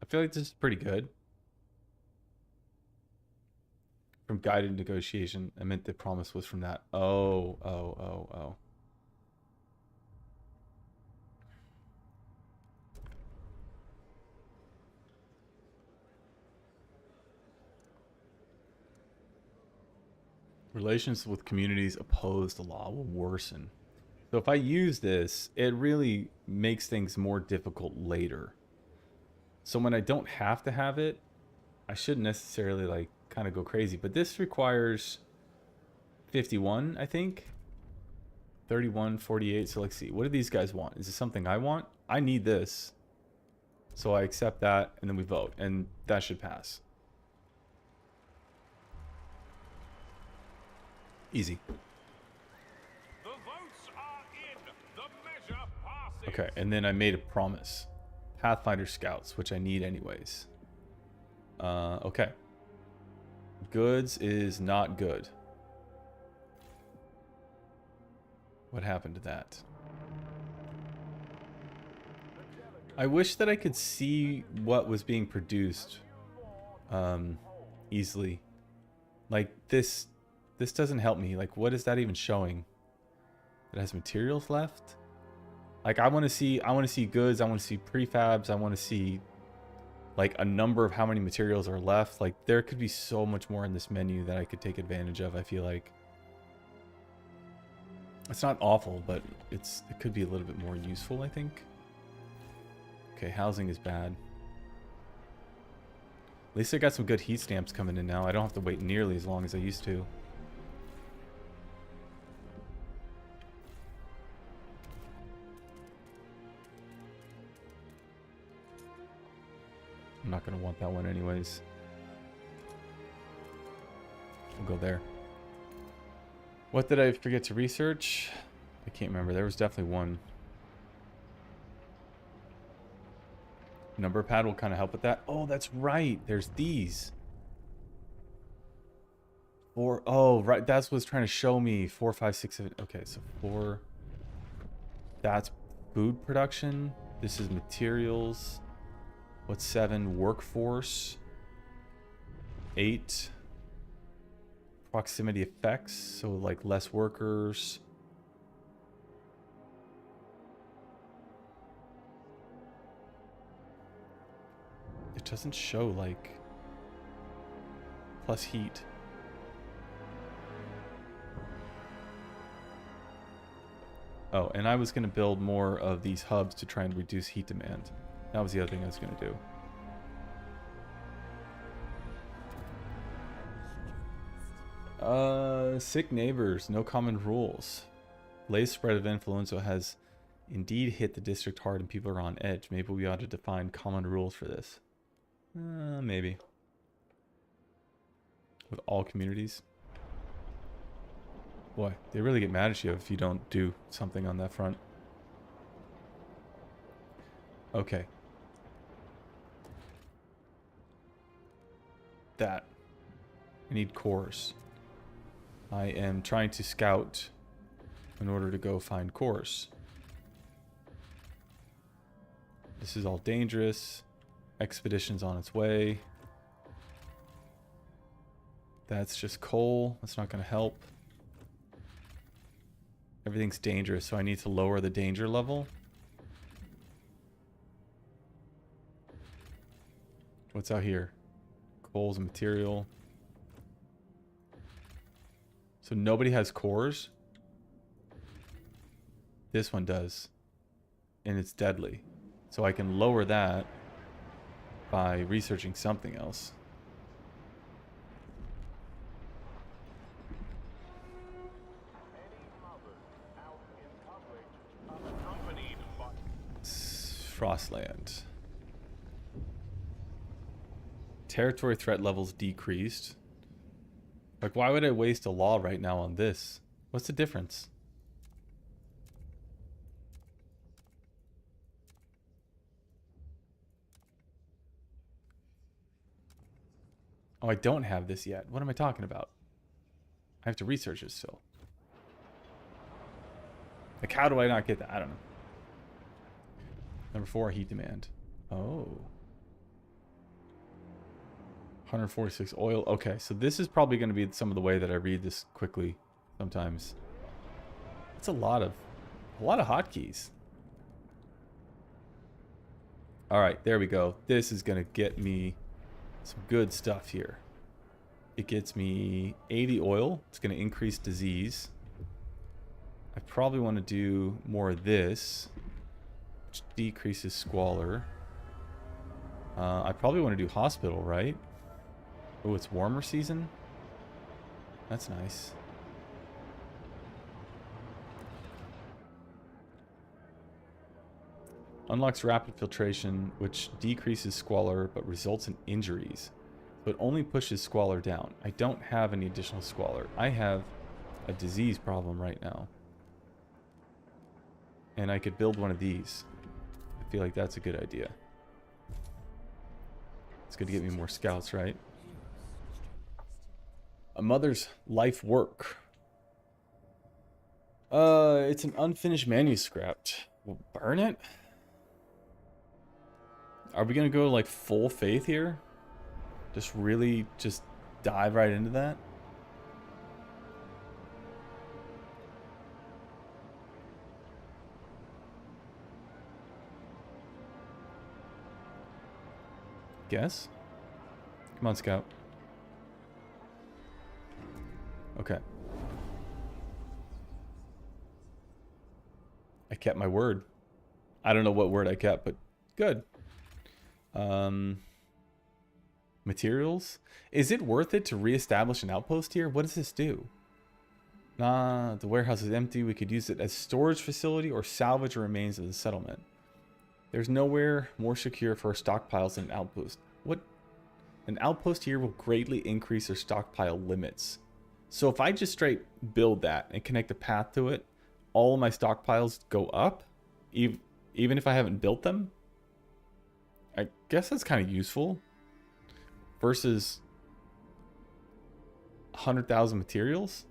I feel like this is pretty good. From guided negotiation, I meant the promise was from that. Oh. Relations with communities opposed to law will worsen. So if I use this, it really makes things more difficult later. So when I don't have to have it, I shouldn't necessarily like kind of go crazy. But this requires 51, I think. 31, 48. So let's see. What do these guys want? Is this something I want? I need this. So I accept that and then we vote. And that should pass. Easy. The votes are in. The measure passes. Okay, and then I made a promise. Pathfinder Scouts, which I need anyways. Okay. Goods is not good. What happened to that? I wish that I could see what was being produced easily. Like this doesn't help me. Like what is that even showing? It has materials left? Like I want to see goods, I want to see prefabs, I want to see like a number of how many materials are left. Like there could be so much more in this menu that I could take advantage of. I feel like it's not awful, but it could be a little bit more useful, I think. Okay, housing is bad. At least I got some good heat stamps coming in now. I don't have to wait nearly as long as I used to. I'm not going to want that one anyways. We'll go there. What did I forget to research? I can't remember. There was definitely one. Number pad will kind of help with that. Oh, that's right. There's these. Oh, right. That's what's trying to show me. 4, 5, 6, 7. Okay, so 4. That's food production. This is materials. What's 7? Workforce. 8. Proximity effects. So like less workers. It doesn't show like plus heat. Oh, and I was going to build more of these hubs to try and reduce heat demand. That was the other thing I was going to do. Sick neighbors, no common rules. Latest spread of influenza has indeed hit the district hard and people are on edge. Maybe we ought to define common rules for this. Maybe. With all communities. Boy, they really get mad at you if you don't do something on that front. Okay. That. I need cores. I am trying to scout in order to go find cores. This is all dangerous. Expedition's on its way. That's just coal. That's not going to help. Everything's dangerous, so I need to lower the danger level. What's out here? Coal's a material. So nobody has cores? This one does. And it's deadly. So I can lower that by researching something else. Frostland. Territory threat levels decreased. Like, why would I waste a law right now on this? What's the difference? Oh, I don't have this yet. What am I talking about? I have to research it still. Like, how do I not get that? I don't know. Number 4, heat demand. Oh. 146 oil. Okay, so this is probably going to be some of the way that I read this quickly sometimes. It's a lot of hotkeys. All right, there we go. This is going to get me some good stuff here. It gets me 80 oil. It's going to increase disease. I probably want to do more of this, which decreases squalor. I probably want to do hospital, right? Oh, it's warmer season? That's nice. Unlocks rapid filtration, which decreases squalor but results in injuries. But only pushes squalor down. I don't have any additional squalor. I have a disease problem right now. And I could build one of these. I feel like that's a good idea. It's going to get me more scouts, right? A mother's life work. It's an unfinished manuscript. We'll burn it? Are we going to go like full faith here? Just really just dive right into that? Guess? Come on, Scout. Okay. I kept my word. I don't know what word I kept, but good. Materials? Is it worth it to reestablish an outpost here? What does this do? Nah, the warehouse is empty. We could use it as storage facility or salvage the remains of the settlement. There's nowhere more secure for our stockpiles than an outpost. What? An outpost here will greatly increase our stockpile limits. So if I just straight build that and connect a path to it, all of my stockpiles go up, even if I haven't built them? I guess that's kind of useful. Versus 100,000 materials?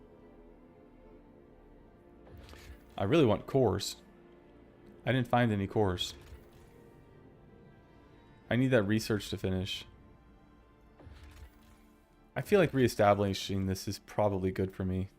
I really want cores. I didn't find any cores. I need that research to finish. I feel like reestablishing this is probably good for me.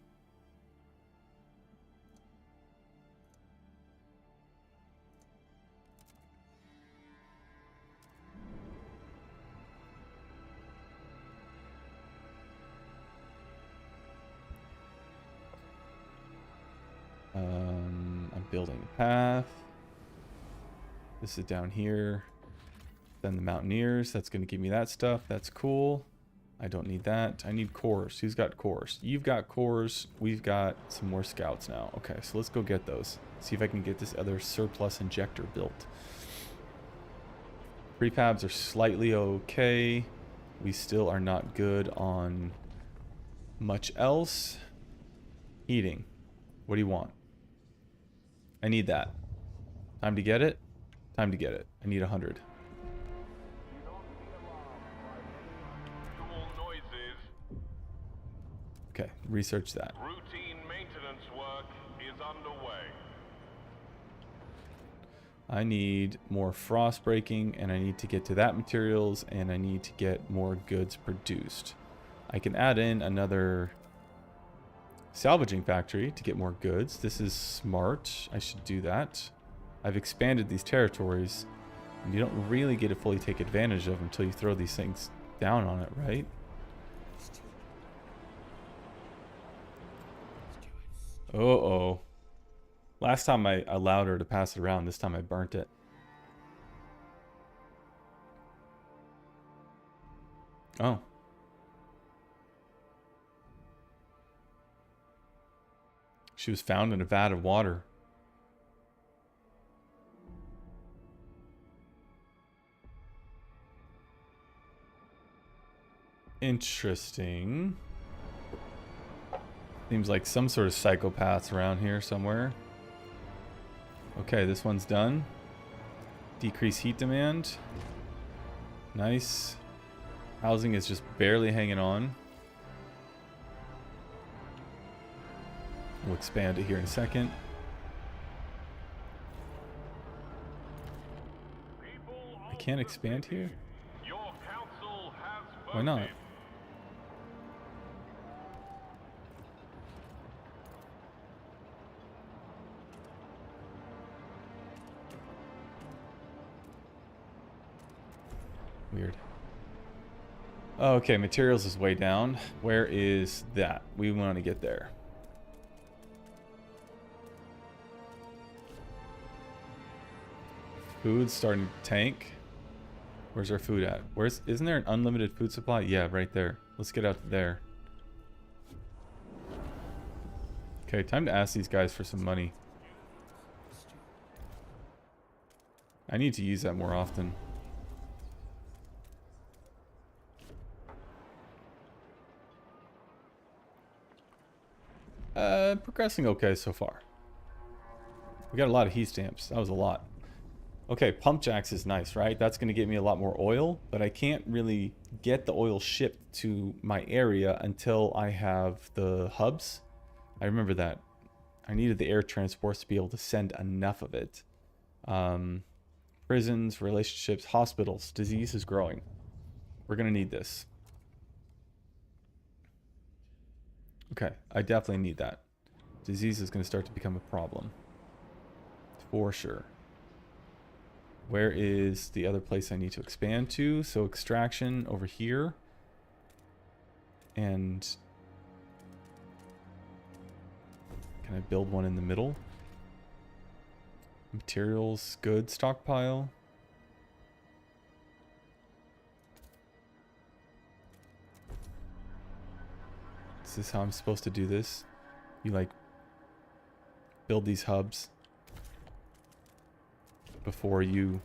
I'm building a path. This is down here. Then the Mountaineers. That's going to give me that stuff. That's cool. I don't need that. I need cores. Who's got cores? You've got cores. We've got some more scouts now. Okay, so let's go get those. See if I can get this other surplus injector built. Prefabs are slightly okay. We still are not good on much else. Heating. What do you want? I need that. Time to get it? Time to get it. I need 100. Okay, research that. Routine maintenance work is underway. I need more frost breaking, and I need to get to that materials, and I need to get more goods produced. I can add in another salvaging factory to get more goods. This is smart. I should do that. I've expanded these territories, and you don't really get to fully take advantage of until you throw these things down on it, right? Uh-oh. Last time I allowed her to pass it around. This time I burnt it. Oh. She was found in a vat of water. Interesting. Seems like some sort of psychopaths around here somewhere. Okay, this one's done. Decrease heat demand. Nice. Housing is just barely hanging on. We'll expand it here in a second. I can't expand here? Your council has voted. Why not? Weird. Oh, okay, materials is way down. Where is that? We want to get there. Food's starting to tank. Where's our food at? Isn't there an unlimited food supply? Yeah, right there. Let's get out to there. Okay, time to ask these guys for some money. I need to use that more often. Progressing okay so far. We got a lot of heat stamps. That was a lot. Okay, pump jacks is nice, right? That's going to get me a lot more oil, but I can't really get the oil shipped to my area until I have the hubs. I remember that. I needed the air transports to be able to send enough of it. Prisons, relationships, hospitals, disease is growing. We're going to need this. Okay, I definitely need that. Disease is going to start to become a problem. For sure. Where is the other place I need to expand to? So extraction over here. And can I build one in the middle? Materials, goods, stockpile. Is this how I'm supposed to do this? You like build these hubs before you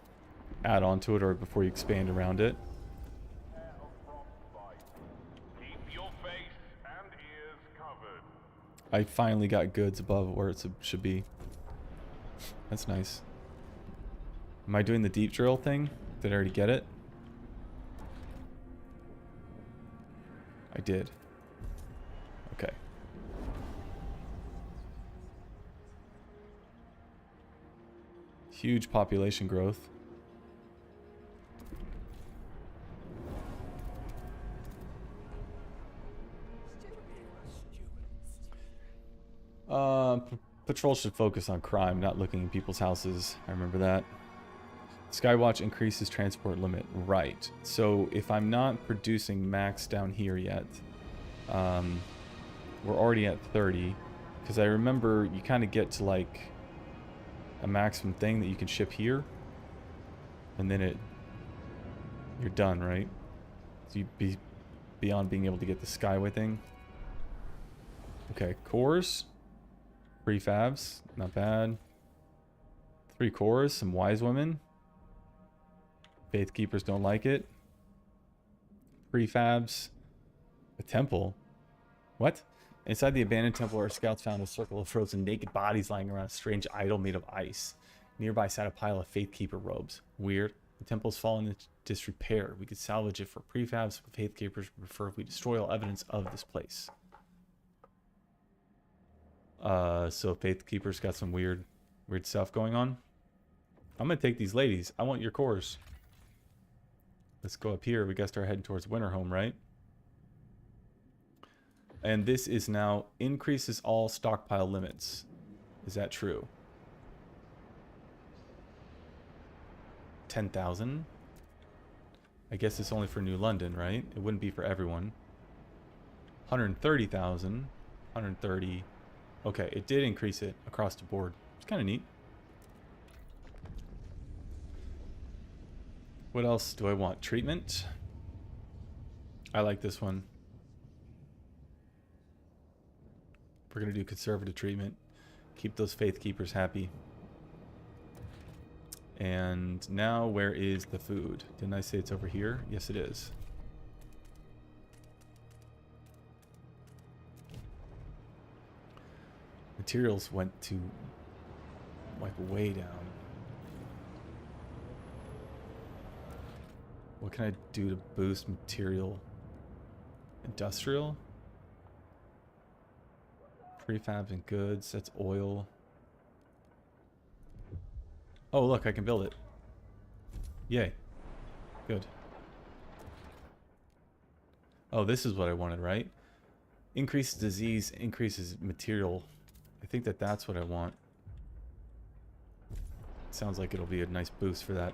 add on to it or before you expand around it. Keep your face and ears covered. I finally got goods above where it should be. That's nice. Am I doing the deep drill thing? Did I already get it? I did. Okay. Huge population growth. Patrol should focus on crime, not looking in people's houses. I remember that. Skywatch increases transport limit. Right. So if I'm not producing max down here yet, we're already at 30. Because I remember you kind of get to like a maximum thing that you can ship here, and then you're done, right? So you'd be beyond being able to get the Skyway thing. Okay, cores, prefabs, not bad. 3 cores, some wise women. Faith keepers don't like it. Prefabs, a temple. What? Inside the abandoned temple, our scouts found a circle of frozen naked bodies lying around a strange idol made of ice. Nearby sat a pile of Faithkeeper robes. Weird. The temple's fallen into disrepair. We could salvage it for prefabs, but Faithkeepers would prefer if we destroy all evidence of this place. So Faithkeepers got some weird stuff going on. I'm gonna take these ladies. I want your cores. Let's go up here. We gotta start heading towards Winterhome, right? And this is now increases all stockpile limits. Is that true? 10,000? I guess it's only for New London, right? It wouldn't be for everyone. 130,000. 130. Okay, it did increase it across the board. It's kind of neat. What else do I want? Treatment. I like this one. We're going to do conservative treatment. Keep those faith keepers happy. And now where is the food? Didn't I say it's over here? Yes, it is. materials went to like way down. What can I do to boost material? Industrial? Prefabs and goods, that's oil. Oh look, I can build it. Yay. Good. Oh, this is what I wanted, right? Increases disease, increases material. I think that that's what I want. Sounds like it'll be a nice boost for that.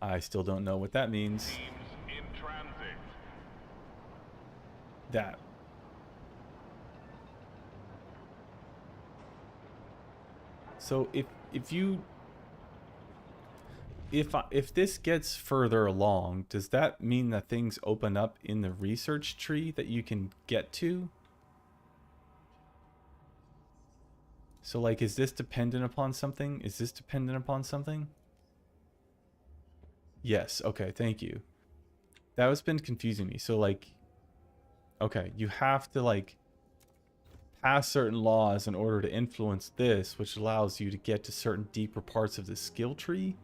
I still don't know what that means. Teams in transit. That. So if this gets further along, does that mean that things open up in the research tree that you can get to? So like, is this dependent upon something? Is this dependent upon something? Yes, okay, thank you. That was been confusing me. So like, okay, you have to like pass certain laws in order to influence this, which allows you to get to certain deeper parts of the skill tree.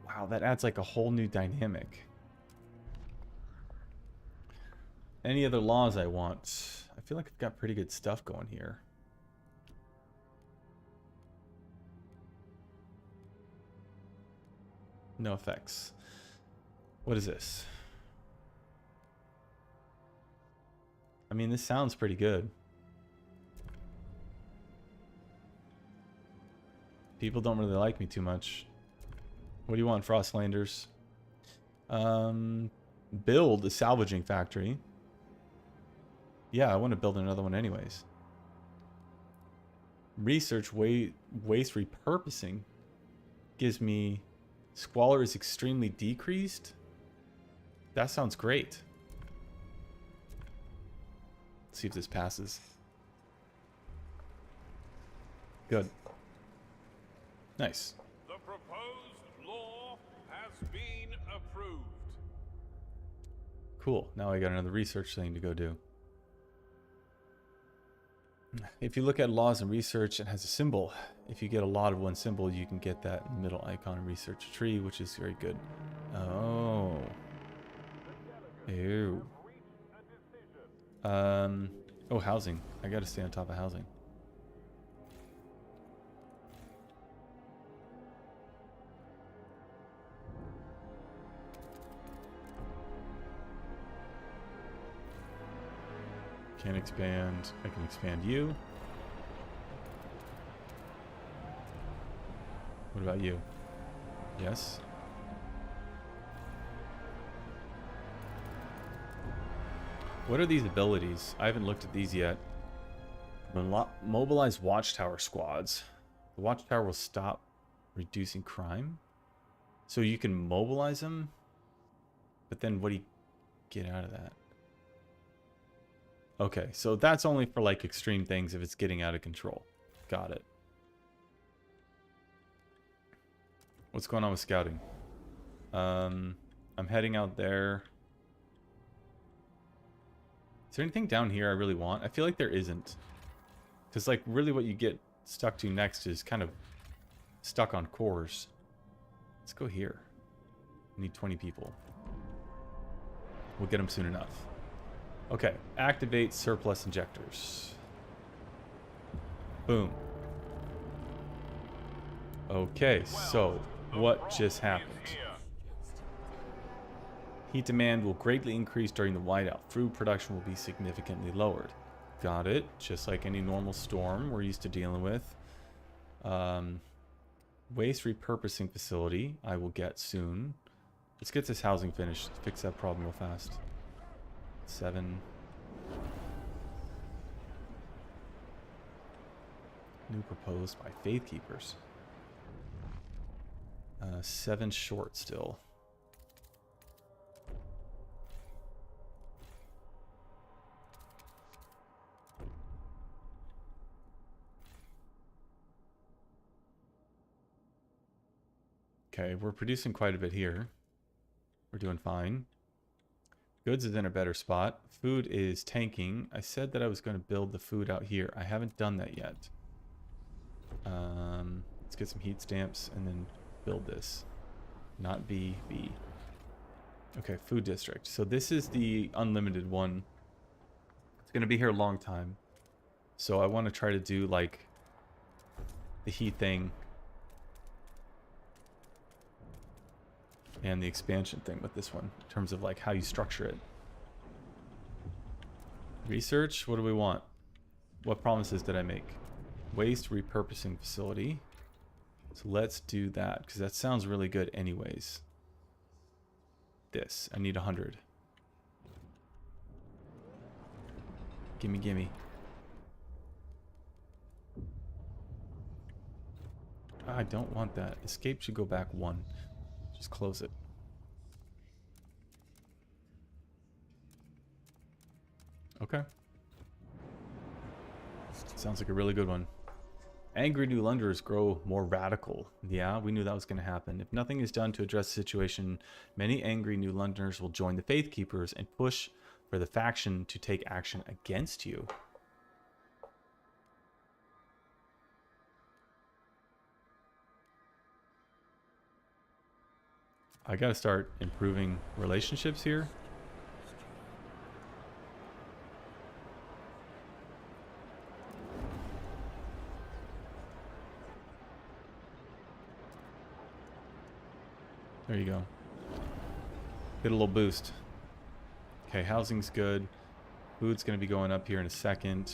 Wow, that adds like a whole new dynamic. Any other laws I want? I feel like I've got pretty good stuff going here. No effects. What is this? I mean, this sounds pretty good. People don't really like me too much. What do you want, Frostlanders? Build a salvaging factory. Yeah, I want to build another one anyways. Research waste repurposing gives me squalor is extremely decreased. That sounds great. Let's see if this passes. Good. Nice. The proposed law has been approved. Cool. Now I got another research thing to go do. If you look at laws and research, it has a symbol. If you get a lot of one symbol, you can get that middle icon research tree, which is very good. Oh. Ew. Oh, housing. I gotta stay on top of housing. Can't expand. I can expand you. What about you? Yes. What are these abilities? I haven't looked at these yet. Mobilize watchtower squads. The watchtower will stop reducing crime. So you can mobilize them, but then what do you get out of that? Okay, so that's only for like extreme things if it's getting out of control. Got it. What's going on with scouting? I'm heading out there. Is there anything down here I really want? I feel like there isn't. Because like really what you get stuck to next is kind of stuck on cores. Let's go here. We need 20 people. We'll get them soon enough. Okay, activate surplus injectors. Boom. Okay, so what just happened? Heat demand will greatly increase during the whiteout. Food production will be significantly lowered. Got it. Just like any normal storm we're used to dealing with. Waste repurposing facility I will get soon. Let's get this housing finished. Fix that problem real fast. 7. New proposed by Faith Keepers. 7 short still. Okay, we're producing quite a bit here. We're doing fine. Goods is in a better spot. Food is tanking. I said that I was going to build the food out here. I haven't done that yet. Let's get some heat stamps and then build this. Not B, B. Okay, food district. So this is the unlimited one. It's going to be here a long time. So I want to try to do like the heat thing and the expansion thing with this one in terms of like how you structure it. Research, what do we want? What promises did I make? Waste repurposing facility. So let's do that because that sounds really good anyways. This, I need 100. Gimme, gimme. I don't want that. Escape should go back 1. Just close it. Okay. Sounds like a really good one. Angry New Londoners grow more radical. Yeah, we knew that was going to happen. If nothing is done to address the situation, many angry New Londoners will join the Faith Keepers and push for the faction to take action against you. I gotta start improving relationships here. There you go. Get a little boost. Okay, housing's good. Food's gonna be going up here in a second.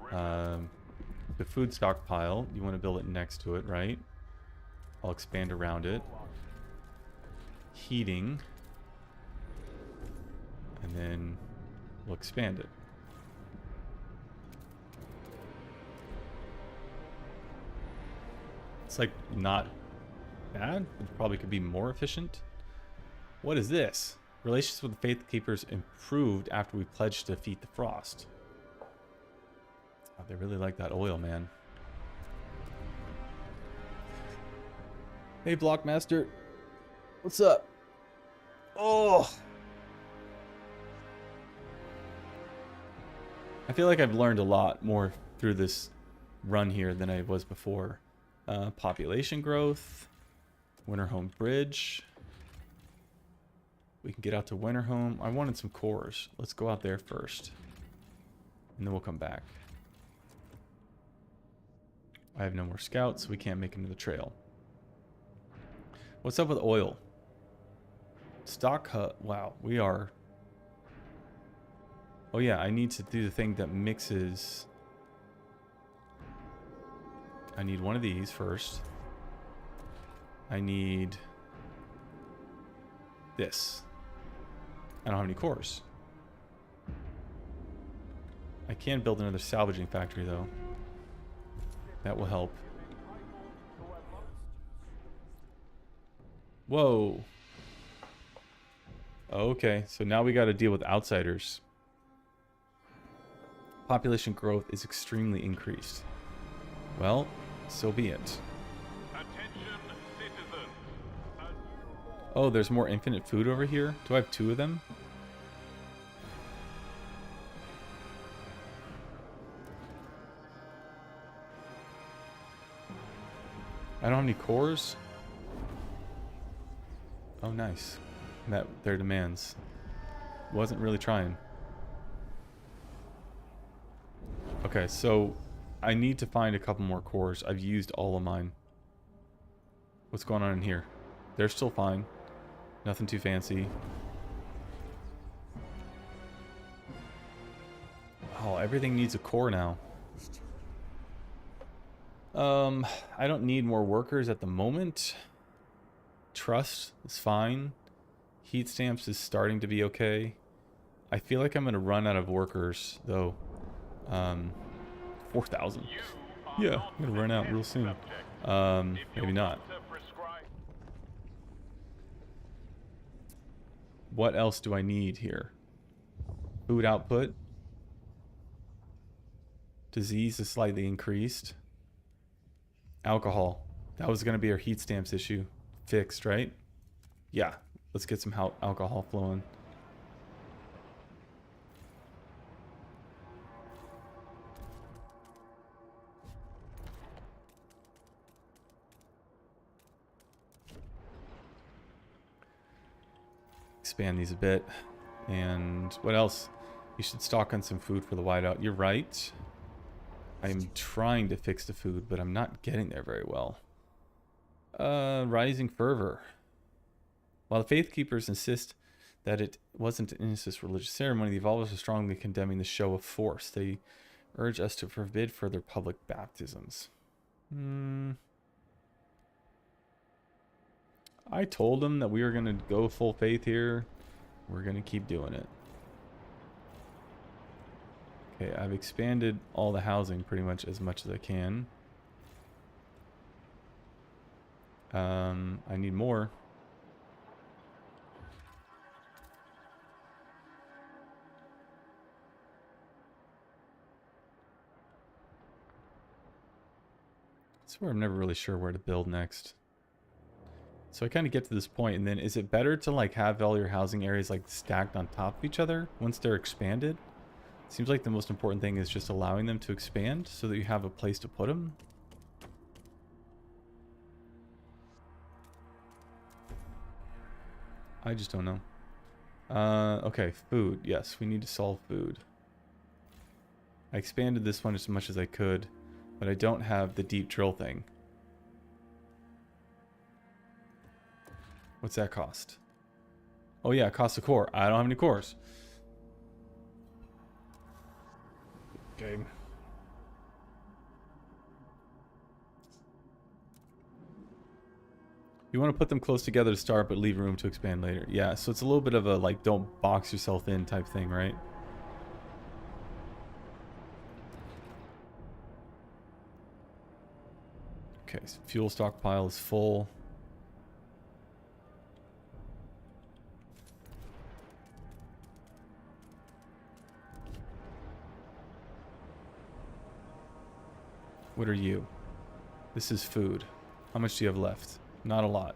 The food stockpile, you want to build it next to it, right? I'll expand around it. Heating. And then we'll expand it. It's like not bad. It probably could be more efficient. What is this? Relations with the Faith Keepers improved after we pledged to defeat the Frost. Oh, they really like that oil, man. Hey, Blockmaster. What's up? Oh! I feel like I've learned a lot more through this run here than I was before. Population growth. Winterhome Bridge. We can get out to Winterhome. I wanted some cores. Let's go out there first. And then we'll come back. I have no more scouts, so we can't make it into the trail. What's up with oil? Stock hut. Wow, we are... Oh yeah, I need to do the thing that mixes... I need one of these first. I need... this. I don't have any cores. I can build another salvaging factory though. That will help. Whoa. Okay, so now we got to deal with outsiders. Population growth is extremely increased. Well, so be it. Attention, citizens. Oh, there's more infinite food over here? Do I have 2 of them? I don't have any cores? Oh, nice. Met their demands. Wasn't really trying. Okay, so I need to find a couple more cores. I've used all of mine. What's going on in here? They're still fine. Nothing too fancy. Oh, everything needs a core now. I don't need more workers at the moment. Trust is fine. Heat stamps is starting to be okay. I feel like I'm going to run out of workers, though. 4,000. Yeah, I'm going to run out real soon. Maybe not. What else do I need here? Food output. Disease is slightly increased. Alcohol. That was going to be our heat stamps issue. Fixed, right? Yeah. Let's get some alcohol flowing. expand these a bit. And what else? You should stock on some food for the whiteout. You're right. I'm trying to fix the food, but I'm not getting there very well. Rising fervor. While the faith keepers insist that it wasn't an innocent religious ceremony, the evolvers are strongly condemning the show of force. They urge us to forbid further public baptisms. I told them that we were going to go full faith here. We're going to keep doing it. Okay, I've expanded all the housing pretty much as I can. I need more. I swear I'm never really sure where to build next. So I kind of get to this point, and then is it better to like have all your housing areas like stacked on top of each other once they're expanded? Seems like the most important thing is just allowing them to expand so that you have a place to put them. I just don't know. Okay, food. Yes, we need to solve food. I expanded this one as much as I could, but I don't have the deep drill thing. What's that cost? Oh yeah, it costs a core. I don't have any cores. Okay. You want to put them close together to start, but leave room to expand later. Yeah, so it's a little bit of a, like, don't box yourself in type thing, right? Okay, so fuel stockpile is full. What are you? This is food. How much do you have left? Not a lot.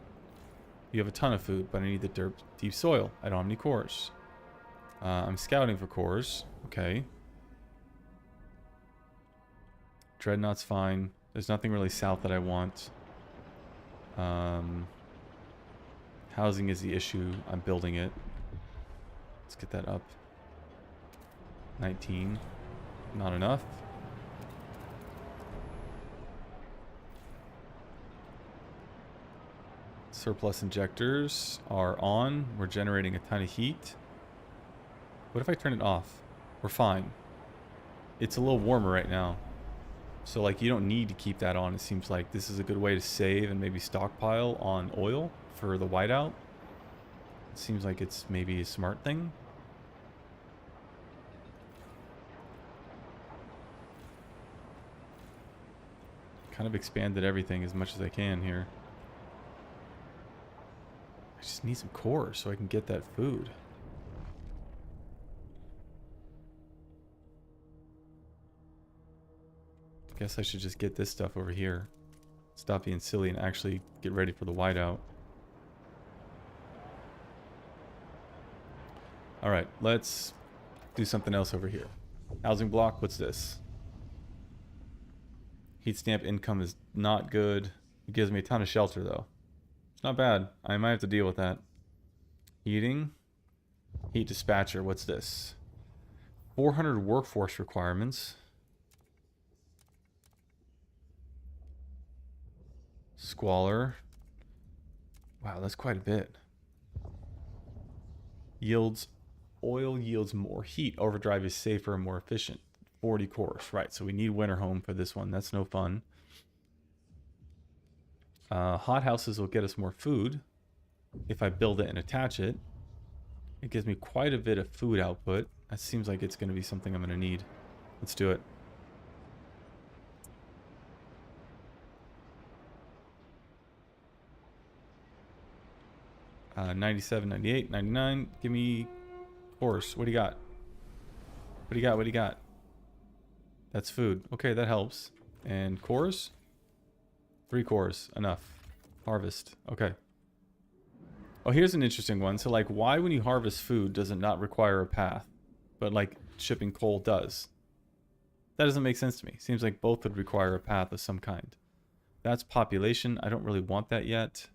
You have a ton of food, but I need the deep soil. I don't have any cores. I'm scouting for cores. Okay. Dreadnought's fine. There's nothing really south that I want. Housing is the issue. I'm building it. Let's get that up. 19. Not enough. Surplus injectors are on. We're generating a ton of heat. What if I turn it off? We're fine. It's a little warmer right now. So like you don't need to keep that on. It seems like this is a good way to save and maybe stockpile on oil for the whiteout. It seems like it's maybe a smart thing. Kind of expanded everything as much as I can here. I just need some cores so I can get that food. Guess I should just get this stuff over here. Stop being silly and actually get ready for the whiteout. Alright, let's do something else over here. Housing block, what's this? Heat stamp income is not good. It gives me a ton of shelter though. It's not bad. I might have to deal with that. Heating. Heat dispatcher, what's this? 400 workforce requirements. Squalor. Wow, that's quite a bit. Yields. Oil yields more heat. Overdrive is safer and more efficient. 40 cores. Right, so we need winter home for this one. That's no fun. Hot houses will get us more food. If I build it and attach it. It gives me quite a bit of food output. That seems like it's going to be something I'm going to need. Let's do it. 97, 98, 99. Give me horse. What do you got? What do you got? What do you got? That's food. Okay, that helps. And cores? 3 cores. Enough. Harvest. Okay. Oh, here's an interesting one. So, like, why when you harvest food does it not require a path? But, like, shipping coal does. That doesn't make sense to me. Seems like both would require a path of some kind. That's population. I don't really want that yet.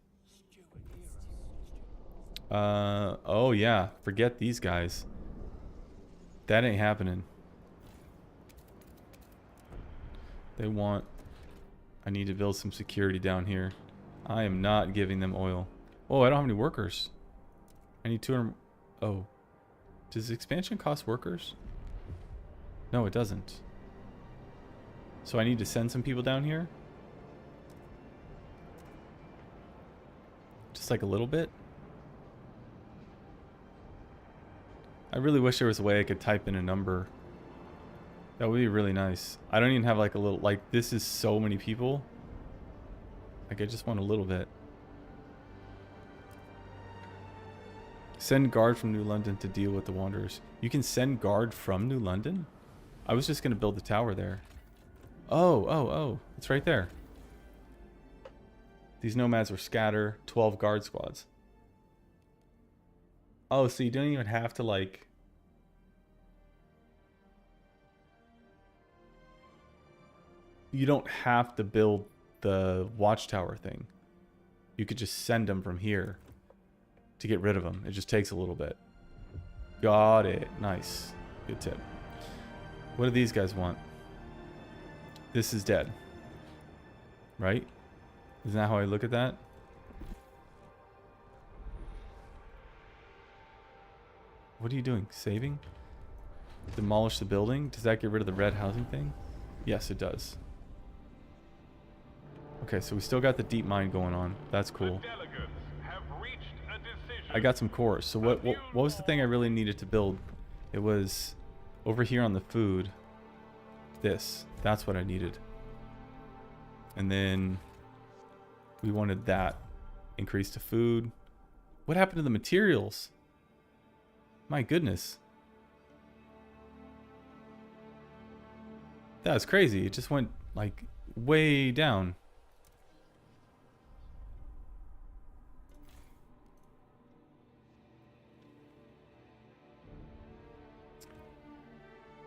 Oh yeah, forget these guys. That ain't happening. They want... I need to build some security down here. I am not giving them oil. Oh, I don't have any workers. I need 200... Oh. Does expansion cost workers? No, it doesn't. So I need to send some people down here? Just like a little bit? I really wish there was a way I could type in a number. That would be really nice. I don't even have like a little... Like, this is so many people. Like, I just want a little bit. Send guard from New London to deal with the Wanderers. You can send guard from New London? I was just going to build the tower there. Oh. It's right there. These nomads will scatter 12 guard squads. Oh, so you don't even have to, like... You don't have to build the watchtower thing. You could just send them from here to get rid of them. It just takes a little bit. Got it. Nice. Good tip. What do these guys want? This is dead. Right? Isn't that how I look at that? What are you doing? Saving? Demolish the building? Does that get rid of the red housing thing? Yes, it does. Okay, so we still got the deep mine going on. That's cool. I got some cores. So what was the thing I really needed to build? It was over here on the food. This. That's what I needed. And then we wanted that. Increase to food. What happened to the materials? My goodness. That's crazy. It just went like way down.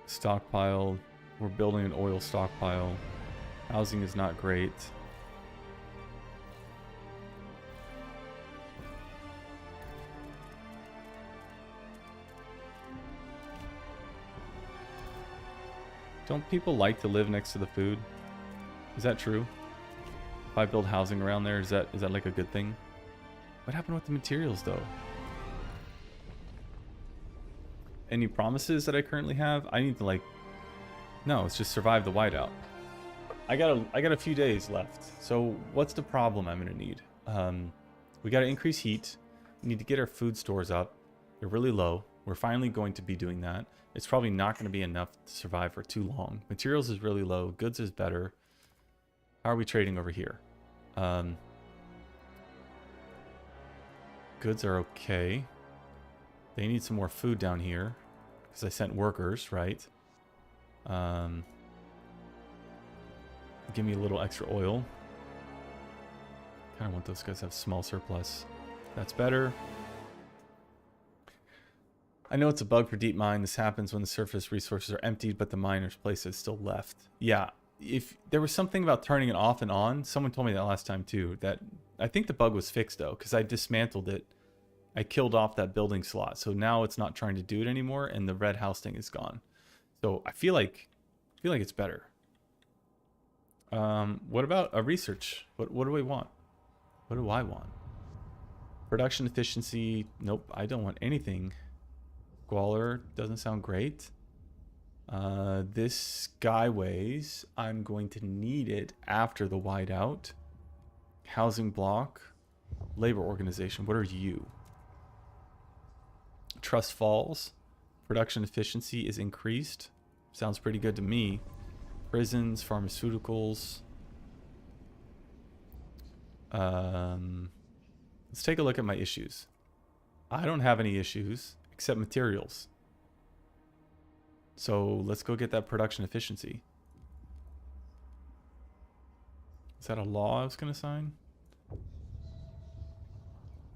Stockpile. We're building an oil stockpile. Housing is not great. Don't people like to live next to the food? Is that true? If I build housing around there, is that like a good thing? What happened with the materials though? Any promises that I currently have? I need to like... No, it's just survive the whiteout. I got a few days left. So what's the problem I'm gonna need? We gotta increase heat. We need to get our food stores up. They're really low. We're finally going to be doing that. It's probably not going to be enough to survive for too long. Materials is really low. Goods is better. How are we trading over here? Goods are okay. They need some more food down here because I sent workers, right? Give me a little extra oil. Kind of want those guys to have small surplus. That's better. I know it's a bug for deep mine. This happens when the surface resources are emptied, but the miner's place is still left. Yeah, if there was something about turning it off and on, someone told me that last time too. That I think the bug was fixed though, because I dismantled it. I killed off that building slot, so now it's not trying to do it anymore, and the red house thing is gone. So I feel like it's better. What about a research? What do we want? What do I want? Production efficiency. Nope, I don't want anything. Squalor doesn't sound great. This skyways, I'm going to need it after the whiteout. Housing block. Labor organization. What are you? Trust falls. Production efficiency is increased. Sounds pretty good to me. Prisons, pharmaceuticals. Let's take a look at my issues. I don't have any issues except materials. So let's go get that production efficiency. Is that a law I was going to sign?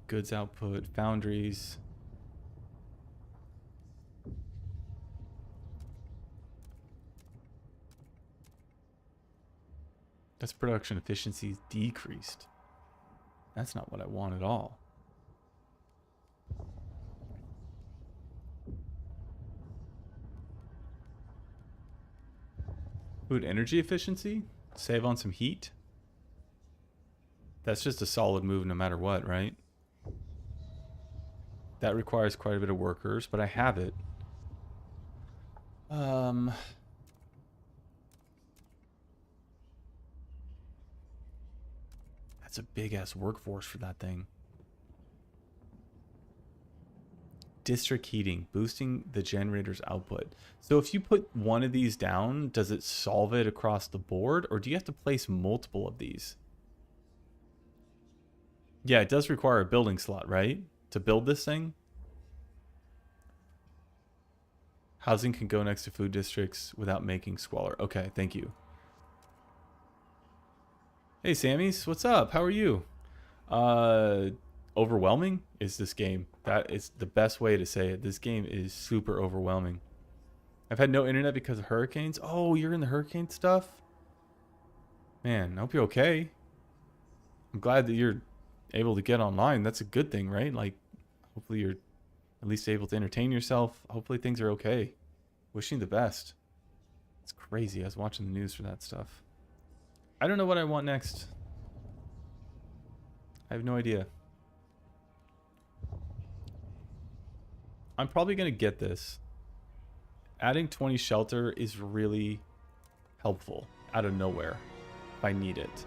Goods output, foundries. That's production efficiency decreased. That's not what I want at all. Food energy efficiency? Save on some heat? That's just a solid move no matter what, right? That requires quite a bit of workers, but I have it. That's a big ass workforce for that thing. District heating, boosting the generator's output. So if you put one of these down, does it solve it across the board, or do you have to place multiple of these? Yeah, it does require a building slot, right? To build this thing? Housing can go next to food districts without making squalor. Okay, thank you. Hey, Sammys, what's up? How are you? Overwhelming is this game. That is the best way to say it. This game is super overwhelming. I've had no internet because of hurricanes. Oh, you're in the hurricane stuff? Man, I hope you're okay. I'm glad that you're able to get online. That's a good thing, right? Like, hopefully you're at least able to entertain yourself. Hopefully things are okay. Wishing the best. It's crazy. I was watching the news for that stuff. I don't know what I want next. I have no idea. I'm probably going to get this. Adding 20 shelter is really helpful out of nowhere if I need it.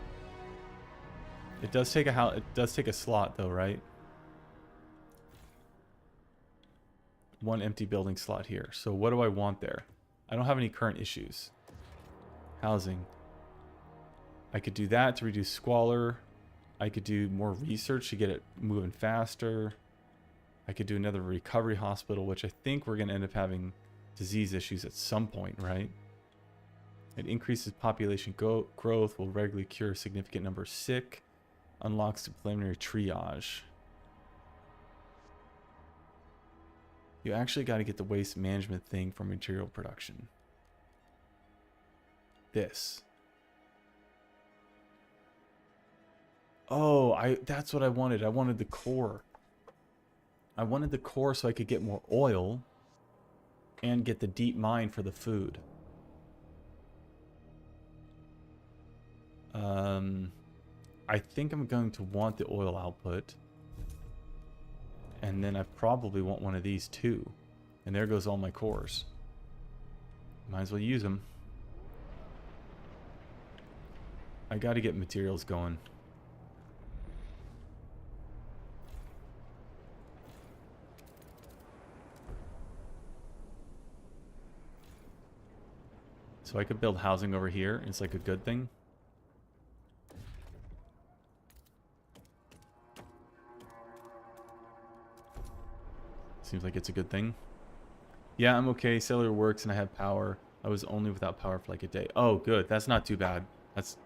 It does take a slot though, right? One empty building slot here. So what do I want there? I don't have any current issues. Housing. I could do that to reduce squalor. I could do more research to get it moving faster. I could do another recovery hospital, which I think we're going to end up having disease issues at some point, right? It increases population growth, will regularly cure a significant number of sick, unlocks the preliminary triage. You actually got to get the waste management thing for material production. This. Oh, that's what I wanted. I wanted the core. I wanted the core so I could get more oil and get the deep mine for the food. I think I'm going to want the oil output. And then I probably want one of these too. And there goes all my cores. Might as well use them. I got to get materials going. So I could build housing over here. It's like a good thing. Seems like it's a good thing. Yeah, I'm okay. Cellular works and I have power. I was only without power for like a day. Oh, good. That's not too bad. That's...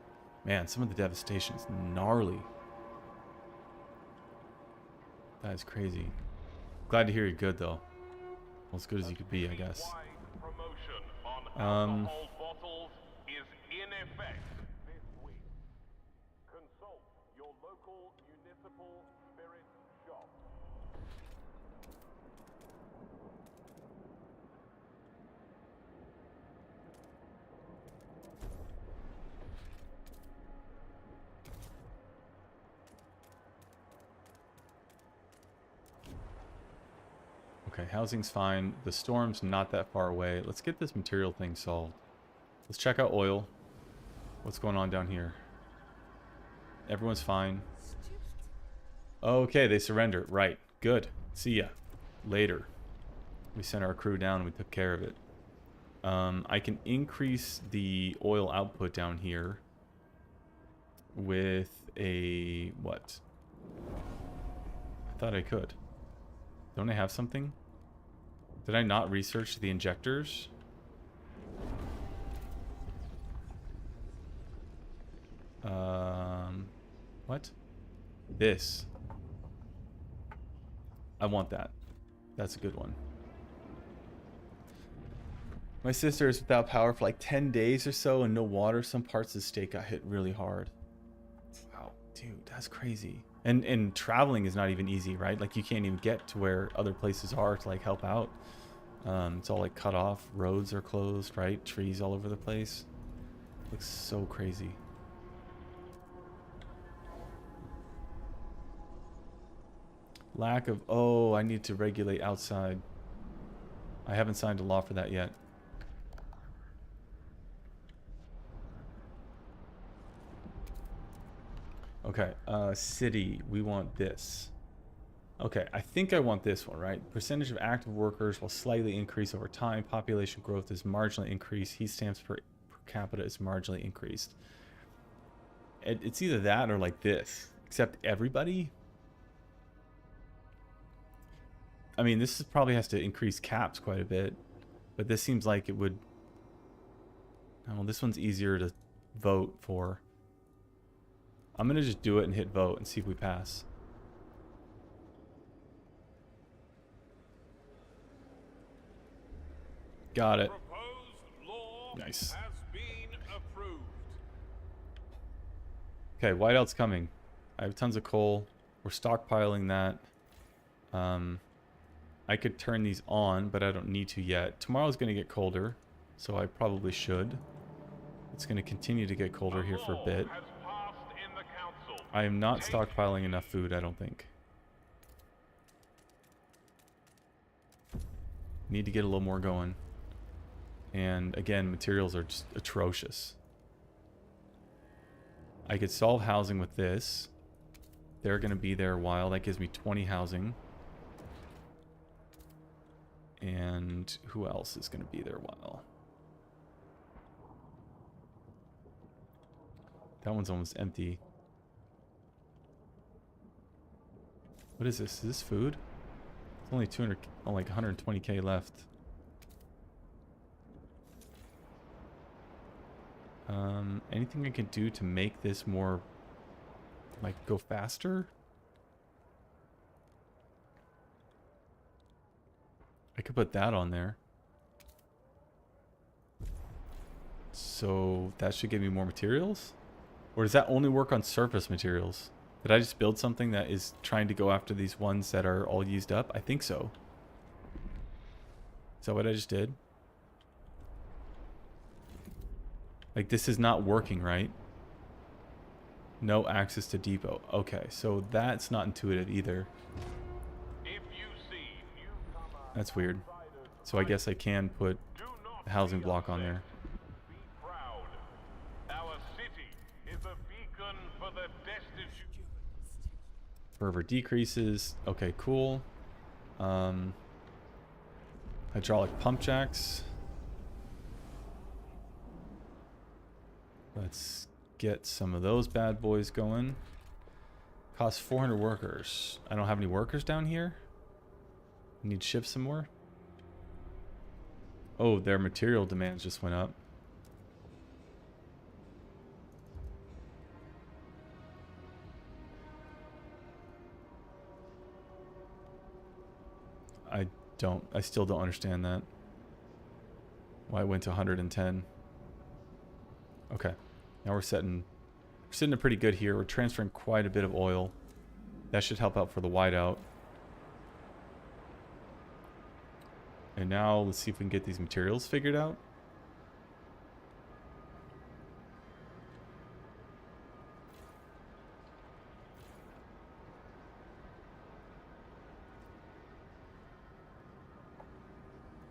Man, some of the devastation is gnarly. That is crazy. Glad to hear you're good, though. Well, as good as you could be, I guess. Bottles is in effect this week. Consult your local municipal spirit shop. Okay, housing's fine. The storm's not that far away. Let's get this material thing solved. Let's check out oil. What's going on down here? Everyone's fine. Okay, they surrender. Right. Good. See ya. Later. We sent our crew down and we took care of it. I can increase the oil output down here with a... what? I thought I could. Don't I have something? Did I not research the injectors? What? This. I want that. That's a good one. My sister is without power for like 10 days or so and no water. Some parts of the state got hit really hard. Wow, dude, that's crazy. And traveling is not even easy, right? Like you can't even get to where other places are to like help out. It's all like cut off. Roads are closed, right? Trees all over the place. Looks so crazy. Lack of... Oh, I need to regulate outside. I haven't signed a law for that yet. Okay, city, we want this. Okay, I think I want this one, right? Percentage of active workers will slightly increase over time. Population growth is marginally increased. Heat stamps per capita is marginally increased. It's either that or like this. Except everybody? I mean, this probably has to increase caps quite a bit. But this seems like it would... Oh, this one's easier to vote for. I'm going to just do it and hit vote and see if we pass. Got it. Proposed law Nice. has been approved. Okay, Whiteout's coming. I have tons of coal. We're stockpiling that. I could turn these on, but I don't need to yet. Tomorrow's going to get colder, so I probably should. It's going to continue to get colder here for a bit. Has passed in the council. I am not stockpiling enough food, I don't think. Need to get a little more going. And again, materials are just atrocious. I could solve housing with this. They're going to be there a while. That gives me 20 housing. And who else is going to be there a while? That one's almost empty. What is this? Is this food? It's only 200, oh, like 120k left. Anything I can do to make this more, like, go faster? I could put that on there. So that should give me more materials? Or does that only work on surface materials? Did I just build something that is trying to go after these ones that are all used up? I think so. Is that what I just did? Like, this is not working, right? No access to depot. Okay, so that's not intuitive either. If you see newcomer That's weird. So I guess I can put do not a housing be block on upset. there. Be proud. Our city is a beacon for the destitute. Fervor decreases. Okay, cool. Hydraulic pump jacks. Let's get some of those bad boys going. Costs 400 workers. I don't have any workers down here. Need to ship some more. Oh, their material demands just went up. I still don't understand that. Why it went to 110. Okay. Now we're sitting pretty good here. We're transferring quite a bit of oil. That should help out for the whiteout. And now let's see if we can get these materials figured out.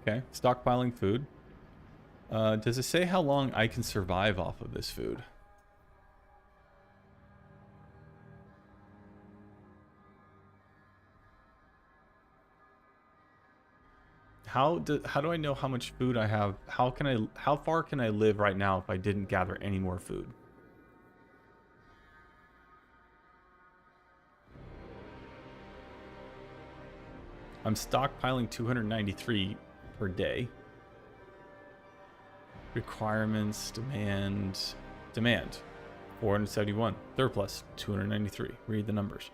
Okay, stockpiling food. Does it say how long I can survive off of this food? How do I know how much food I have? How far can I live right now if I didn't gather any more food? I'm stockpiling 293 per day. Requirements, demand 471, surplus 293. Read the numbers.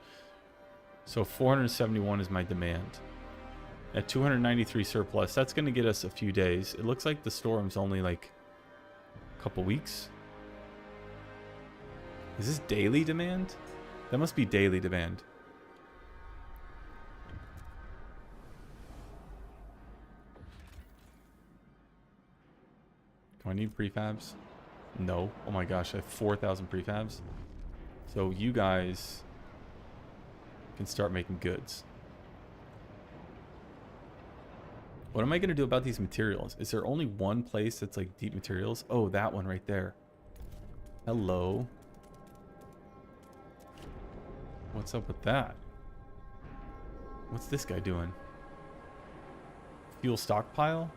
So 471 is my demand. At 293 surplus, that's going to get us a few days. It looks like the storm's only like a couple weeks. Is this daily demand? That must be daily demand. Do I need prefabs? No. Oh my gosh, I have 4,000 prefabs. So you guys can start making goods. What am I going to do about these materials? Is there only one place that's like deep materials? Oh, that one right there. Hello. What's up with that? What's this guy doing? Fuel stockpile?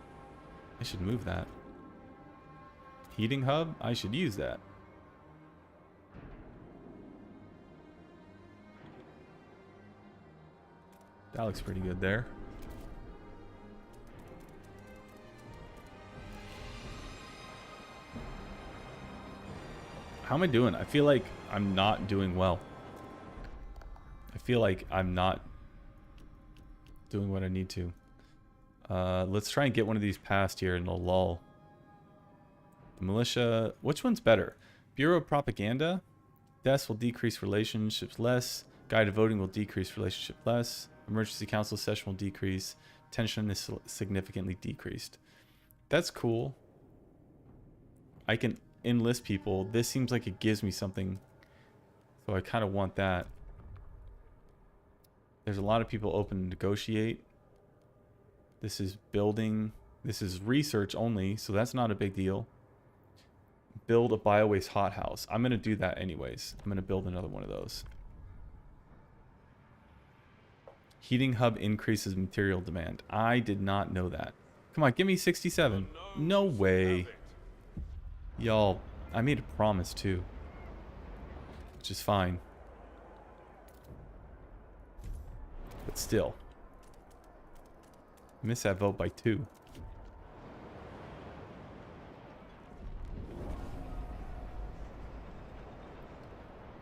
I should move that. Heating hub? I should use that. That looks pretty good there. How am I doing? I feel like I'm not doing well. I feel like I'm not doing what I need to. Let's try and get one of these passed here in the lull. The militia. Which one's better? Bureau of Propaganda. Deaths will decrease relationships less. Guided voting will decrease relationship less. Emergency council session will decrease. Tension is significantly decreased. That's cool. I can enlist people. This seems like it gives me something. So I kind of want that. There's a lot of people open to negotiate. This is building. This is research only, so that's not a big deal. Build a biowaste hothouse. I'm going to do that anyways. I'm going to build another one of those. Heating hub increases material demand. I did not know that. Come on, give me 67. No way. Y'all, I made a promise too. Which is fine. But still. Miss that vote by 2.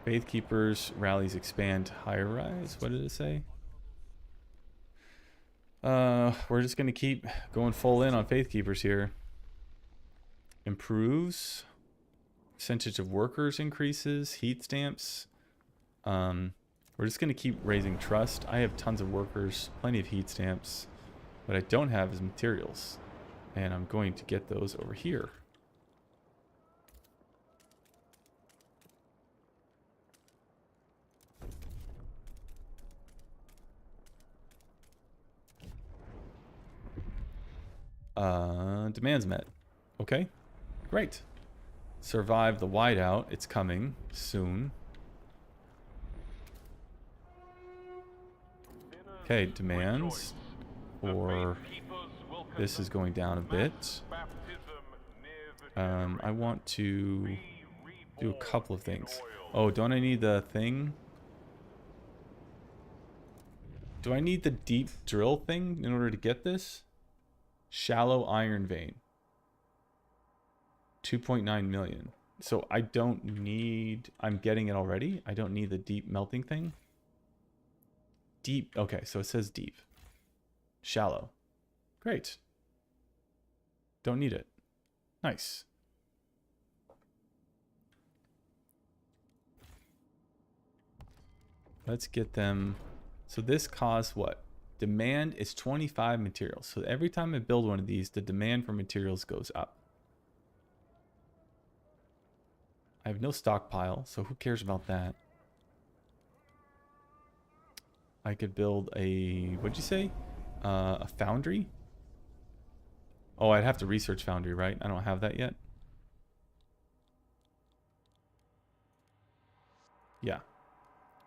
Faithkeepers rallies expand higher rise. What did it say? We're just gonna keep going full in on Faithkeepers here. Improves. Percentage of workers increases. Heat stamps. We're just gonna keep raising trust. I have tons of workers, plenty of heat stamps. What I don't have is materials. And I'm going to get those over here. Demands met. Okay, great. Survive the whiteout. It's coming soon. Okay, demands. Or this is going down a bit. I want to do a couple of things. Oh, don't I need the thing? Do I need the deep drill thing in order to get this? Shallow iron vein. 2.9 million. So I don't need... I'm getting it already. I don't need the deep melting thing. Deep. Okay, so it says deep. Shallow. Great. Don't need it. Nice. Let's get them... So this costs what? Demand is 25 materials. So every time I build one of these, the demand for materials goes up. I have no stockpile, so who cares about that? I could build a... What'd you say? A foundry? Oh, I'd have to research foundry, right? I don't have that yet. Yeah.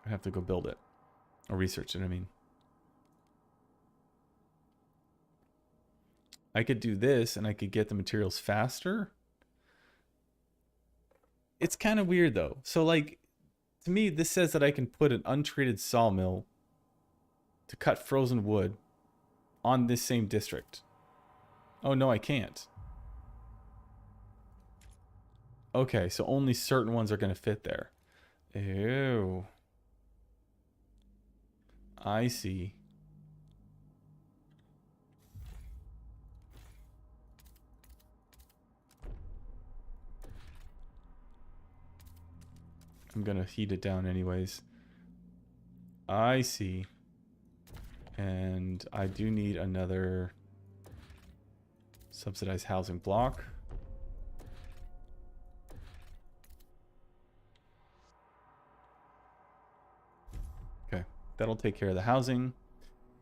I have to go build it. Or research it, I mean. I could do this and I could get the materials faster. It's kind of weird though. So like, to me, this says that I can put an untreated sawmill to cut frozen wood on this same district. Oh no, I can't. Okay, so only certain ones are going to fit there. Ew. I see. I'm gonna heat it down anyways. I see. And I do need another subsidized housing block. That'll take care of the housing.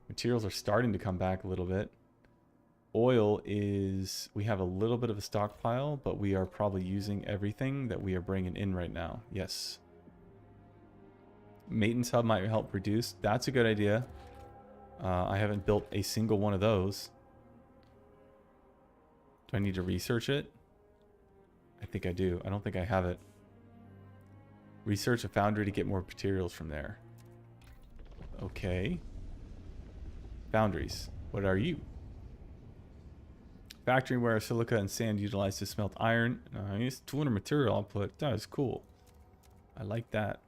Materials are starting to come back a little bit. Oil is, we have a little bit of a stockpile, but we are probably using everything that we are bringing in right now. Yes. Maintenance hub might help reduce. That's a good idea. I haven't built a single one of those. Do I need to research it? I think I do. I don't think I have it. Research a foundry to get more materials from there. Okay. Foundries. What are you? Factory where silica and sand utilized to smelt iron. Nice. 200 material output. That is cool. I like that.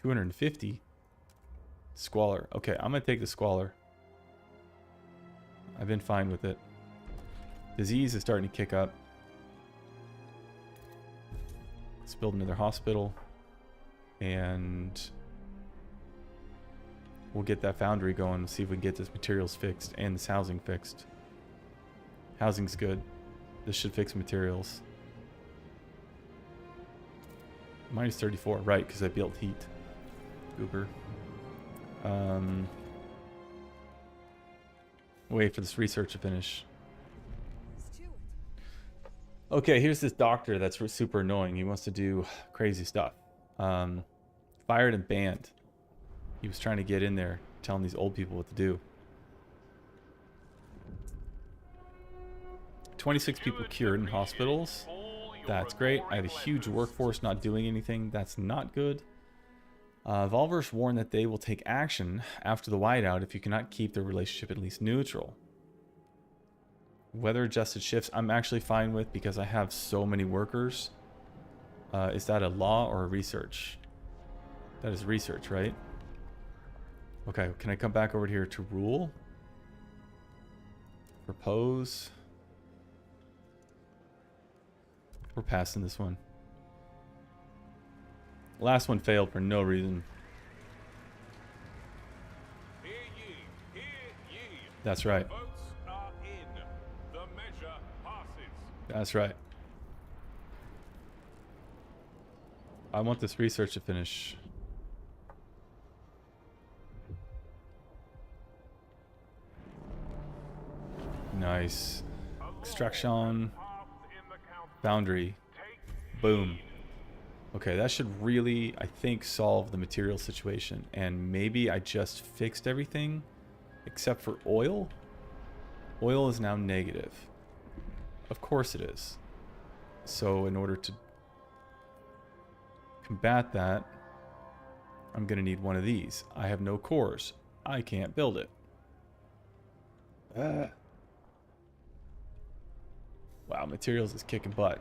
250. Squalor. Okay, I'm going to take the squalor. I've been fine with it. Disease is starting to kick up. Let's build another hospital. And we'll get that foundry going and see if we can get this materials fixed and this housing fixed. Housing's good. This should fix materials. Minus 34, right, because I built heat. Goober. Wait for this research to finish. Okay, here's this doctor that's super annoying. He wants to do crazy stuff. Fired and banned. He was trying to get in there, telling these old people what to do. 26 people cured in hospitals. That's great. I have a huge workforce not doing anything. That's not good. Volvers warn that they will take action after the whiteout if you cannot keep their relationship at least neutral. Weather adjusted shifts I'm actually fine with because I have so many workers. Is that a law or a research? That is research, right? Okay, can I come back over here to rule? Propose. We're passing this one. Last one failed for no reason. Hear ye, hear ye. That's right. Votes are in. The measure passes. That's right. I want this research to finish. Nice. Extraction. Foundry. Boom. Okay, that should really, I think, solve the material situation. And maybe I just fixed everything except for oil. Oil is now negative. Of course it is. So in order to combat that, I'm going to need one of these. I have no cores. I can't build it. Wow, materials is kicking butt.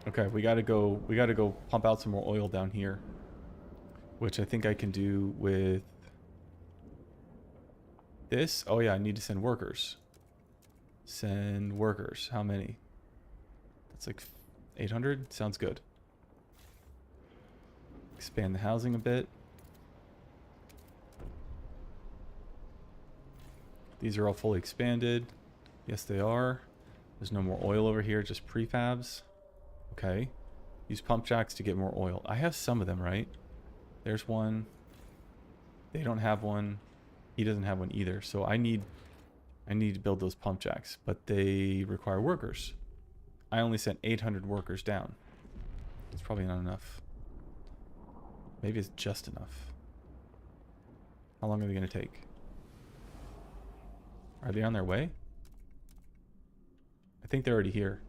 Okay, we gotta go pump out some more oil down here. Which I think I can do with this. Oh yeah, I need to send workers. Send workers. How many? That's like 800? Sounds good. Expand the housing a bit. These are all fully expanded. Yes, they are. There's no more oil over here, just prefabs. Okay. Use pump jacks to get more oil. I have some of them, right? There's one. They don't have one. He doesn't have one either. So I need to build those pump jacks, but they require workers. I only sent 800 workers down. It's probably not enough. Maybe it's just enough. How long are they going to take? Are they on their way? I think they're already here.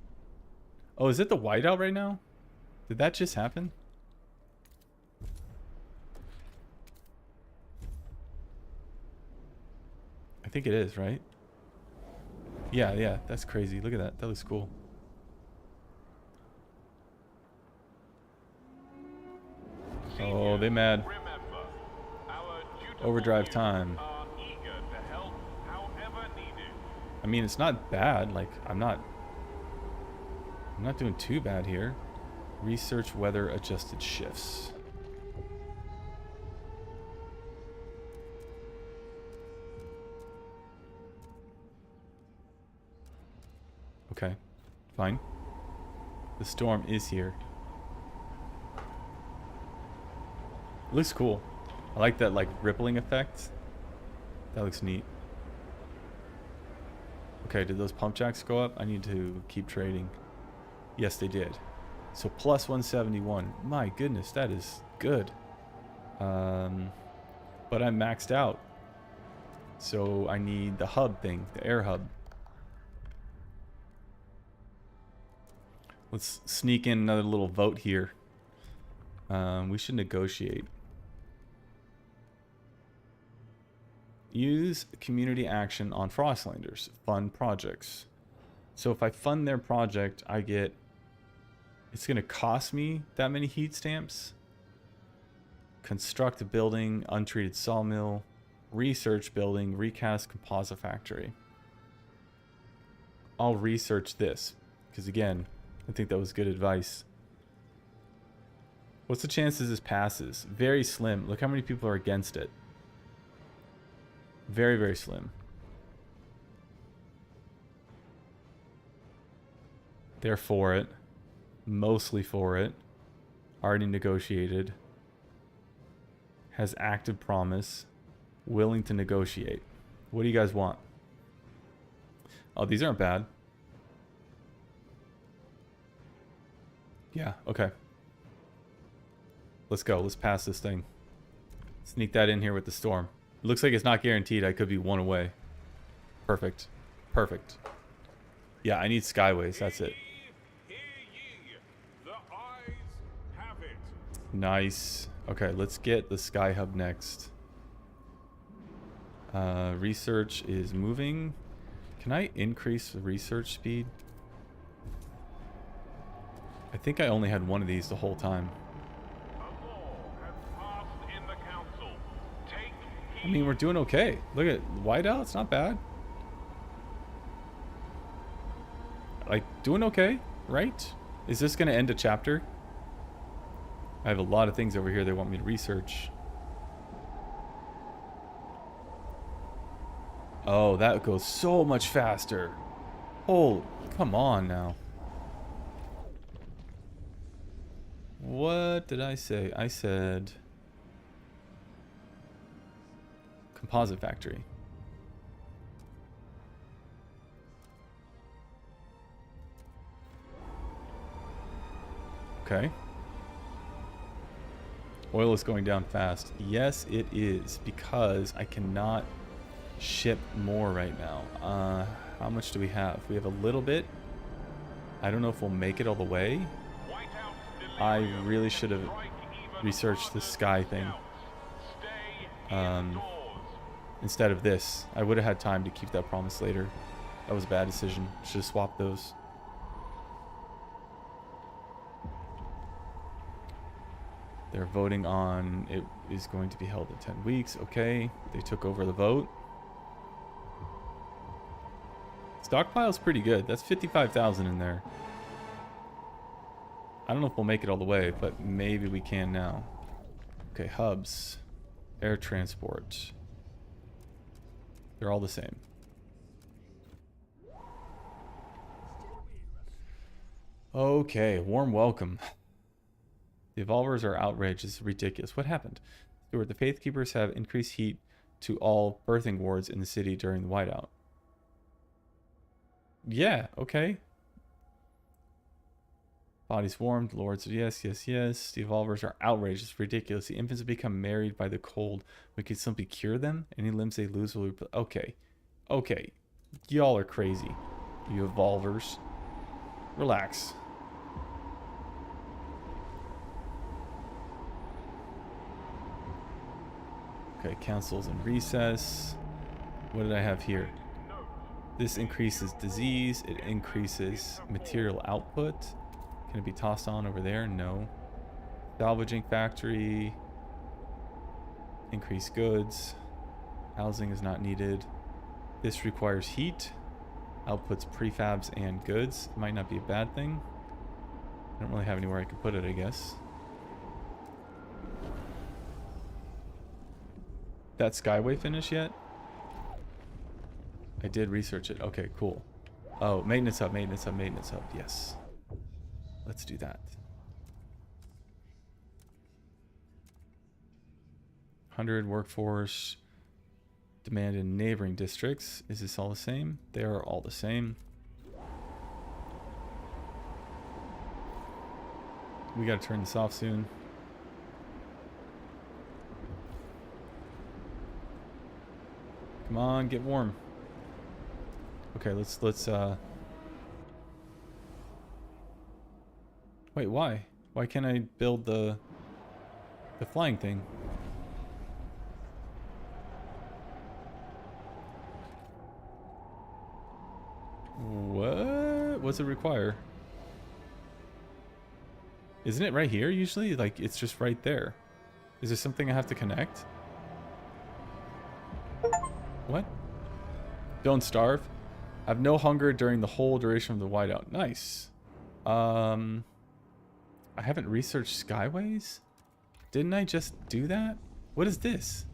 Oh, is it the whiteout right now? Did that just happen? I think it is, right? Yeah, that's crazy. Look at that. That looks cool. Oh, they mad. Overdrive time. I mean, it's not bad. Like, I'm not doing too bad here. Research weather adjusted shifts. Okay, fine. The storm is here. looks cool. I like that like rippling effect. That looks neat. Okay, did those pump jacks go up? I need to keep trading. Yes, they did. So plus 171. My goodness, that is good. But I'm maxed out. So I need the hub thing, the air hub. Let's sneak in another little vote here. We should negotiate. Use community action on Frostlanders. Fund projects. So if I fund their project, I get... It's going to cost me that many heat stamps. Construct a building, untreated sawmill, research building, recast composite factory. I'll research this. Because again, I think that was good advice. What's the chances this passes? Very slim. Look how many people are against it. Very, very slim. They're for it. Mostly for it. Already negotiated. Has active promise. Willing to negotiate. What do you guys want? Oh, these aren't bad. Yeah, okay. Let's go. Let's pass this thing. Sneak that in here with the storm. It looks like it's not guaranteed. I could be one away. Perfect. Perfect. Yeah, I need skyways. That's it. Hear ye, the eyes have it. Nice. Okay, let's get the sky hub next. Research is moving. Can I increase the research speed? I think I only had one of these the whole time. A law has passed in the council. Take I mean, we're doing okay. Look at Whiteout. It's not bad. Like, doing okay, right? Is this going to end a chapter? I have a lot of things over here they want me to research. Oh, that goes so much faster. Oh, come on now. What did I say? I said composite factory. Okay. Oil is going down fast. Yes, it is, because I cannot ship more right now. How much do we have? We have a little bit. I don't know if we'll make it all the way. I really should have researched the sky thing instead of this. I would have had time to keep that promise later. That was a bad decision. Should have swapped those. They're voting on it is going to be held in 10 weeks. Okay, they took over the vote. Stockpile's pretty good. That's 55,000 in there. I don't know if we'll make it all the way, but maybe we can now. Okay, hubs. Air transport. They're all the same. Okay, warm welcome. The evolvers are outraged. It's ridiculous. What happened? Stuart, the Faithkeepers have increased heat to all birthing wards in the city during the whiteout. Yeah, okay. Bodies warmed. Lords, yes, yes, yes. The evolvers are outraged. It's ridiculous. The infants have become married by the cold. We could simply cure them. Any limbs they lose will be... Okay. Okay. Y'all are crazy. You evolvers. Relax. Okay, council's in recess. What did I have here? This increases disease. It increases material output. Can it be tossed on over there? No. Salvaging factory. Increase goods. Housing is not needed. This requires heat. Outputs prefabs and goods. Might not be a bad thing. I don't really have anywhere I can put it, I guess. That Skyway finish yet? I did research it. Okay, cool. Oh, maintenance hub, maintenance hub, maintenance hub. Yes. Let's do that. 100 workforce demand in neighboring districts. Is this all the same? They are all the same. We gotta turn this off soon. Come on, get warm. Okay, let's wait, why? Why can't I build the flying thing? What? What's it require? Isn't it right here usually? Like, it's just right there. Is there something I have to connect? What? Don't starve. I have no hunger during the whole duration of the whiteout. Nice. I haven't researched skyways? Didn't I just do that? What is this?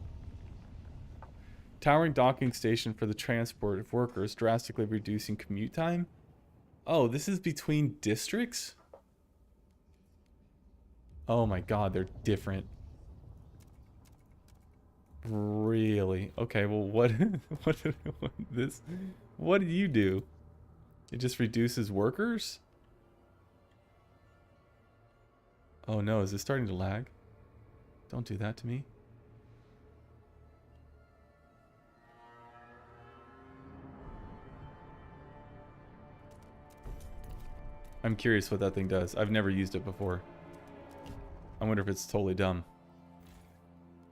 Towering docking station for the transport of workers, drastically reducing commute time. Oh, this is between districts? Oh my god, they're different. Really? Okay, well what what did you do? It just reduces workers? Oh no, is this starting to lag? Don't do that to me. I'm curious what that thing does. I've never used it before. I wonder if it's totally dumb.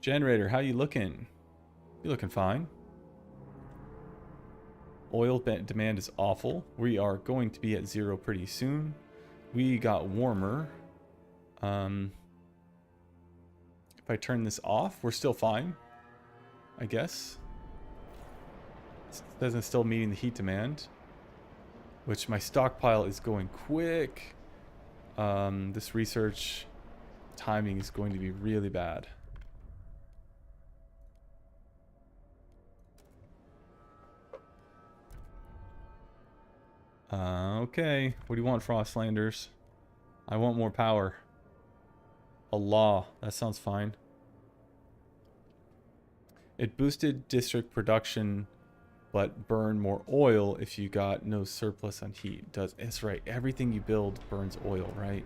Generator, how you looking? You looking fine. Oil demand is awful. We are going to be at 0 pretty soon. We got warmer. If I turn this off, we're still fine, I guess. It doesn't still meeting the heat demand, which my stockpile is going quick. This research timing is going to be really bad. Okay, what do you want, Frostlanders? I want more power. A law, that sounds fine. It boosted district production, but burned more oil if you got no surplus on heat. That's right, everything you build burns oil, right?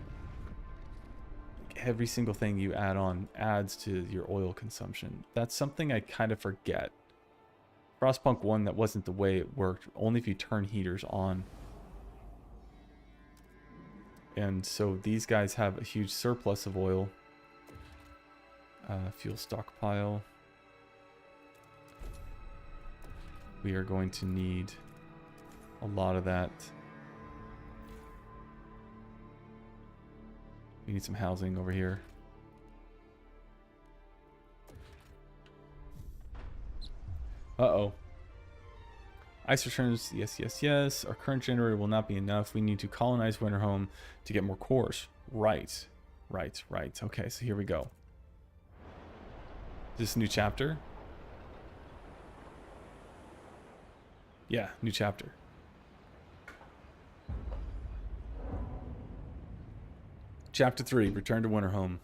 Every single thing you add on adds to your oil consumption. That's something I kind of forget. Frostpunk 1, that wasn't the way it worked. Only if you turn heaters on. And so these guys have a huge surplus of oil. Fuel stockpile. We are going to need a lot of that. We need some housing over here. Uh-oh. Ice returns. Yes, yes, yes. Our current generator will not be enough. We need to colonize Winterhome to get more cores. Right. Right, right. Okay, so here we go. Is this a new chapter? Yeah, new chapter. Chapter 3, Return to Winterhome.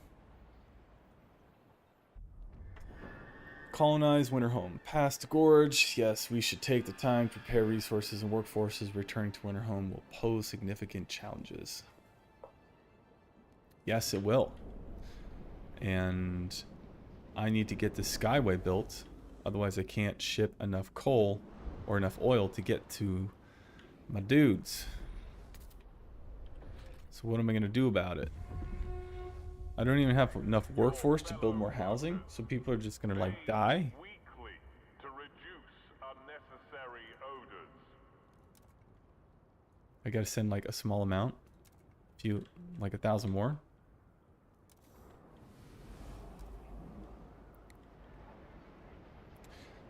Colonize Winterhome. Past Gorge. Yes, we should take the time to prepare resources and workforces. Returning to Winterhome will pose significant challenges. Yes, it will. And I need to get the Skyway built. Otherwise, I can't ship enough coal or enough oil to get to my dudes. So what am I going to do about it? I don't even have enough workforce to build more housing, so people are just gonna like die. Weekly to reduce unnecessary odors. I gotta send like a small amount, like 1,000 more.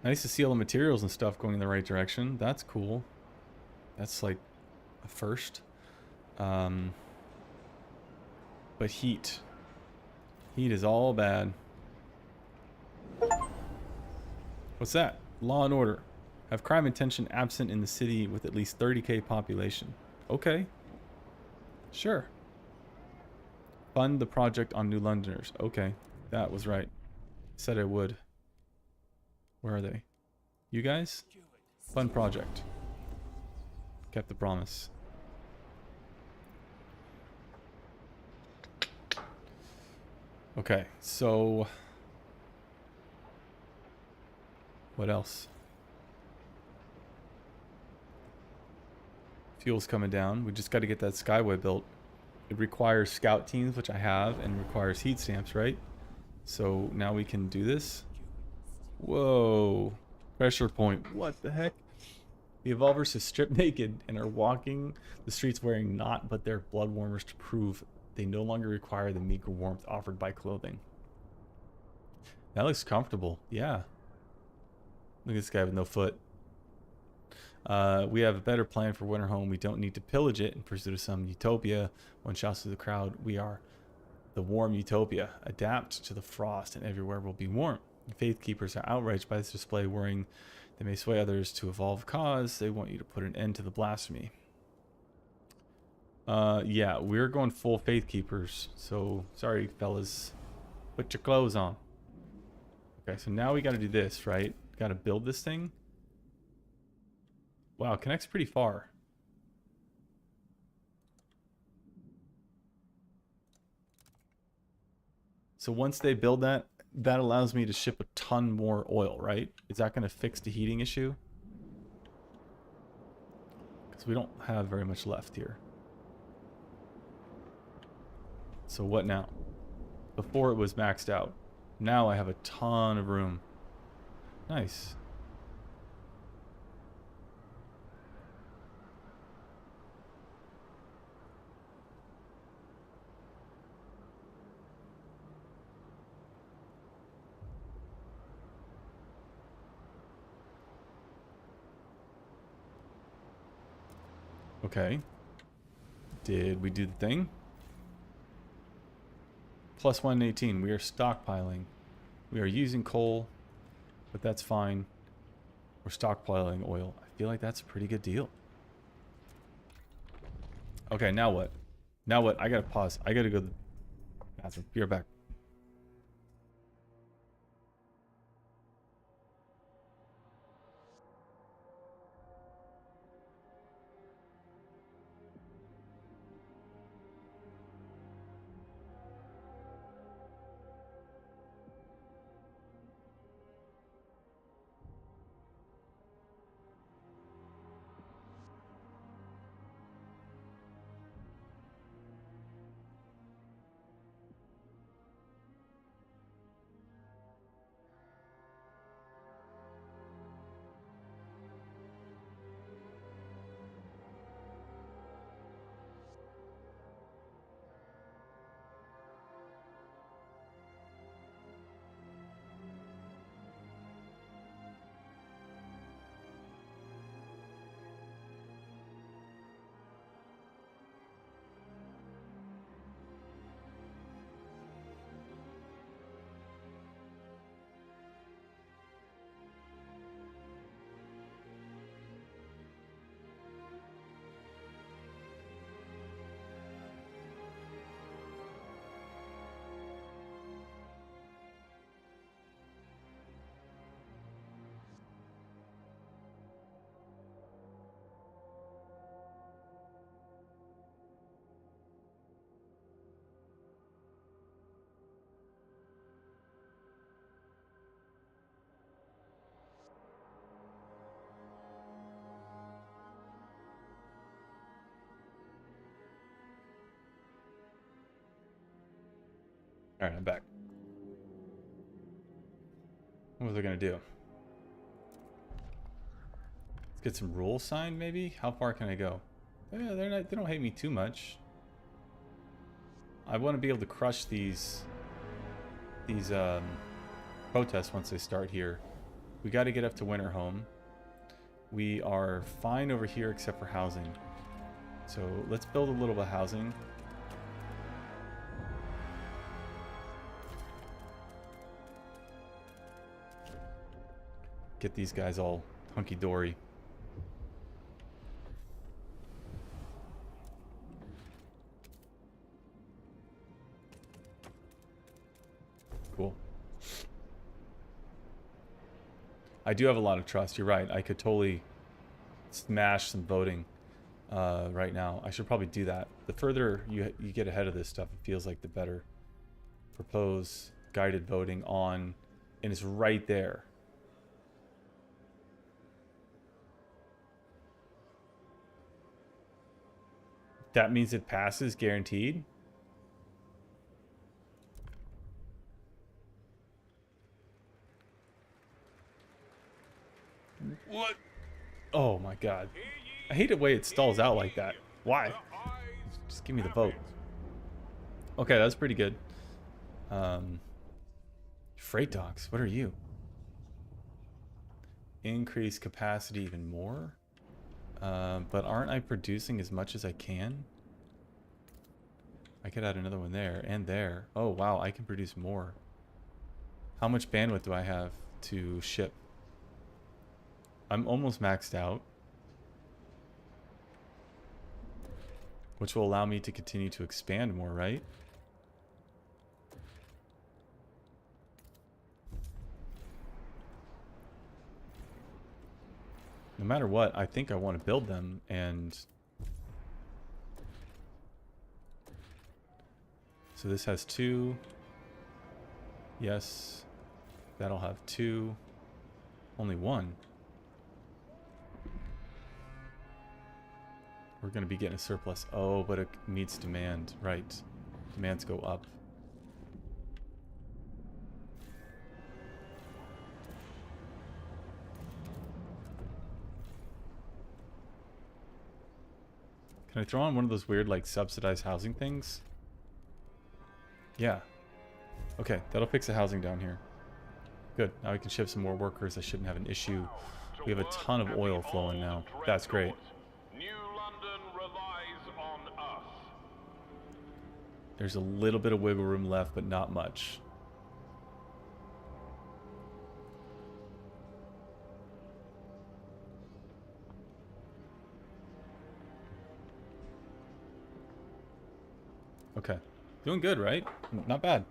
Nice to see all the materials and stuff going in the right direction. That's cool. That's like a first. But heat. Heat is all bad. What's that? Law and order. Have crime and tension absent in the city with at least 30k population. Okay. Sure. Fund the project on New Londoners. Okay. That was right. Said I would. Where are they? You guys? Fun project. Kept the promise. Okay, so what else? Fuel's coming down. We just got to get that skyway built. It requires scout teams, which I have, and requires heat stamps, right? So now we can do this. Whoa. Pressure point. What the heck? The evolvers have stripped naked and are walking the streets wearing naught but their blood warmers to prove they no longer require the meager warmth offered by clothing. That looks comfortable. Yeah. Look at this guy with no foot. We have a better plan for Winterhome. We don't need to pillage it in pursuit of some utopia. One shouts to the crowd, we are the warm utopia. Adapt to the frost and everywhere will be warm. Faith keepers are outraged by this display, worrying they may sway others to evolve cause. They want you to put an end to the blasphemy. Yeah, we're going full faith keepers. So, sorry, fellas. Put your clothes on. Okay, so now we got to do this, right? Got to build this thing. Wow, it connects pretty far. So once they build that, that allows me to ship a ton more oil, right? Is that going to fix the heating issue? Because we don't have very much left here. So what now? Before it was maxed out. Now I have a ton of room. Nice. Okay. Did we do the thing? Plus 118. We are stockpiling. We are using coal, but that's fine. We're stockpiling oil. I feel like that's a pretty good deal. Okay, now what? Now what? I gotta pause. I gotta go to the bathroom. Be right back. Alright, I'm back. What was I gonna do? Let's get some rules signed, maybe? How far can I go? Yeah, they don't hate me too much. I want to be able to crush these protests once they start here. We got to get up to Winterhome. We are fine over here except for housing. So let's build a little bit of housing. Get these guys all hunky-dory. Cool. I do have a lot of trust. You're right. I could totally smash some voting right now. I should probably do that. The further you get ahead of this stuff, it feels like the better. Propose guided voting on, and it's right there. That means it passes guaranteed. What? Oh my god. I hate the way it stalls out like that. Why? Just give me the vote. Okay, that's pretty good. Freight docks, what are you? Increase capacity even more? But aren't I producing as much as I can? I could add another one there and there. Oh wow, I can produce more. How much bandwidth do I have to ship? I'm almost maxed out, which will allow me to continue to expand more, right? No matter what, I think I want to build them, and so this has 2. Yes, that'll have 2. Only 1. We're going to be getting a surplus. Oh, but it meets demand. Right. Demands go up. Can I throw on one of those weird, like, subsidized housing things? Yeah. Okay, that'll fix the housing down here. Good. Now we can ship some more workers. I shouldn't have an issue. We have a ton of oil flowing now. That's great. There's a little bit of wiggle room left, but not much. Okay. Doing good, right? Not bad.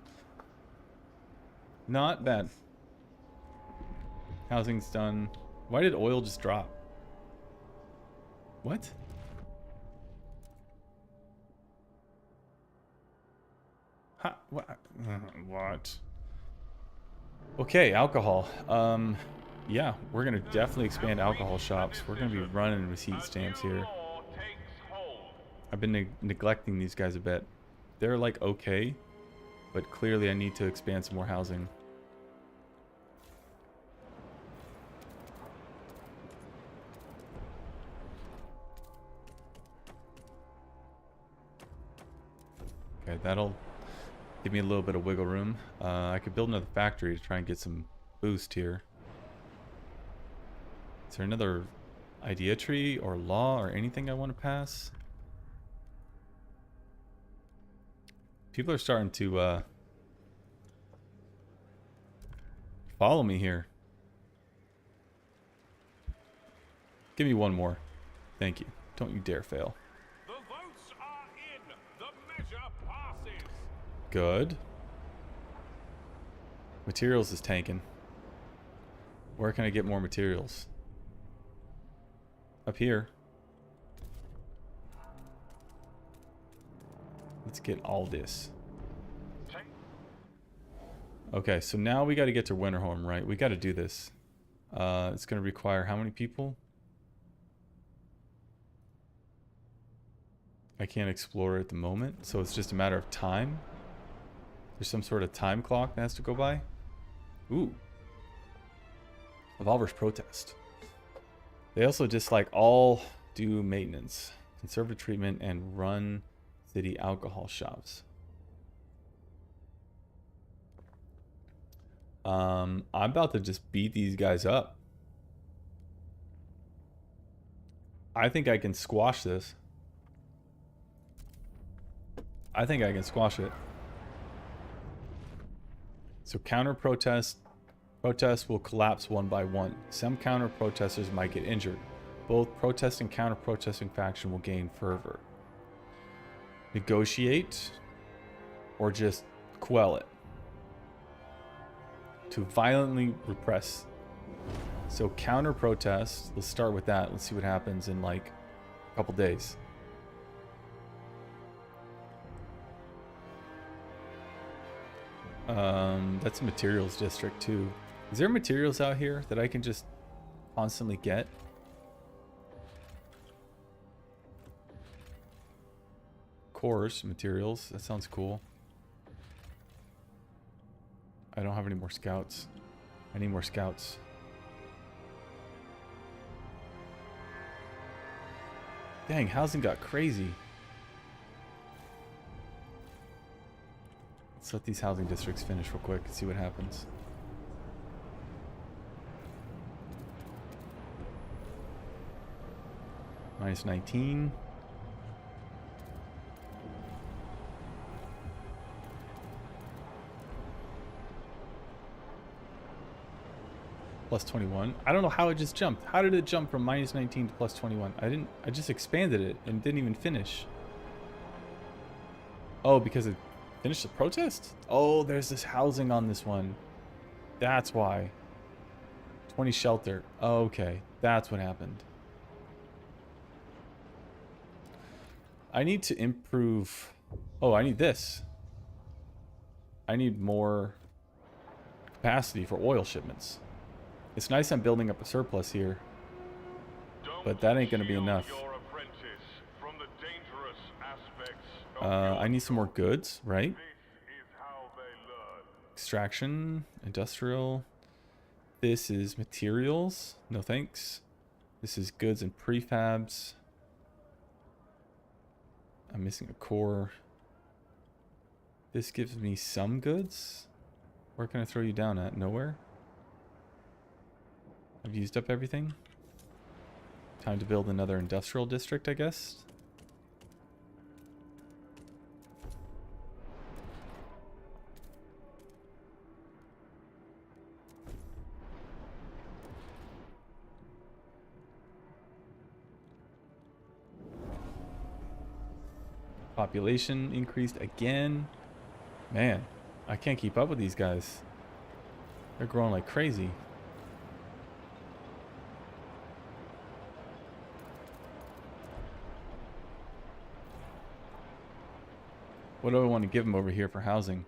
Not bad. Housing's done. Why did oil just drop? What? Huh, what? Okay, alcohol. Yeah, we're gonna definitely expand alcohol shops. We're gonna be running receipt stamps here. I've been neglecting these guys a bit. They're like okay, but clearly I need to expand some more housing. Okay, that'll give me a little bit of wiggle room. I could build another factory to try and get some boost here. Is there another idea tree or law or anything I want to pass? People are starting to follow me here. Give me one more. Thank you. Don't you dare fail. The votes are in. The measure passes. Good. Materials is tanking. Where can I get more materials? Up here. Let's get all this. Okay, so now we got to get to Winterhorn, right? We got to do this. It's going to require how many people? I can't explore at the moment, so it's just a matter of time. There's some sort of time clock that has to go by. Ooh. Evolver's protest. They also just like all do maintenance, conservative treatment, and run city alcohol shops. I'm about to just beat these guys up. I think I can squash this. I think I can squash it. So counter protests will collapse one by one. Some counter protesters might get injured. Both protest and counter protesting faction will gain fervor. Negotiate or just quell it. To violently repress So counter protest. Let's start with that. Let's see what happens in like a couple days. That's a materials district too. Is there materials out here that I can just constantly get? Cores, materials. That sounds cool. I don't have any more scouts. I need more scouts. Dang, housing got crazy. Let's let these housing districts finish real quick and see what happens. Minus 19. Plus 21. I don't know how it just jumped. How did it jump from minus 19 to plus 21? I just expanded it and didn't even finish. Oh, because it finished the protest? Oh, there's this housing on this one. That's why. 20 shelter. Oh, okay. That's what happened. I need to improve. Oh, I need this. I need more capacity for oil shipments. It's nice I'm building up a surplus here, but that ain't gonna be enough. I need some more goods, right? Extraction, industrial. This is materials. No thanks. This is goods and prefabs. I'm missing a core. This gives me some goods. Where can I throw you down at? Nowhere? I've used up everything. Time to build another industrial district, I guess. Population increased again. Man, I can't keep up with these guys. They're growing like crazy. What do I want to give them over here for housing?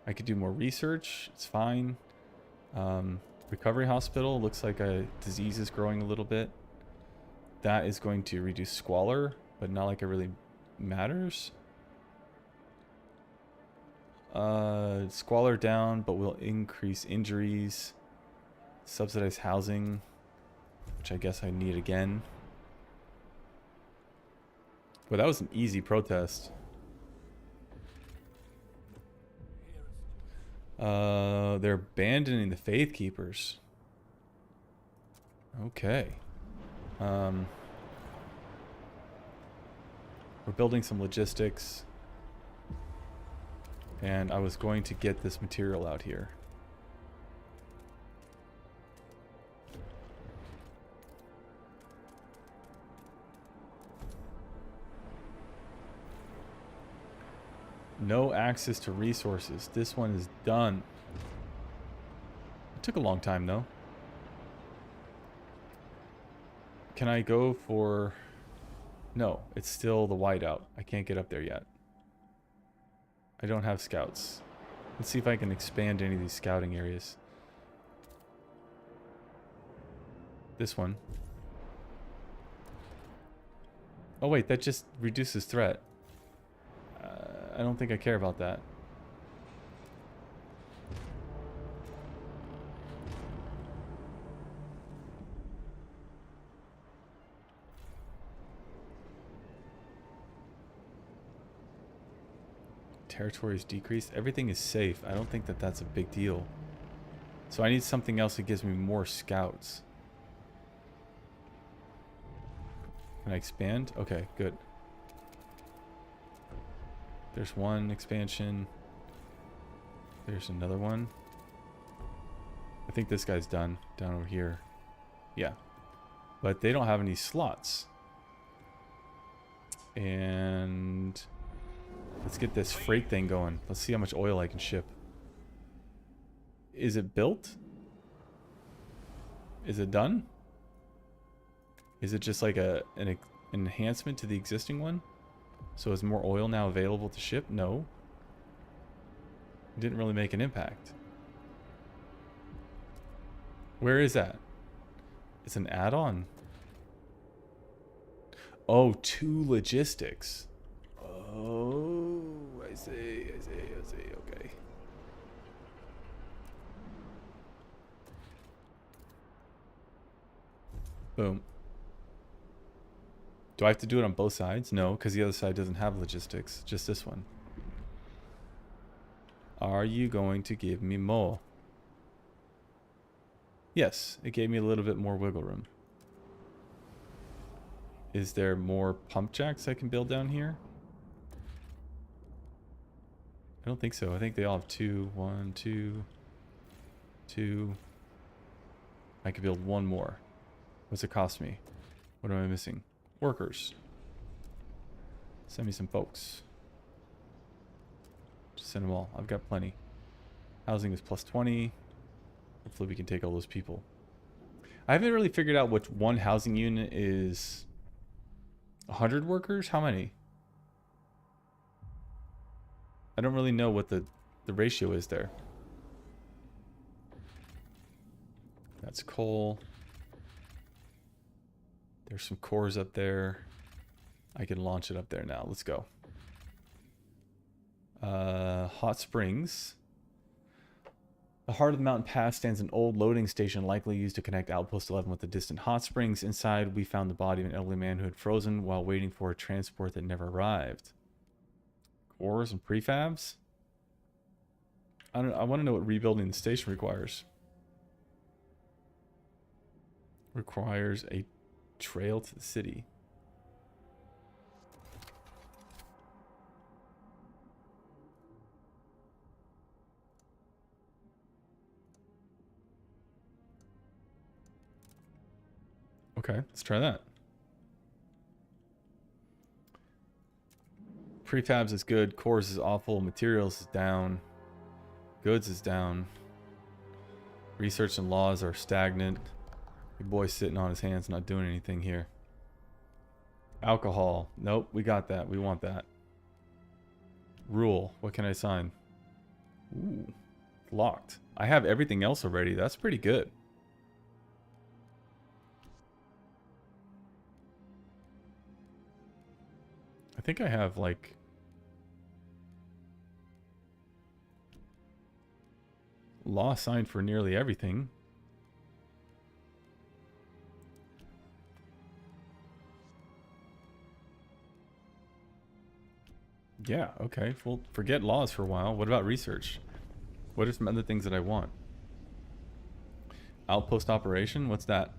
I could do more research. It's fine. Recovery hospital. Looks like a disease is growing a little bit. That is going to reduce squalor, but not like it really matters. Squalor down, but will increase injuries. Subsidize housing, which I guess I need again. Well, that was an easy protest. They're abandoning the Faith Keepers. Okay. We're building some logistics. And I was going to get this material out here. No access to resources. This one is done. It took a long time though. Can I go for... No, it's still the Whiteout. I can't get up there yet. I don't have scouts. Let's see if I can expand any of these scouting areas. This one. Oh wait, that just reduces threat. I don't think I care about that. Territory is decreased. Everything is safe. I don't think that that's a big deal. So I need something else that gives me more scouts. Can I expand? Okay, good. There's one expansion. There's another one. I think this guy's done down over here. Yeah. But they don't have any slots. And let's get this freight thing going. Let's see how much oil I can ship. Is it built? Is it done? Is it just like an enhancement to the existing one? So is more oil now available to ship? No. It didn't really make an impact. Where is that? It's an add-on. Oh, 2 logistics. Oh, I see. Okay. Boom. Do I have to do it on both sides? No, because the other side doesn't have logistics. Just this one. Are you going to give me more? Yes, it gave me a little bit more wiggle room. Is there more pump jacks I can build down here? I don't think so. I think they all have 2. 1, 2, 2. I could build 1 more. What's it cost me? What am I missing? Workers. Send me some folks. Just send them all. I've got plenty. Housing is plus 20. Hopefully we can take all those people. I haven't really figured out which one housing unit is 100 workers. How many? I don't really know what the ratio is there. That's coal. There's some cores up there. I can launch it up there now. Let's go. Hot Springs. The heart of the mountain pass stands an old loading station likely used to connect Outpost 11 with the distant hot springs. Inside, we found the body of an elderly man who had frozen while waiting for a transport that never arrived. Cores and prefabs? I want to know what rebuilding the station requires. Requires a trail to the city. Okay, let's try that. Prefabs is good. Cores is awful. Materials is down. Goods is down. Research and laws are stagnant. Your boy's sitting on his hands not doing anything here. Alcohol. Nope, we got that. We want that. Rule. What can I sign? Ooh, locked. I have everything else already. That's pretty good. I think I have like law signed for nearly everything. Yeah, okay. Well, forget laws for a while. What about research? What are some other things that I want? Outpost operation? What's that?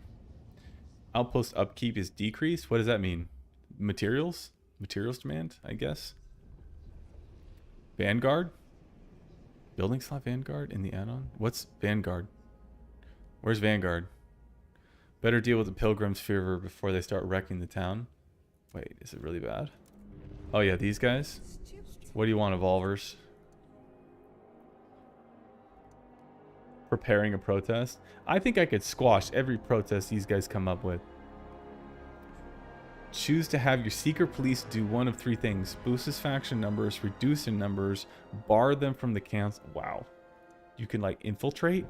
Outpost upkeep is decreased? What does that mean? Materials? Materials demand, I guess. Vanguard? Building slot Vanguard in the add-on? What's Vanguard? Where's Vanguard? Better deal with the Pilgrims fever before they start wrecking the town. Wait, is it really bad? Oh yeah, these guys? What do you want, evolvers? Preparing a protest? I think I could squash every protest these guys come up with. Choose to have your secret police do one of 3 things. Boost his faction numbers, reduce their numbers, bar them from the council. Wow. You can like infiltrate?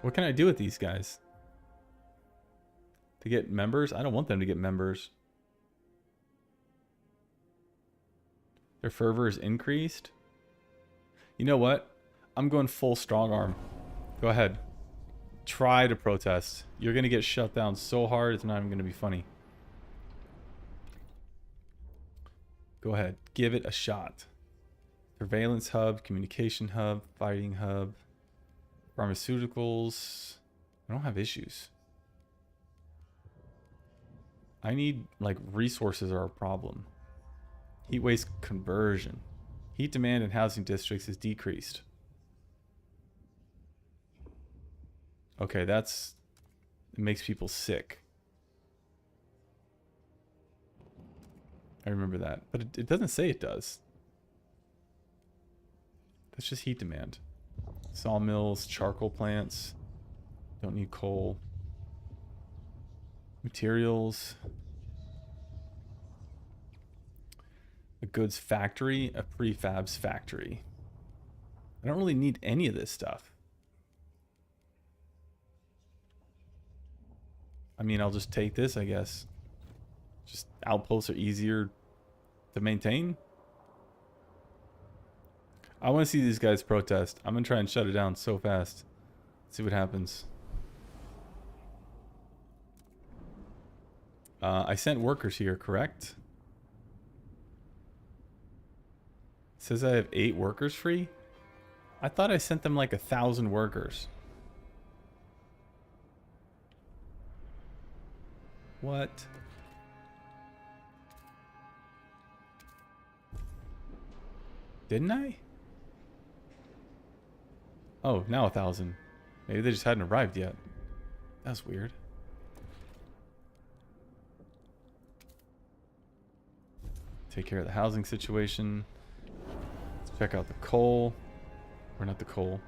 What can I do with these guys? To get members? I don't want them to get members. Their fervor is increased. You know what? I'm going full strong arm. Go ahead. Try to protest. You're going to get shut down so hard it's not even going to be funny. Go ahead. Give it a shot. Surveillance hub, communication hub, fighting hub, pharmaceuticals. I don't have issues. I need, like, resources are a problem. Heat waste conversion. Heat demand in housing districts is decreased. Okay, it makes people sick. I remember that. But it doesn't say it does. That's just heat demand. Sawmills, charcoal plants. Don't need coal. Materials. A goods factory, a prefabs factory. I don't really need any of this stuff. I mean, I'll just take this, I guess. Just outposts are easier to maintain. I want to see these guys protest. I'm going to try and shut it down so fast. See what happens. I sent workers here, correct? It says I have 8 workers free? I thought I sent them like 1,000 workers. What? Didn't I? Oh, now 1,000. Maybe they just hadn't arrived yet. That's weird. Take care of the housing situation. Let's check out the coal. Or not the coal. I'm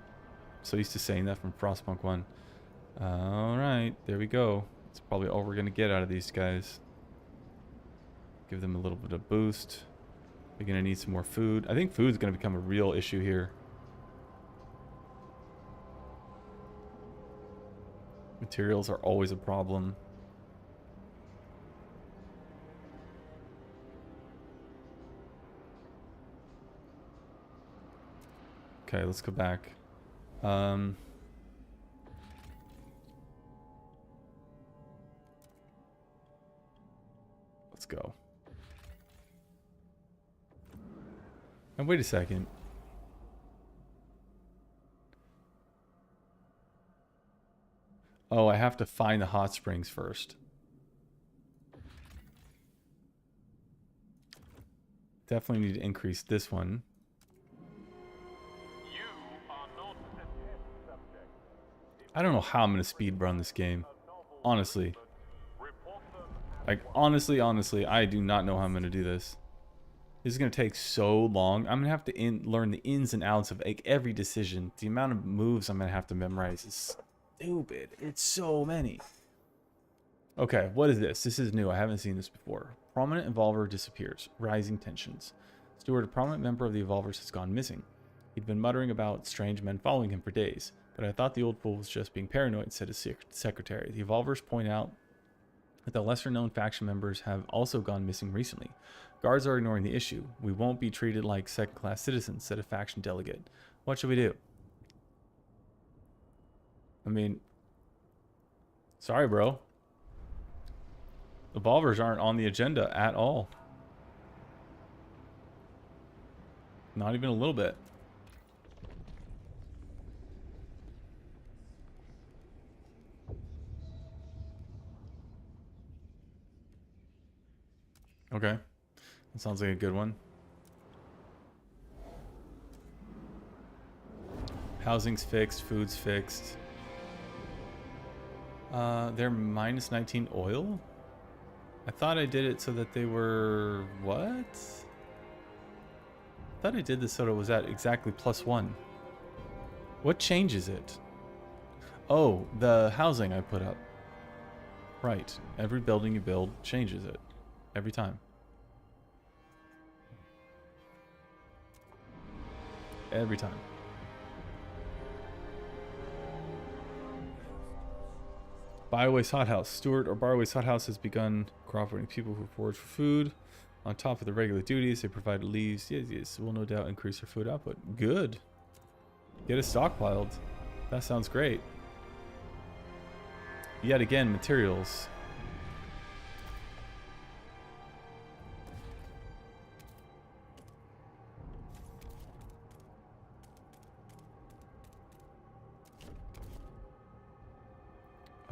so used to saying that from Frostpunk 1. Alright, there we go. That's probably all we're going to get out of these guys. Give them a little bit of boost. We're going to need some more food. I think food's going to become a real issue here. Materials are always a problem. Okay, let's go back. Let's go. And wait a second. Oh, I have to find the hot springs first. Definitely need to increase this one. You are not a test subject. I don't know how I'm going to speed run this game. Honestly. Report them Like, honestly, I do not know how I'm going to do this. This is going to take so long. I'm going to have to learn the ins and outs of like, every decision. The amount of moves I'm going to have to memorize is stupid. It's so many. Okay, what is this? This is new. I haven't seen this before. Prominent Evolver disappears. Rising tensions. Stewart, a prominent member of the Evolvers, has gone missing. He'd been muttering about strange men following him for days, but I thought the old fool was just being paranoid, said his secretary. The Evolvers point out that the lesser-known faction members have also gone missing recently. Guards are ignoring the issue. We won't be treated like second-class citizens, said a faction delegate. What should we do? I mean, sorry, bro. Evolvers aren't on the agenda at all. Not even a little bit. Okay. That sounds like a good one. Housing's fixed, food's fixed. They're minus 19 oil? I thought I did it so that they were... What? I thought I did this so that it was at exactly +1. What changes it? Oh, the housing I put up. Right. Every building you build changes it. Every time. Every time. Bioway's hothouse. Stewart or Bioway's hothouse has begun cooperating with people who forage for food. On top of the regular duties, they provide leaves. Yes, will no doubt increase their food output. Good. Get it stockpiled. That sounds great. Yet again, materials.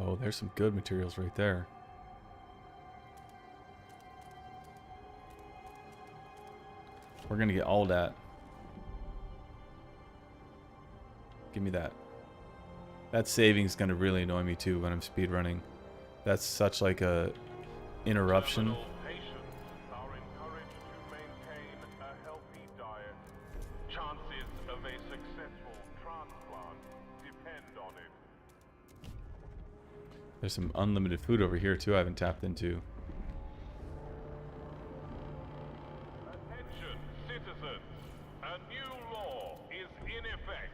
Oh, there's some good materials right there. We're gonna get all that. Give me that. That saving's gonna really annoy me too when I'm speedrunning. That's such like a interruption. patients are encouraged Chances of a successful transplant depend on it. There's some unlimited food over here too I haven't tapped into. Attention, citizens. A new law is in effect.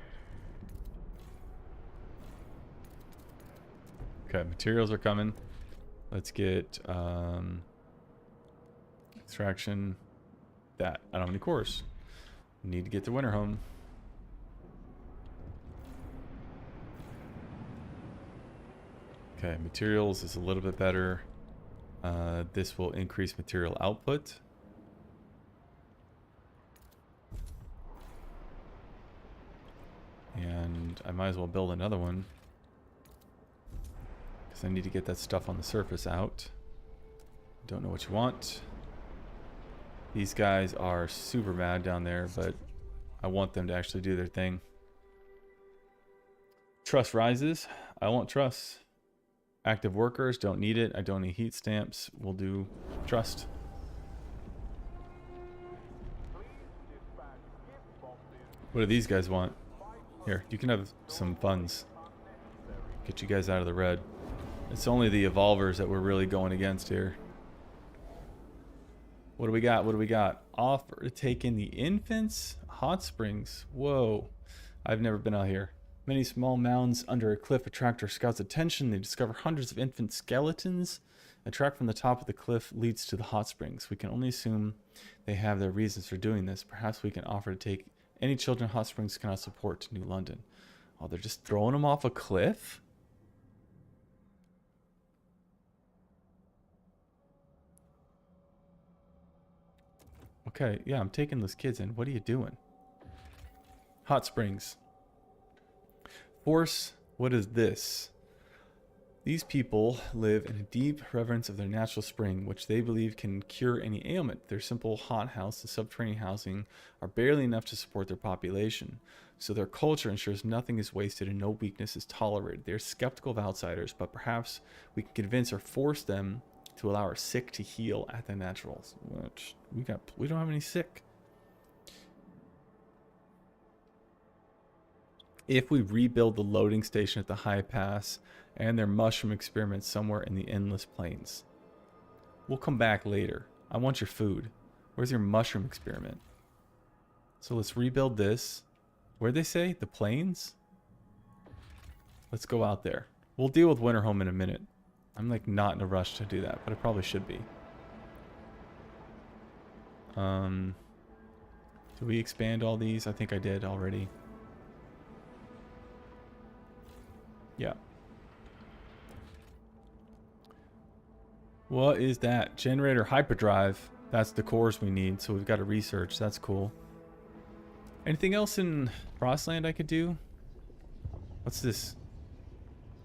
Okay, materials are coming. Let's get extraction. That. I don't have any cores. Need to get to Winterhome. Okay, materials is a little bit better. This will increase material output. And I might as well build another one, because I need to get that stuff on the surface out. Don't know what you want. These guys are super mad down there, but I want them to actually do their thing. Trust rises. I want trust. Active workers, don't need it. I don't need heat stamps. We'll do trust. What do these guys want? Here, you can have some funds. Get you guys out of the red. It's only the evolvers that we're really going against here. What do we got? What do we got? Offer to take in the infants? Hot springs. Whoa. I've never been out here. Many small mounds under a cliff attract our scouts' attention. They discover hundreds of infant skeletons. A track from the top of the cliff leads to the hot springs. We can only assume they have their reasons for doing this. Perhaps we can offer to take any children hot springs cannot support to New London. Oh, they're just throwing them off a cliff? Okay, yeah, I'm taking those kids in. What are you doing? Hot springs. Force, what is this? These people live in a deep reverence of their natural spring, which they believe can cure any ailment. Their simple hot house and subterranean housing are barely enough to support their population. So their culture ensures nothing is wasted and no weakness is tolerated. They are skeptical of outsiders, but perhaps we can convince or force them to allow our sick to heal at the naturals. Which we don't have any sick. If we rebuild the loading station at the high pass and their mushroom experiment somewhere in the endless plains, we'll come back later. I want your food. Where's your mushroom experiment? So let's rebuild this. Where'd they say? The plains? Let's go out there. We'll deal with Winterhome in a minute. I'm like not in a rush to do that, but I probably should be. Do we expand all these? I think I did already. Yeah. What is that? Generator hyperdrive. That's the cores we need, so we've got to research. That's cool. Anything else in Frostland I could do? What's this?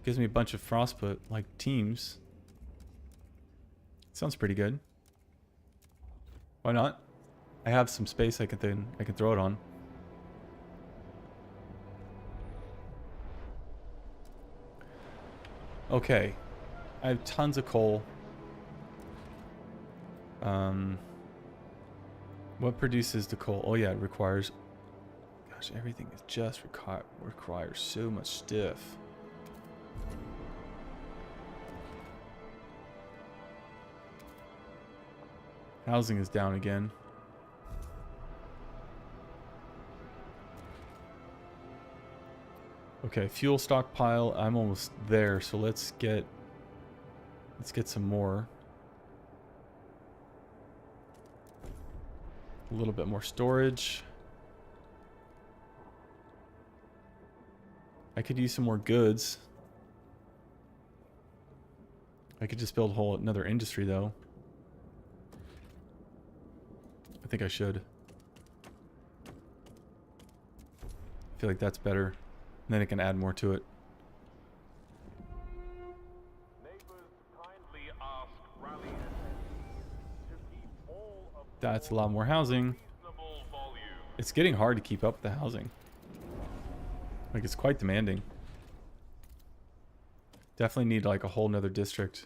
Gives me a bunch of Frostput, like teams. Sounds pretty good. Why not? I have some space I can throw it on. Okay. I have tons of coal. What produces the coal? Oh yeah, it requires... Gosh, everything is just requires so much stuff. Housing is down again. Okay, fuel stockpile. I'm almost there, so let's get some more. A little bit more storage. I could use some more goods. I could just build another industry though. I think I should. I feel like that's better. And then I can add more to it. That's a lot more housing. It's getting hard to keep up with the housing. Like, it's quite demanding. Definitely need like a whole nother district.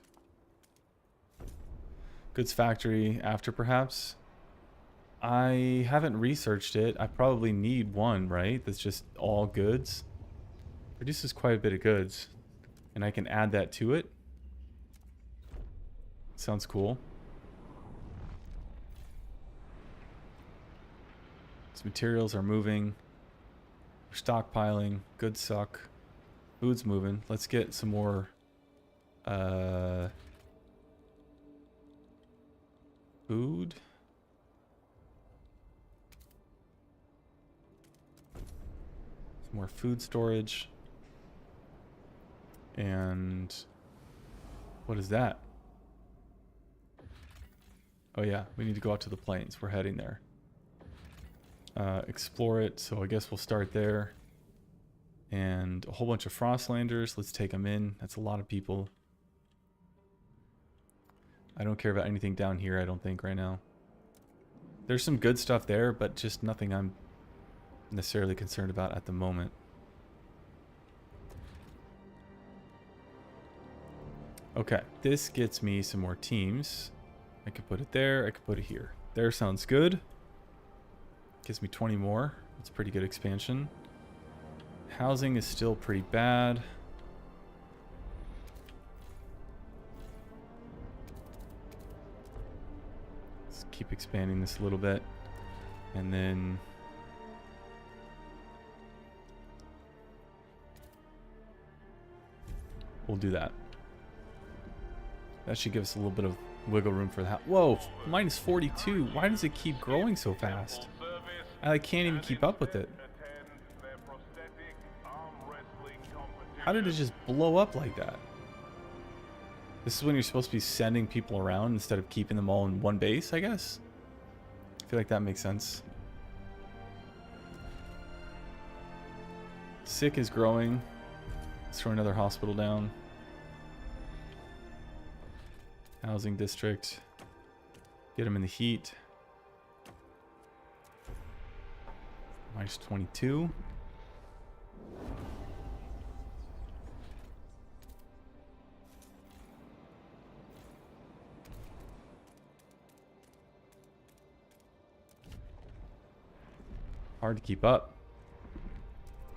Goods factory after perhaps. I haven't researched it. I probably need one, right? That's just all goods. Produces quite a bit of goods. And I can add that to it. Sounds cool. These materials are moving. We're stockpiling. Goods suck. Food's moving. Let's get some more food. Some more food storage. And what is that? Oh yeah, we need to go out to the plains. We're heading there. Explore it, so I guess we'll start there. And a whole bunch of Frostlanders. Let's take them in. That's a lot of people. I don't care about anything down here, I don't think, right now. There's some good stuff there, but just nothing I'm necessarily concerned about at the moment. Okay, this gets me some more teams. I could put it there, I could put it here. There sounds good. Gives me 20 more. That's pretty good expansion. Housing is still pretty bad. Let's keep expanding this a little bit. And then we'll do that. That should give us a little bit of wiggle room for that. Whoa, minus 42. Why does it keep growing so fast? I can't even keep up with it. How did it just blow up like that? This is when you're supposed to be sending people around instead of keeping them all in one base, I guess? I feel like that makes sense. Sick is growing. Let's throw another hospital down. Housing district. Get them in the heat. Minus 22. Hard to keep up.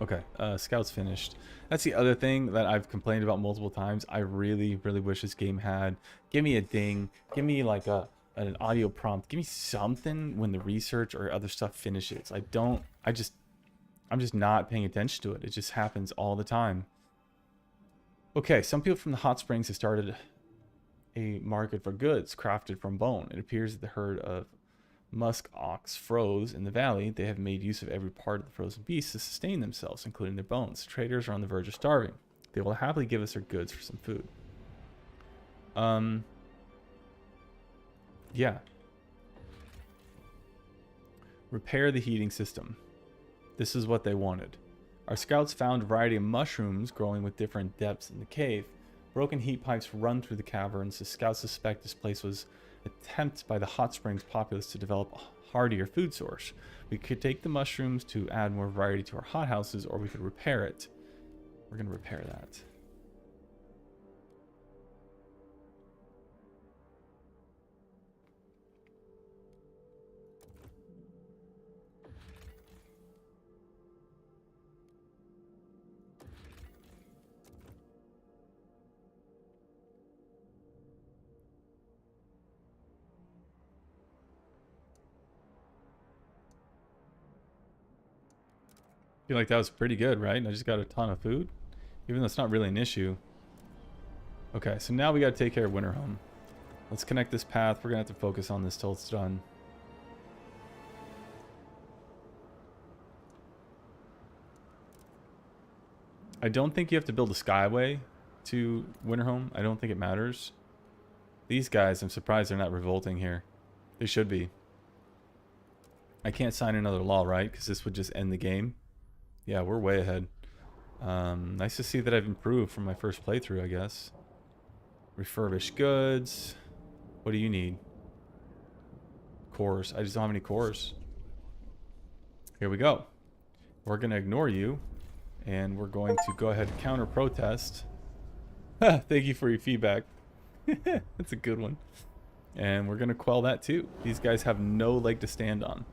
Okay, scouts finished. That's the other thing that I've complained about multiple times. I really wish this game had, give me a ding, give me like an audio prompt, give me something when the research or other stuff finishes. I'm just not paying attention to it. It just happens all the time. Okay, some people from the hot springs have started a market for goods crafted from bone. It appears that the herd of musk ox froze in the valley. They have made use of every part of the frozen beast to sustain themselves, including their bones. Traders are on the verge of starving. They will happily give us their goods for some food. Yeah. Repair the heating system. This is what they wanted. Our scouts found a variety of mushrooms growing with different depths in the cave. Broken heat pipes run through the caverns. The scouts suspect this place was an attempt by the hot springs populace to develop a hardier food source. We could take the mushrooms to add more variety to our hothouses, or we could repair it. We're going to repair that. I feel like that was pretty good, right? I just got a ton of food, even though it's not really an issue. Okay, so now we got to take care of Winterhome. Let's connect this path. We're gonna have to focus on this till it's done. I don't think you have to build a skyway to Winterhome. I don't think it matters. These guys, I'm surprised they're not revolting here. They should be. I can't sign another law, right? Because this would just end the game. Yeah, we're way ahead. Nice to see that I've improved from my first playthrough, I guess. Refurbish goods. What do you need? Cores. I just don't have any cores. Here we go. We're going to ignore you. And we're going to go ahead and counter protest. Thank you for your feedback. That's a good one. And we're going to quell that too. These guys have no leg to stand on.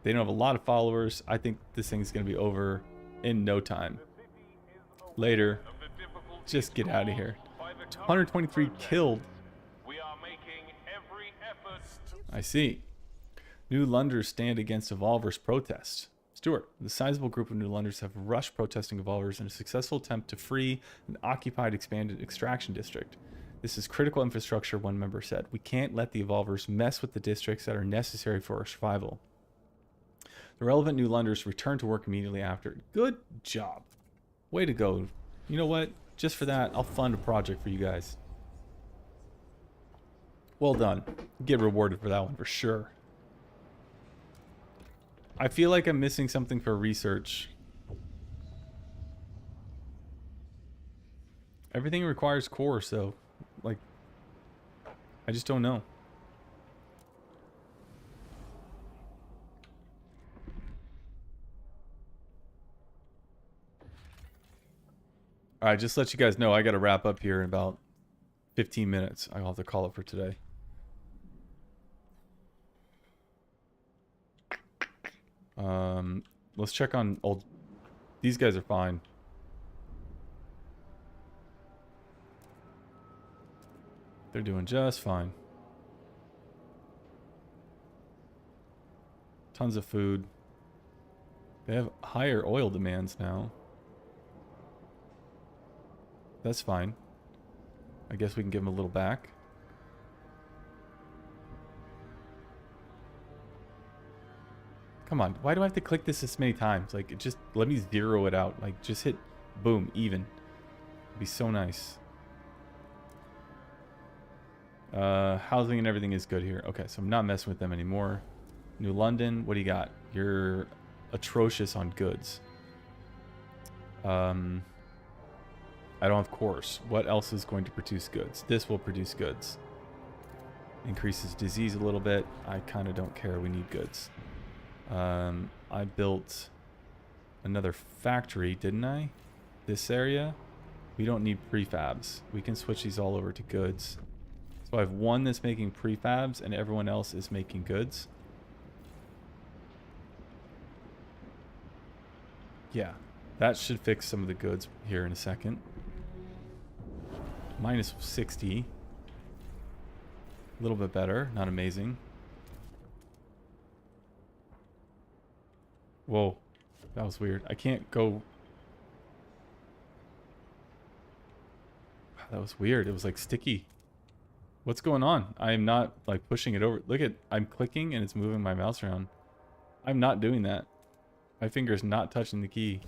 They don't have a lot of followers. I think this thing's going to be over in no time. Later. Just get out of here. 123 killed. We are making every effort. I see. New Londers stand against Evolver's protest. Stuart, the sizable group of New Londers have rushed protesting Evolvers in a successful attempt to free an occupied expanded extraction district. This is critical infrastructure, one member said. We can't let the Evolvers mess with the districts that are necessary for our survival. The relevant New Londers return to work immediately after. Good job. Way to go. You know what? Just for that, I'll fund a project for you guys. Well done. Get rewarded for that one for sure. I feel like I'm missing something for research. Everything requires core, so like I just don't know. All right, just let you guys know I got to wrap up here in about 15 minutes. I'll have to call it for today. Let's check on old. These guys are fine. They're doing just fine. Tons of food. They have higher oil demands now. That's fine. I guess we can give them a little back. Come on, why do I have to click this many times? Like, it just, let me zero it out. Like, just hit, boom, even. It'd be so nice. Housing and everything is good here. Okay, so I'm not messing with them anymore. New London, what do you got? You're atrocious on goods. I don't have cores. What else is going to produce goods? This will produce goods. Increases disease a little bit. I kind of don't care. We need goods. I built another factory, didn't I? This area. We don't need prefabs. We can switch these all over to goods. So I have one that's making prefabs and everyone else is making goods. Yeah, that should fix some of the goods here in a second. Minus 60. A little bit better, not amazing. Whoa, that was weird. I can't go. Wow, that was weird. It was like sticky. What's going on? I am not like pushing it over. Look at, I'm clicking and it's moving my mouse around. I'm not doing that. My finger's not touching the key.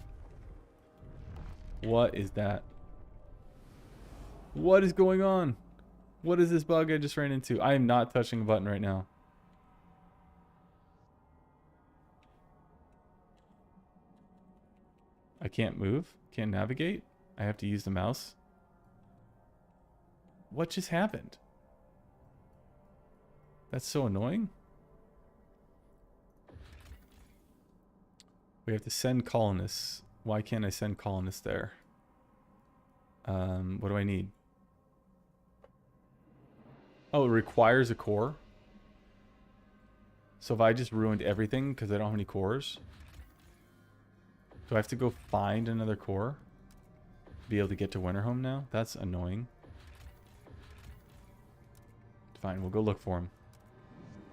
What is that? What is going on? What is this bug I just ran into? I am not touching a button right now. I can't move. Can't navigate. I have to use the mouse. What just happened? That's so annoying. We have to send colonists. Why can't I send colonists there? What do I need? Oh, it requires a core. So if I just ruined everything because I don't have any cores, do I have to go find another core to be able to get to Winterhome now? That's annoying. Fine, we'll go look for him.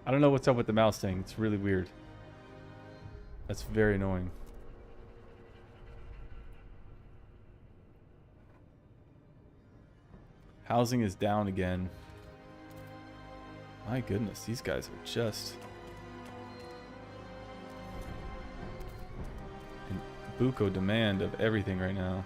I don't know what's up with the mouse thing. It's really weird. That's very annoying. Housing is down again. My goodness, these guys are just in buco demand of everything right now.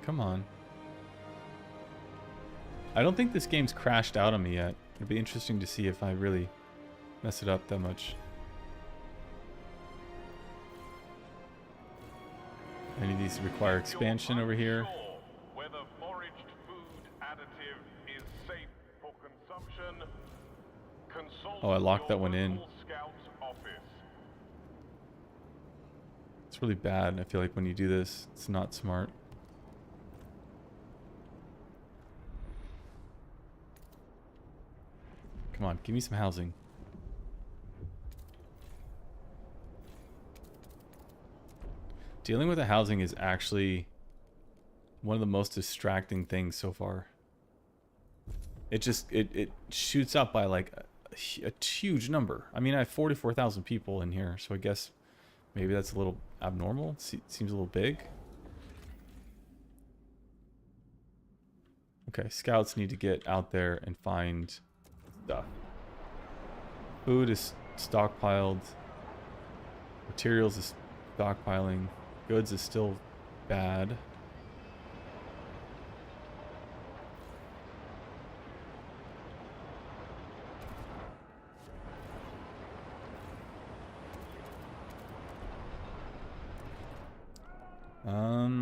Come on. I don't think this game's crashed out on me yet. It'd be interesting to see if I really mess it up that much. Any of these require expansion over here. Whether foraged food additive is safe for consumption, consult Oh, I locked that one your in. local scout office. It's really bad. I feel like when you do this, it's not smart. Come on, give me some housing. Dealing with the housing is actually one of the most distracting things so far. It just, it shoots up by like a huge number. I mean, I have 44,000 people in here, so I guess maybe that's a little abnormal. Seems a little big. Okay, scouts need to get out there and find stuff. Food is stockpiled. Materials is stockpiling. Goods is still bad.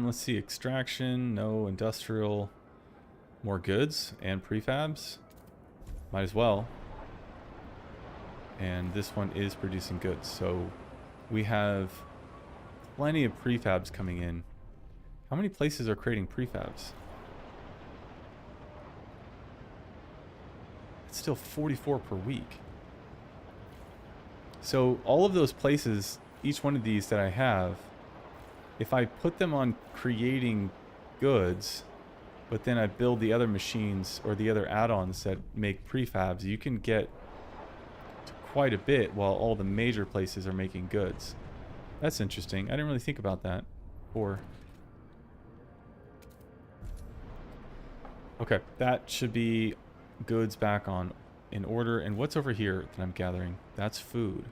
Let's see, extraction, no industrial, more goods and prefabs. Might as well. And this one is producing goods, so we have plenty of prefabs coming in. How many places are creating prefabs? It's still 44 per week. So all of those places, each one of these that I have, if I put them on creating goods, but then I build the other machines or the other add-ons that make prefabs, you can get to quite a bit while all the major places are making goods. That's interesting. I didn't really think about that before. Okay, that should be goods back on in order. And what's over here that I'm gathering? That's food.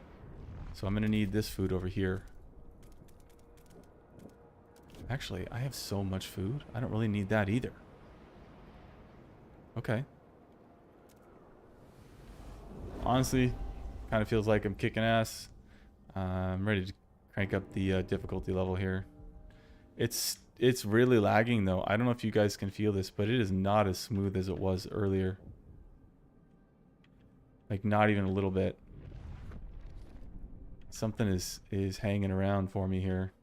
So I'm going to need this food over here. Actually, I have so much food. I don't really need that either. Okay. Honestly, kind of feels like I'm kicking ass. I'm ready to crank up the difficulty level here. It's really lagging though. I don't know if you guys can feel this, but it is not as smooth as it was earlier. Like not even a little bit. Something is hanging around for me here.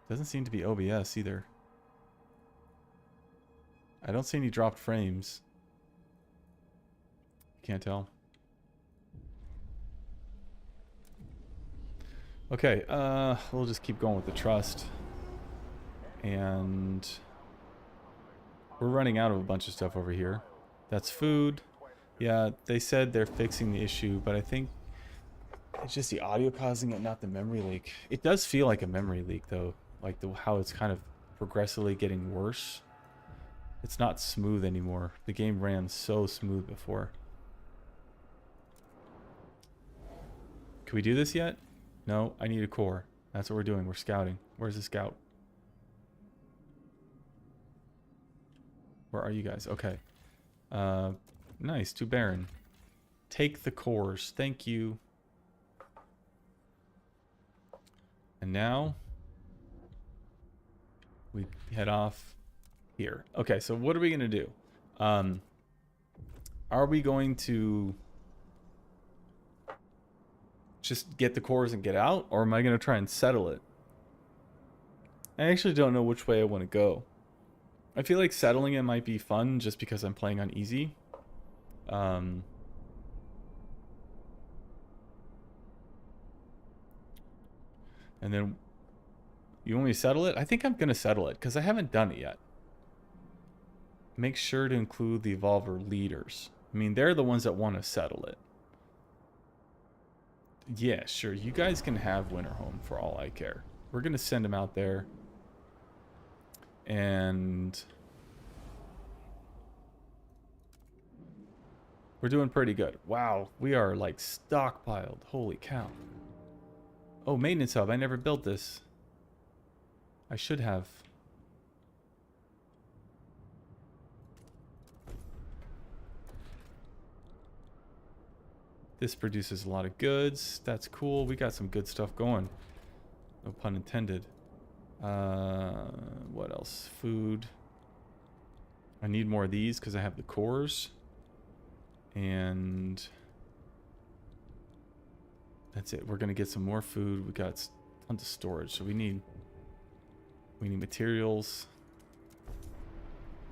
Doesn't seem to be OBS either. I don't see any dropped frames. Can't tell. Okay, we'll just keep going with the trust. And we're running out of a bunch of stuff over here. That's food. Yeah, they said they're fixing the issue, but I think it's just the audio causing it, not the memory leak. It does feel like a memory leak though. Like how it's kind of progressively getting worse. It's not smooth anymore. The game ran so smooth before. Can we do this yet? No, I need a core. That's what we're doing. We're scouting. Where's the scout? Where are you guys? Okay. Nice. Too barren. Take the cores. Thank you. And now we head off here. Okay, so what are we going to do? Are we going to just get the cores and get out? Or am I going to try and settle it? I actually don't know which way I want to go. I feel like settling it might be fun just because I'm playing on easy. And then you want me to settle it? I think I'm going to settle it because I haven't done it yet. Make sure to include the Evolver leaders. I mean, they're the ones that want to settle it. Yeah, sure. You guys can have Winterhome for all I care. We're going to send them out there. And we're doing pretty good. Wow, we are like stockpiled. Holy cow. Oh, maintenance hub. I never built this. I should have. This produces a lot of goods. That's cool. We got some good stuff going. No pun intended. What else? Food. I need more of these because I have the cores. And That's it. We're gonna get some more food. We got tons of storage, so we need materials.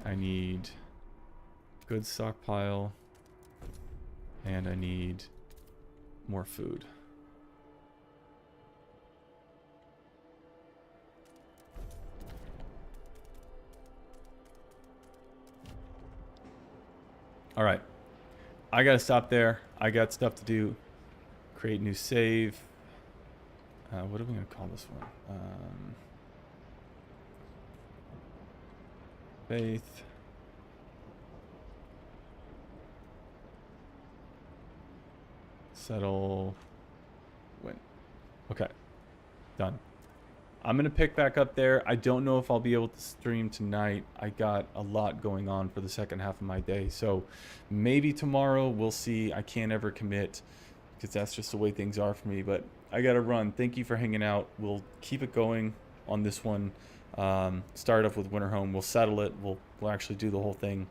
I need good stockpile, and I need more food. All right, I gotta stop there. I got stuff to do. Create new save. What are we gonna call this one? Faith. Settle. Win. Okay. Done. I'm going to pick back up there. I don't know if I'll be able to stream tonight. I got a lot going on for the second half of my day. So maybe tomorrow. We'll see. I can't ever commit because that's just the way things are for me. But I got to run. Thank you for hanging out. We'll keep it going on this one. Start off with Winterhome. We'll settle it. We'll actually do the whole thing.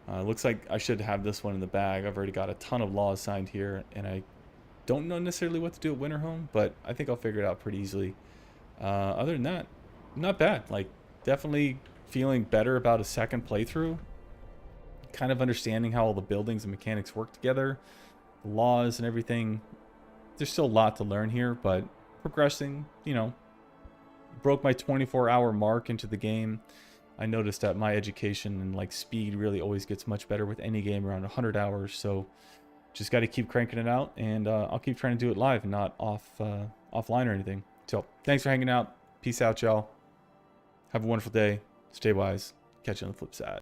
Looks like I should have this one in the bag. I've already got a ton of laws signed here, and I don't know necessarily what to do at Winterhome, but I think I'll figure it out pretty easily. Other than that, not bad. Like, definitely feeling better about a second playthrough. Kind of understanding how all the buildings and mechanics work together, the laws and everything. There's still a lot to learn here, but progressing, you know. Broke my 24-hour mark into the game. I noticed that my education and like speed really always gets much better with any game around 100 hours. So just got to keep cranking it out, and I'll keep trying to do it live and not offline or anything. So thanks for hanging out. Peace out, y'all. Have a wonderful day. Stay wise. Catch you on the flip side.